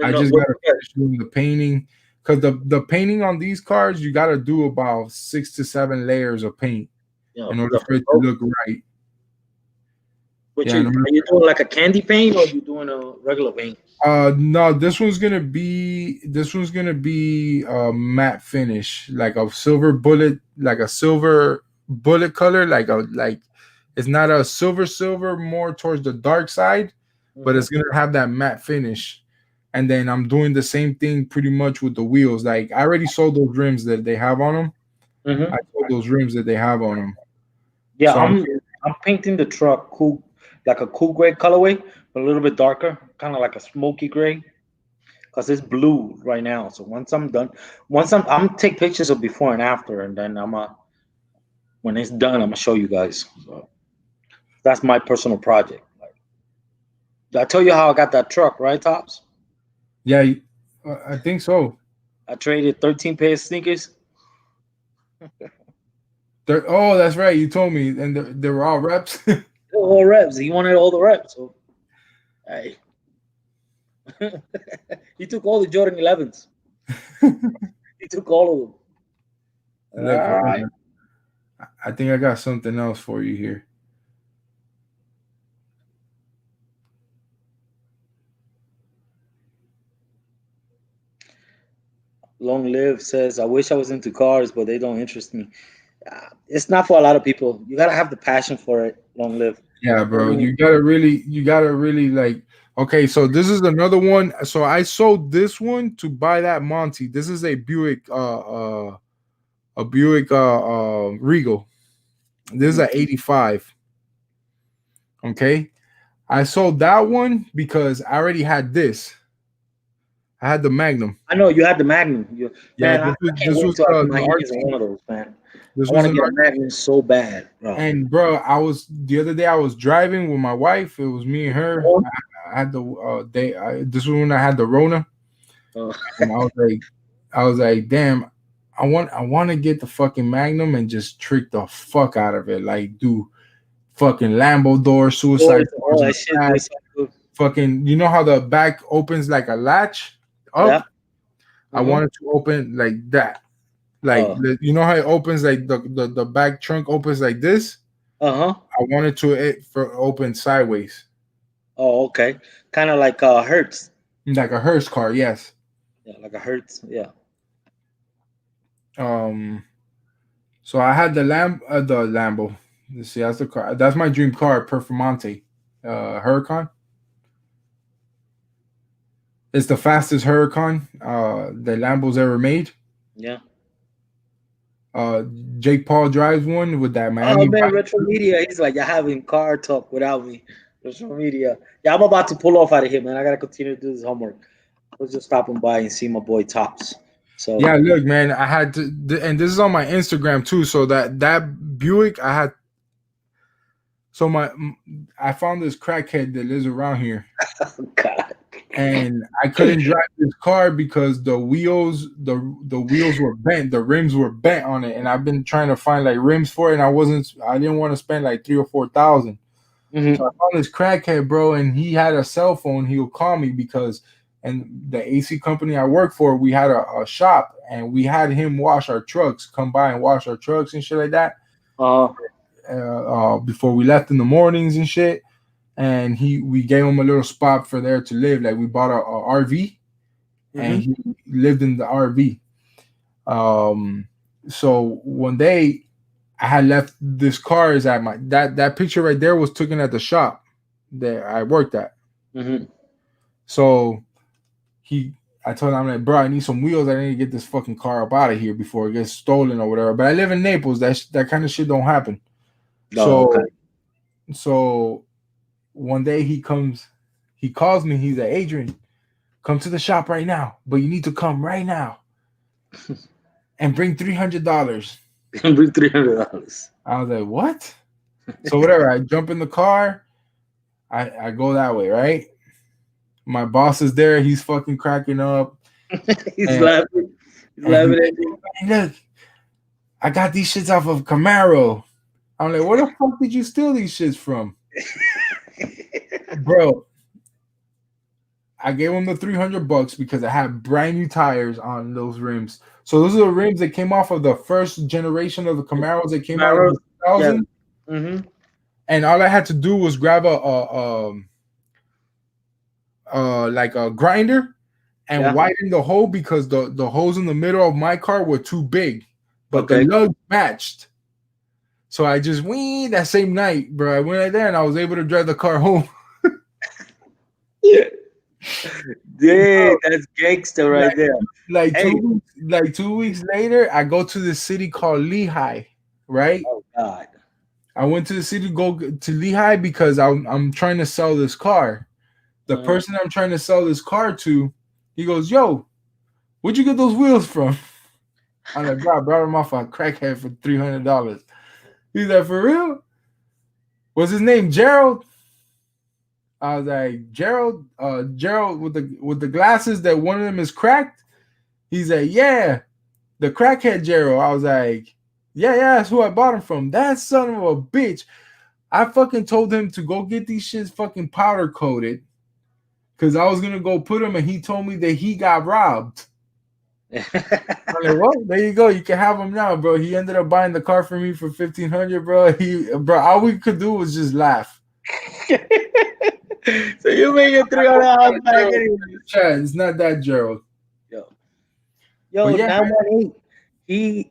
I just gotta finish doing the painting because the painting on these cars you gotta do about 6 to 7 layers of paint in order for it to look right. Are you doing like a candy paint or are you doing a regular paint? No, this one's gonna be matte finish, like a silver bullet color, like it's not a silver, more towards the dark side, but it's gonna have that matte finish. And then I'm doing the same thing pretty much with the wheels. Like I already sold those rims that they have on them. I sold those rims that they have on them. Yeah, so I'm painting the truck cool, like a cool gray colorway, but a little bit darker, kind of like a smoky gray, because it's blue right now. So once I'm done, I'm gonna take pictures of before and after, and then when it's done, I'm gonna show you guys. So that's my personal project. Like, did I tell you how I got that truck, right, Tops? Yeah, I think so. I traded 13 pair of sneakers. Oh, that's right. You told me, and they were all reps. All reps. He wanted all the reps. So, hey, he took all the Jordan 11s. He took all of them. Look, all right. I think I got something else for you here. Long Live says, I wish I was into cars, but they don't interest me. It's not for a lot of people. You gotta have the passion for it. Long Live. Yeah, bro. You gotta really like. Okay, so this is another one. So I sold this one to buy that Monty. This is a Buick Regal. This is a 85. Okay, I sold that one because I already had this. I had the Magnum. I know you had the Magnum. Yeah, this was my hands on one of those, man. I want to get a Magnum so bad, bro. And bro, the other day I was driving with my wife. It was me and her. I had the this was when I had the Rona, and I was like, damn, I want to get the fucking Magnum and just trick the fuck out of it, like do fucking Lambo door, suicide doors, fucking. You know how the back opens like a latch up? Yeah. I wanted to open like that. Like you know how it opens, like the back trunk opens like this. I wanted to open sideways. Oh, okay. Kind of like a Hertz. Like a Hertz car, yes. Yeah, like a Hertz, yeah. So I had the Lambo. Let's see, that's the car. That's my dream car, Performante, Huracan. It's the fastest Huracan the Lambo's ever made. Yeah. Jake Paul drives one with that Miami. Oh man, Retro Media. He's like, you're having car talk without me. Retro Media. Yeah, I'm about to pull off out of here, man. I gotta continue to do this homework. I was just stopping by and see my boy Tops. So yeah, look, man, I had to, and this is on my Instagram too. So that Buick, I had. So I found this crackhead that lives around here. Oh, God. and I couldn't drive this car because the wheels were bent, the rims were bent on it, and I've been trying to find like rims for it, and I didn't want to spend like 3,000 or 4,000. Mhm. So I found this crackhead, bro, and he had a cell phone. He would call me because, and the AC company I work for, we had a shop, and we had him wash our trucks, come by and wash our trucks and shit like that. Before we left in the mornings and shit. And we gave him a little spot for there to live. Like we bought a RV, and he lived in the RV. So one day I had left this car is at that picture right there was taken at the shop that I worked at. So I told him, I'm like, bro, I need some wheels. I need to get this fucking car up out of here before it gets stolen or whatever. But I live in Naples. That kind of shit don't happen. So one day he calls me. He's like, Adrian, come to the shop right now. But you need to come right now and bring $300. Bring $300. I was like, what? So whatever. I jump in the car. I go that way, right? My boss is there. He's fucking cracking up. He's laughing. He's laughing at you. Hey, look, I got these shits off of Camaro. I'm like, where the fuck did you steal these shits from? Bro, I gave him the $300 because I had brand new tires on those rims. So those are the rims that came off of the first generation of the Camaros that came out in 2000. Yeah. And all I had to do was grab like a grinder and widen the hole because the holes in the middle of my car were too big, but the lugs matched. So I just went that same night, bro. I went right there and I was able to drive the car home. Yeah, that's gangster right there. Like 2 weeks later, I go to this city called Lehigh, right? Oh God! I went to the city, go to Lehigh because I'm trying to sell this car. The person I'm trying to sell this car to, he goes, "Yo, where'd you get those wheels from?" I'm like, "Bro, I brought them off a crackhead for $300." He's like, "For real? What's his name? Gerald?" I was like, Gerald with the glasses that one of them is cracked. He's like, yeah, the crackhead Gerald. I was like, yeah, that's who I bought him from. That son of a bitch. I fucking told him to go get these shits fucking powder coated because I was gonna go put them, and he told me that he got robbed. I'm like, well, there you go. You can have them now, bro. He ended up buying the car for me for $1,500, bro. All we could do was just laugh. So you make it $300 back anyway. Yeah, it's not that Gerald. Yo, 918.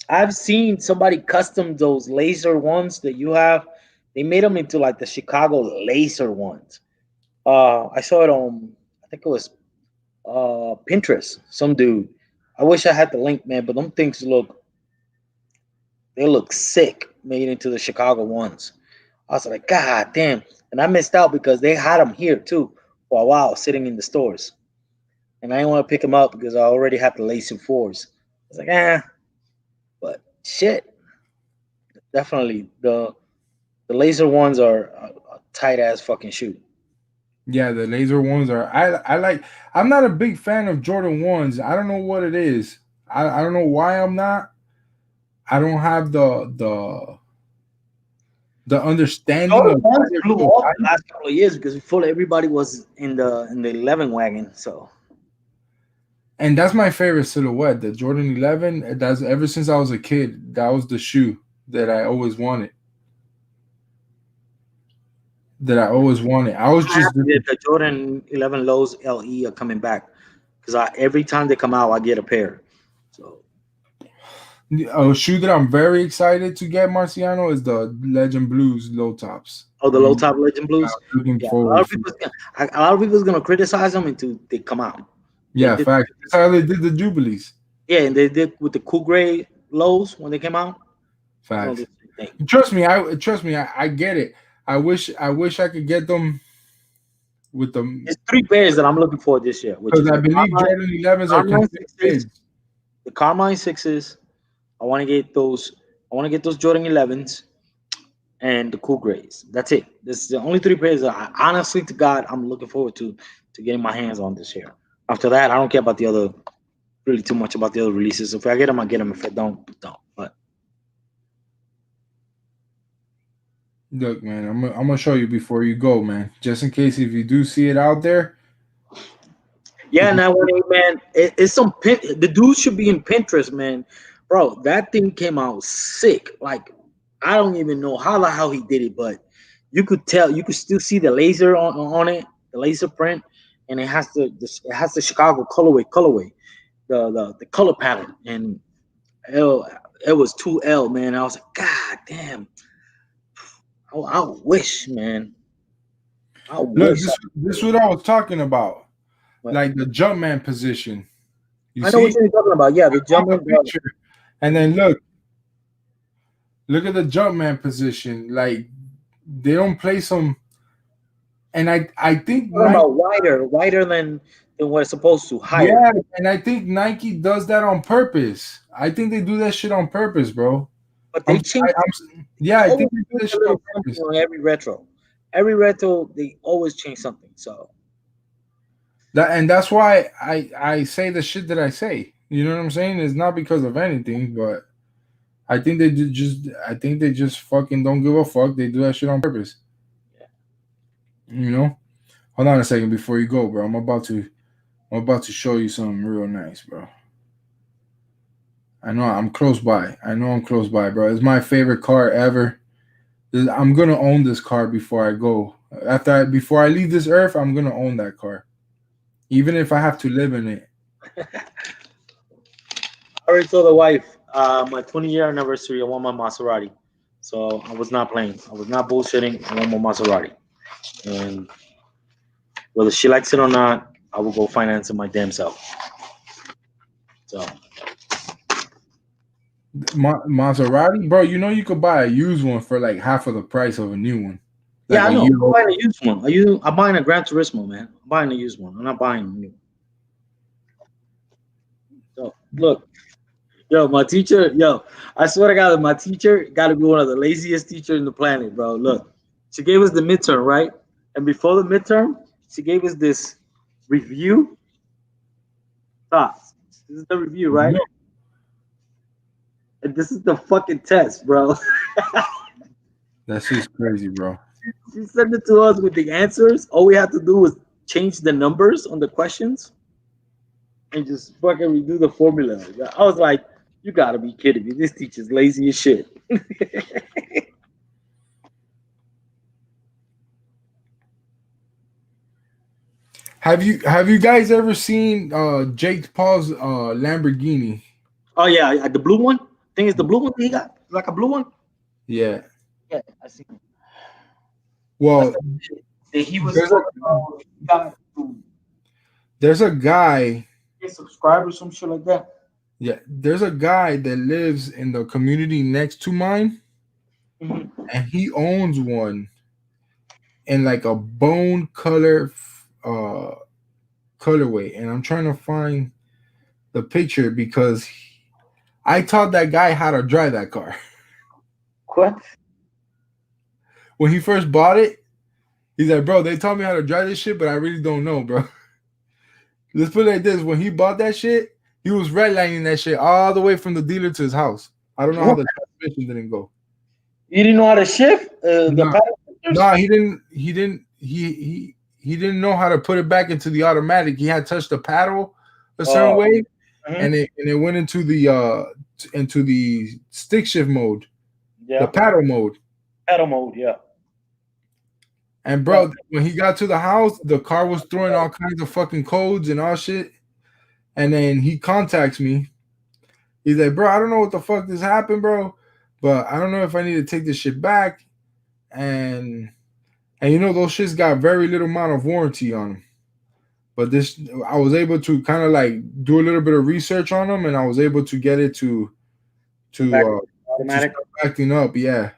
I've seen somebody custom those laser ones that you have. They made them into like the Chicago laser ones. I saw it on, I think it was Pinterest. Some dude. I wish I had the link, man, but them things look sick. Made into the Chicago ones. I was like, God damn. And I missed out because they had them here too for a while, sitting in the stores. And I didn't want to pick them up because I already had the Laser 4s. I was like, but shit. Definitely the laser ones are a tight ass fucking shoe. Yeah, the laser ones are. I like. I'm not a big fan of Jordan 1s. I don't know what it is. I don't know why I'm not. I don't have the understanding of blew off the last couple of years because before everybody was in the 11 wagon. So, and that's my favorite silhouette, the Jordan 11. That's ever since I was a kid. That was the shoe that I always wanted. I was just the Jordan 11 Lows LE are coming back because every time they come out, I get a pair. So. A shoe that I'm very excited to get, Marciano, is the Legend Blues low tops. Oh, the low top Legend Blues. Yeah, a lot of people's gonna criticize them until they come out. Yeah, fact. That's how they did the Jubilees. Yeah, and they did with the cool gray lows when they came out. Fact. Trust me, I get it. I wish I could get them with them. There's 3 pairs that I'm looking for this year. Because I believe Jordan 11s are consistent. The Carmine 6s. I want to get those Jordan 11s, and the Cool Grays. That's it. This is the only three pairs that honestly to God, I'm looking forward to getting my hands on this year. After that, I don't care about the other really too much about the other releases. If I get them, I get them. If I don't, don't. But Look, man, I'm gonna show you before you go, man. Just in case if you do see it out there. yeah, 918, man. It's some the dude should be in Pinterest, man. Bro, that thing came out sick. Like, I don't even know how he did it, but you could tell, you could still see the laser on it, the laser print, and it has the Chicago colorway, the color palette, and it was 2L, man. I was like, God damn. I wish, man. I Look, wish. this is what I was talking about. What? Like the Jumpman position. You I know what you're talking about. Yeah, the Jumpman picture. And then look at the Jumpman position. Like they don't play some. And I think about wider than what it's supposed to. Higher. Yeah, and I think Nike does that on purpose. I think they do that shit on purpose, bro. But they change. I think they do that shit on purpose. On every retro. Every retro, they always change something. So that's why I say the shit that I say. You know what I'm saying? It's not because of anything, but I think they just fucking don't give a fuck. They do that shit on purpose. Yeah. You know? Hold on a second before you go, bro. I'm about to show you something real nice, bro. I know I'm close by, bro. It's my favorite car ever. I'm gonna own this car before I go. Before I leave this earth, I'm gonna own that car, even if I have to live in it. I already told the wife, my 20-year anniversary, I want my Maserati. So I was not playing. I was not bullshitting. I want my Maserati, and whether she likes it or not, I will go finance it my damn self. So. Maserati, bro. You know you could buy a used one for like half of the price of a new one. Like yeah, I know. I'm buying a used one. I'm buying a Gran Turismo, man. I'm buying a used one. I'm not buying a new. So look, my teacher, I swear to God, my teacher got to be one of the laziest teachers in the planet, bro. Look, she gave us the midterm, right? And before the midterm, she gave us this review. Thoughts. This is the review, right? And this is the fucking test, bro. That's just crazy, bro. She sent it to us with the answers. All we had to do was change the numbers on the questions and just fucking redo the formula. I was like, you gotta be kidding me. This teacher's lazy as shit. Have you guys ever seen Jake Paul's Lamborghini? Oh yeah, the blue one. I think it's the blue one he got, like a blue one. Yeah. Yeah, I see. Well, he was. There's a guy. Subscribe or some shit like that. Yeah, there's a guy that lives in the community next to mine, and he owns one in like a bone color colorway, and I'm trying to find the picture because I taught that guy how to drive that car. What? When he first bought it, he's like, bro, they taught me how to drive this shit, but I really don't know, bro. Let's put it like this. When he bought that shit, he was redlining that shit all the way from the dealer to his house. I don't know how the transmission didn't go. You didn't know how to shift? No, he didn't. He didn't know how to put it back into the automatic. He had touched the paddle a certain way. And it went into the stick shift mode, the paddle mode. Paddle mode, yeah. And bro, when he got to the house, the car was throwing all kinds of fucking codes and all shit. And then he contacts me. He's like, bro, I don't know what the fuck this happened, bro, but I don't know if I need to take this shit back. And you know those shits got very little amount of warranty on them. But I was able to kind of like do a little bit of research on them, and I was able to get it to automatic acting up. Yeah,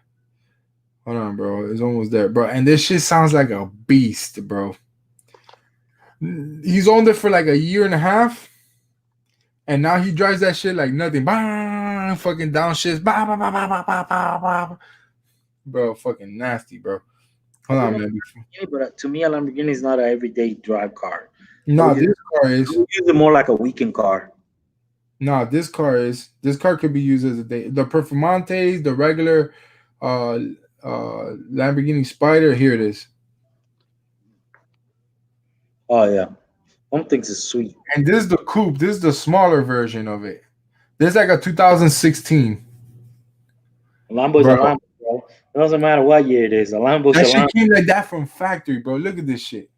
hold on, bro. It's almost there, bro. And this shit sounds like a beast, bro. He's owned it for like a year and a half, and now he drives that shit like nothing. Bah, fucking downshifts. Bah, bah, bah, bah, bah, bah, bah. bro, fucking nasty, bro. Hold on, man. But to me, a Lamborghini is not an everyday drive car. No, this car I is. would use it more like a weekend car. No, this car is. This car could be used as a day. The Performantes, the regular, uh, Lamborghini Spider. Here it is. Oh yeah, Home thinks it's sweet. And this is the coupe. This is the smaller version of it. This is like a 2016. Lambo's Bro. a Lambo, bro. It doesn't matter what year it is. A Lambo's That a shit Lambo. came like that from factory, bro. Look at this shit.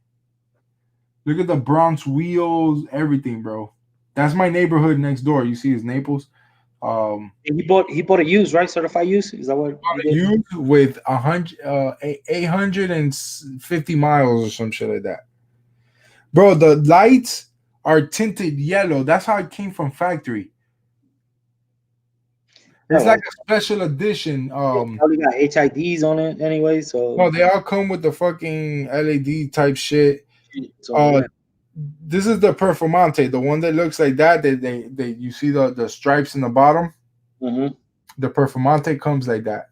Look at the Bronx wheels, everything, bro. That's my neighborhood next door. You see, it's Naples. And he bought a used, right? Certified used. Is that what he did? Used with 850 miles or some shit like that. Bro, the lights are tinted yellow. That's how it came from factory. It's like a special edition. Probably got HIDs on it anyway. So no, they all come with the fucking LED type shit. so, This is the Performante, the one that looks like that. They you see the stripes in the bottom. mhm. The Performante comes like that.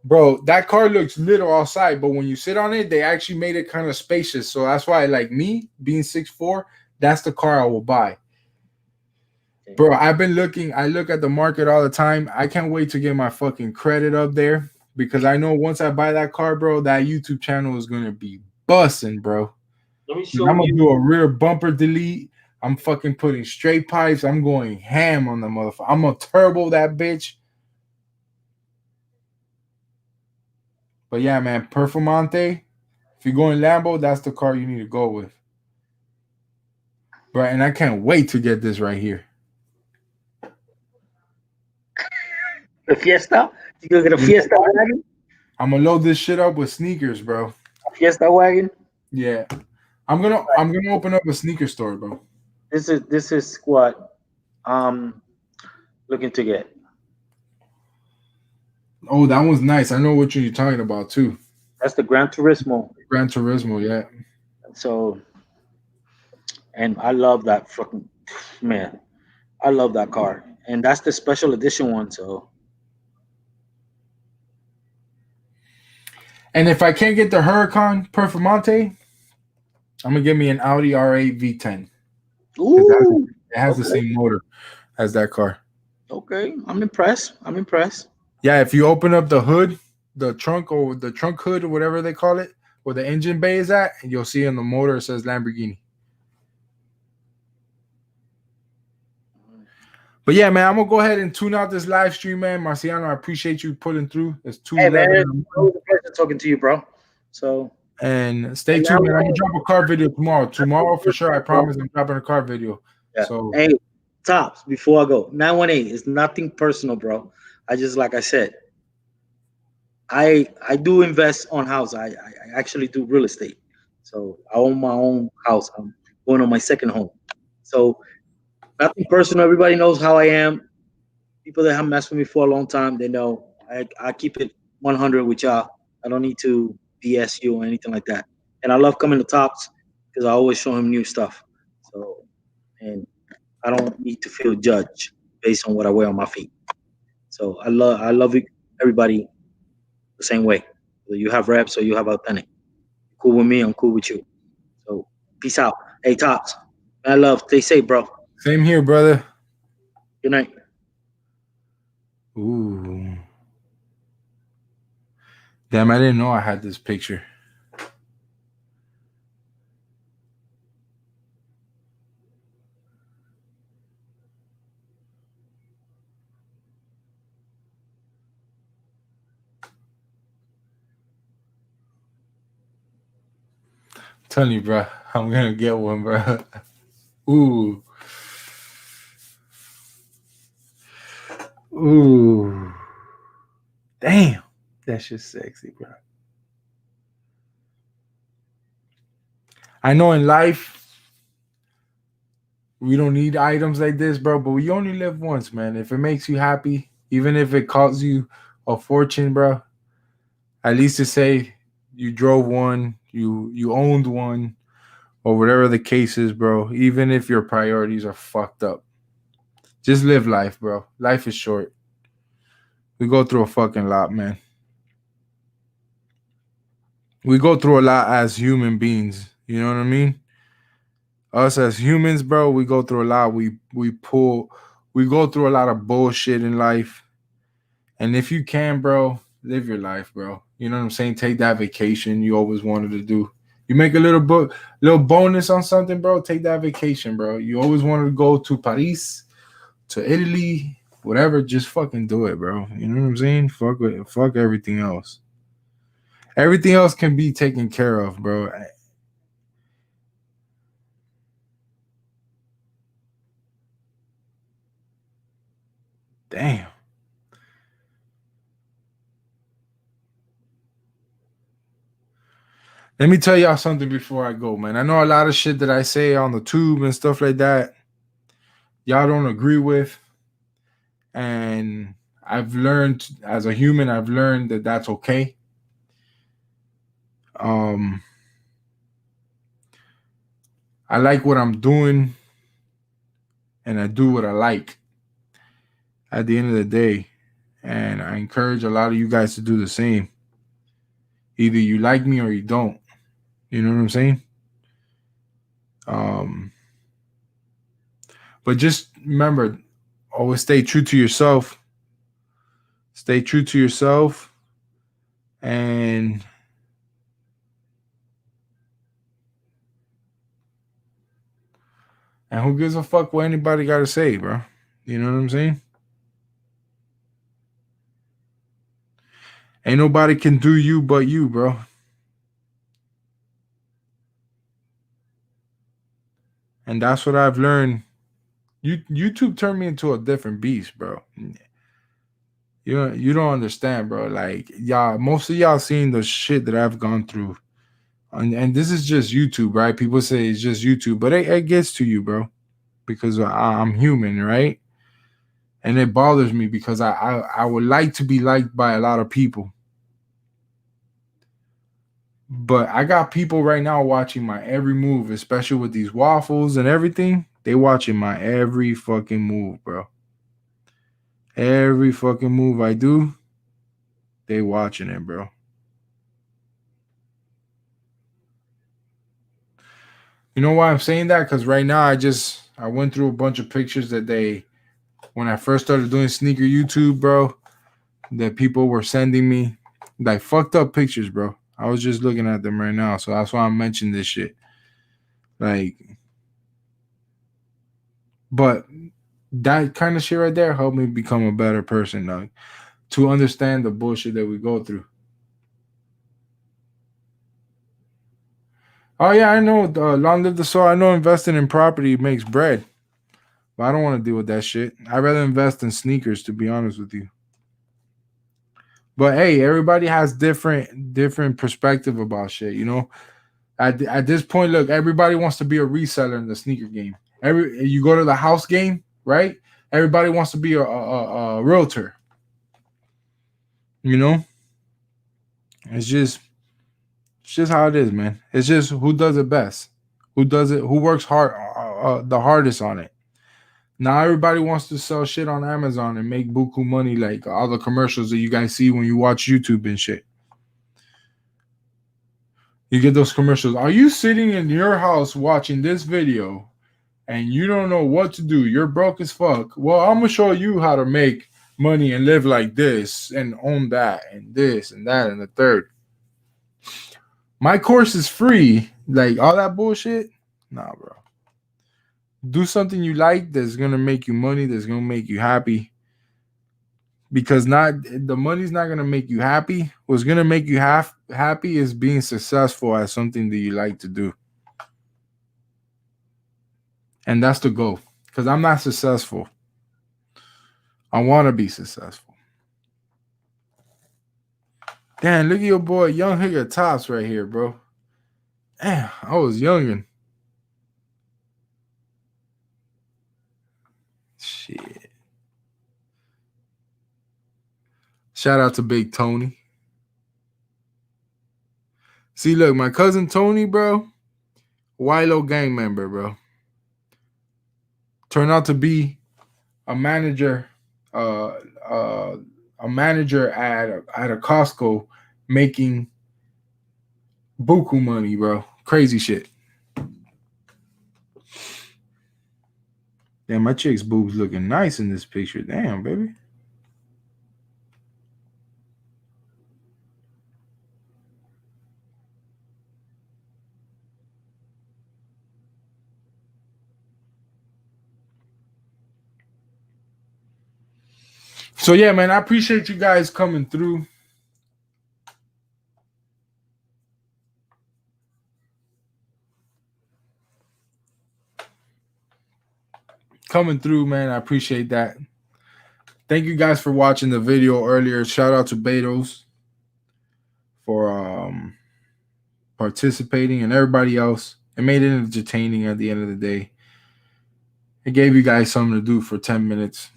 Bro, that car looks little outside, but when you sit on it, they actually made it kind of spacious. So that's why, like me being 6'4", that's the car I will buy. Bro, I've been looking. I look at the market all the time. I can't wait to get my fucking credit up there because I know once I buy that car, bro, that YouTube channel is gonna be busting, bro. Let me And show I'm gonna you. do a rear bumper delete. I'm fucking putting straight pipes. I'm going ham on the motherfucker. I'm gonna turbo that bitch. But yeah, man, Performante. If you're going Lambo, that's the car you need to go with. Right, and I can't wait to get this right here. The Fiesta. You gonna get a Fiesta wagon? I'm gonna load this shit up with sneakers, bro. A Fiesta wagon. Yeah. I'm gonna open up a sneaker store, bro. This is what looking to get. Oh, that one's nice. I know what you're talking about too. That's the Gran Turismo. Gran Turismo, yeah. So, and I love that fucking man. I love that car, and that's the special edition one. So, And if I can't get the Huracan Performante, I'm gonna give me an Audi R8 V10. ooh, It has the same motor as that car. okay, I'm impressed. I'm impressed. Yeah, if you open up the hood, the trunk or the trunk hood or whatever they call it, where the engine bay is at, and you'll see on the motor it says Lamborghini. But yeah, man, I'm gonna go ahead and tune out this live stream, man. Marciano, I appreciate you pulling through. It's 2:11. Hey man, it was a pleasure talking to you, bro. So, And stay tuned, man. I'm gonna drop a car video tomorrow. Tomorrow for sure, I promise I'm dropping a car video. yeah. So Hey, Tops, before I go, 918 is nothing personal, bro. I just like I said, I do invest on house. I actually do real estate. So I own my own house. I'm going on my second home. So nothing personal. Everybody knows how I am. People that have messed with me for a long time, they know I keep it 100 with y'all. I don't need to BS you or anything like that. And I love coming to Tops because I always show him new stuff. So, and I don't need to feel judged based on what I wear on my feet. So I love everybody the same way. Whether you have reps or you have authentic. Cool with me, I'm cool with you. So peace out. Hey Tops, I love. Stay safe, bro. same here, brother. Good night. Ooh. Damn, I didn't know I had this picture. I'm telling you, bro, I'm gonna get one, bro. Ooh. Ooh. Damn. That's just sexy, bro. I know in life we don't need items like this, bro, but we only live once, man. If it makes you happy, even if it costs you a fortune, bro, at least to say you drove one, you owned one, or whatever the case is, bro, even if your priorities are fucked up. Just live life, bro. Life is short. We go through a fucking lot, man. We go through a lot as human beings. You know what I mean? Us as humans, bro, we go through a lot. We go through a lot of bullshit in life. And if you can, bro, live your life, bro. You know what I'm saying? Take that vacation you always wanted to do. You make a little bonus on something, bro. Take that vacation, bro. You always wanted to go to Paris, to Italy, whatever. Just fucking do it, bro. You know what I'm saying? Fuck everything else. Everything else can be taken care of, bro. Damn. Let me tell y'all something before I go, man. I know a lot of shit that I say on the tube and stuff like that, y'all don't agree with. And I've learned as a human, I've learned that that's okay. I like what I'm doing and I do what I like at the end of the day. And I encourage a lot of you guys to do the same. Either you like me or you don't. You know what I'm saying? But just remember, always stay true to yourself. Stay true to yourself. And who gives a fuck what anybody got to say, bro? You know what I'm saying? Ain't nobody can do you but you, bro. And that's what I've learned. YouTube turned me into a different beast, bro. You don't understand, bro. Like y'all, most of y'all seen the shit that I've gone through. And this is just YouTube, right? People say it's just YouTube, but it gets to you, bro. Because I'm human, right? And it bothers me because I would like to be liked by a lot of people. But I got people right now watching my every move, especially with these waffles and everything. They watching my every fucking move, bro. Every fucking move I do, they watching it, bro. You know why I'm saying that? Because right now I went through a bunch of pictures that when I first started doing sneaker YouTube, bro, that people were sending me, like fucked up pictures, bro. I was just looking at them right now, so that's why I'm mentioning this shit. Like, but that kind of shit right there helped me become a better person, dog, to understand the bullshit that we go through. Oh yeah, I know. Long live the soul. I know investing in property makes bread, but I don't want to deal with that shit. I'd rather invest in sneakers, to be honest with you. But hey, everybody has different perspective about shit. You know, at this point, look, everybody wants to be a reseller in the sneaker game. You go to the house game, right? Everybody wants to be a realtor. You know, it's just how it is, man. It's just who does it best, who works hard, the hardest on it. Now everybody wants to sell shit on Amazon and make buku money, like all the commercials that you guys see when you watch YouTube and shit. You get those commercials. Are you sitting in your house watching this video and you don't know what to do? You're broke as fuck. Well, I'm gonna show you how to make money and live like this and own that and this and that and the third. My course is free. Like all that bullshit. Nah, bro. Do something you like that's gonna make you money, that's gonna make you happy. Because the money's not gonna make you happy. What's gonna make you happy is being successful at something that you like to do. And that's the goal. Because I'm not successful. I want to be successful. Damn, look at your boy, Young Higga Tops right here, bro. Damn, I was youngin'. Shit. Shout out to Big Tony. See, look, my cousin Tony, bro, Wilo gang member, bro. Turned out to be a manager, a manager at a Costco, making Buku money, bro. Crazy shit. Damn, my chick's boobs looking nice in this picture. Damn, baby. So yeah, man, I appreciate you guys coming through. Man. I appreciate that. Thank you guys for watching the video earlier. Shout out to Betos for participating and everybody else. It made it entertaining at the end of the day. It gave you guys something to do for 10 minutes.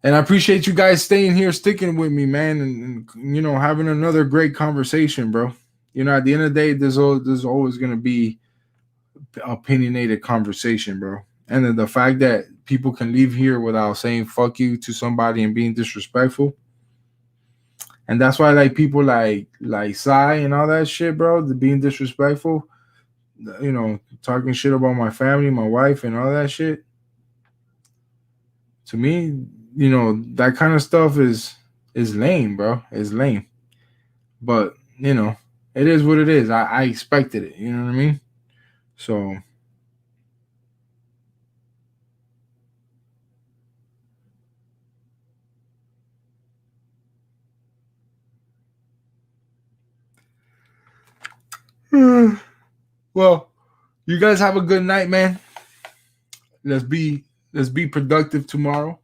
And I appreciate you guys staying here, sticking with me, man, and you know, having another great conversation, bro. You know, at the end of the day, there's always going to be opinionated conversation, bro. And then the fact that people can leave here without saying fuck you to somebody and being disrespectful. And that's why like people like Sai and all that shit, bro, being disrespectful, you know, talking shit about my family, my wife, and all that shit. To me, you know, that kind of stuff is lame, bro. It's lame. But, you know, it is what it is. I expected it. You know what I mean? So well, you guys have a good night, man. Let's be productive tomorrow.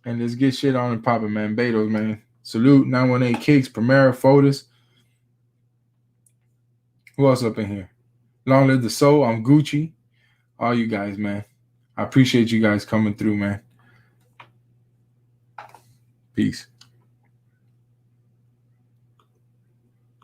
And let's get shit on and popping, man. Betos, man. Salute, 918 Kicks, Primera, Fotis. Who else up in here? Long live the soul. I'm Gucci. All you guys, man. I appreciate you guys coming through, man. Peace.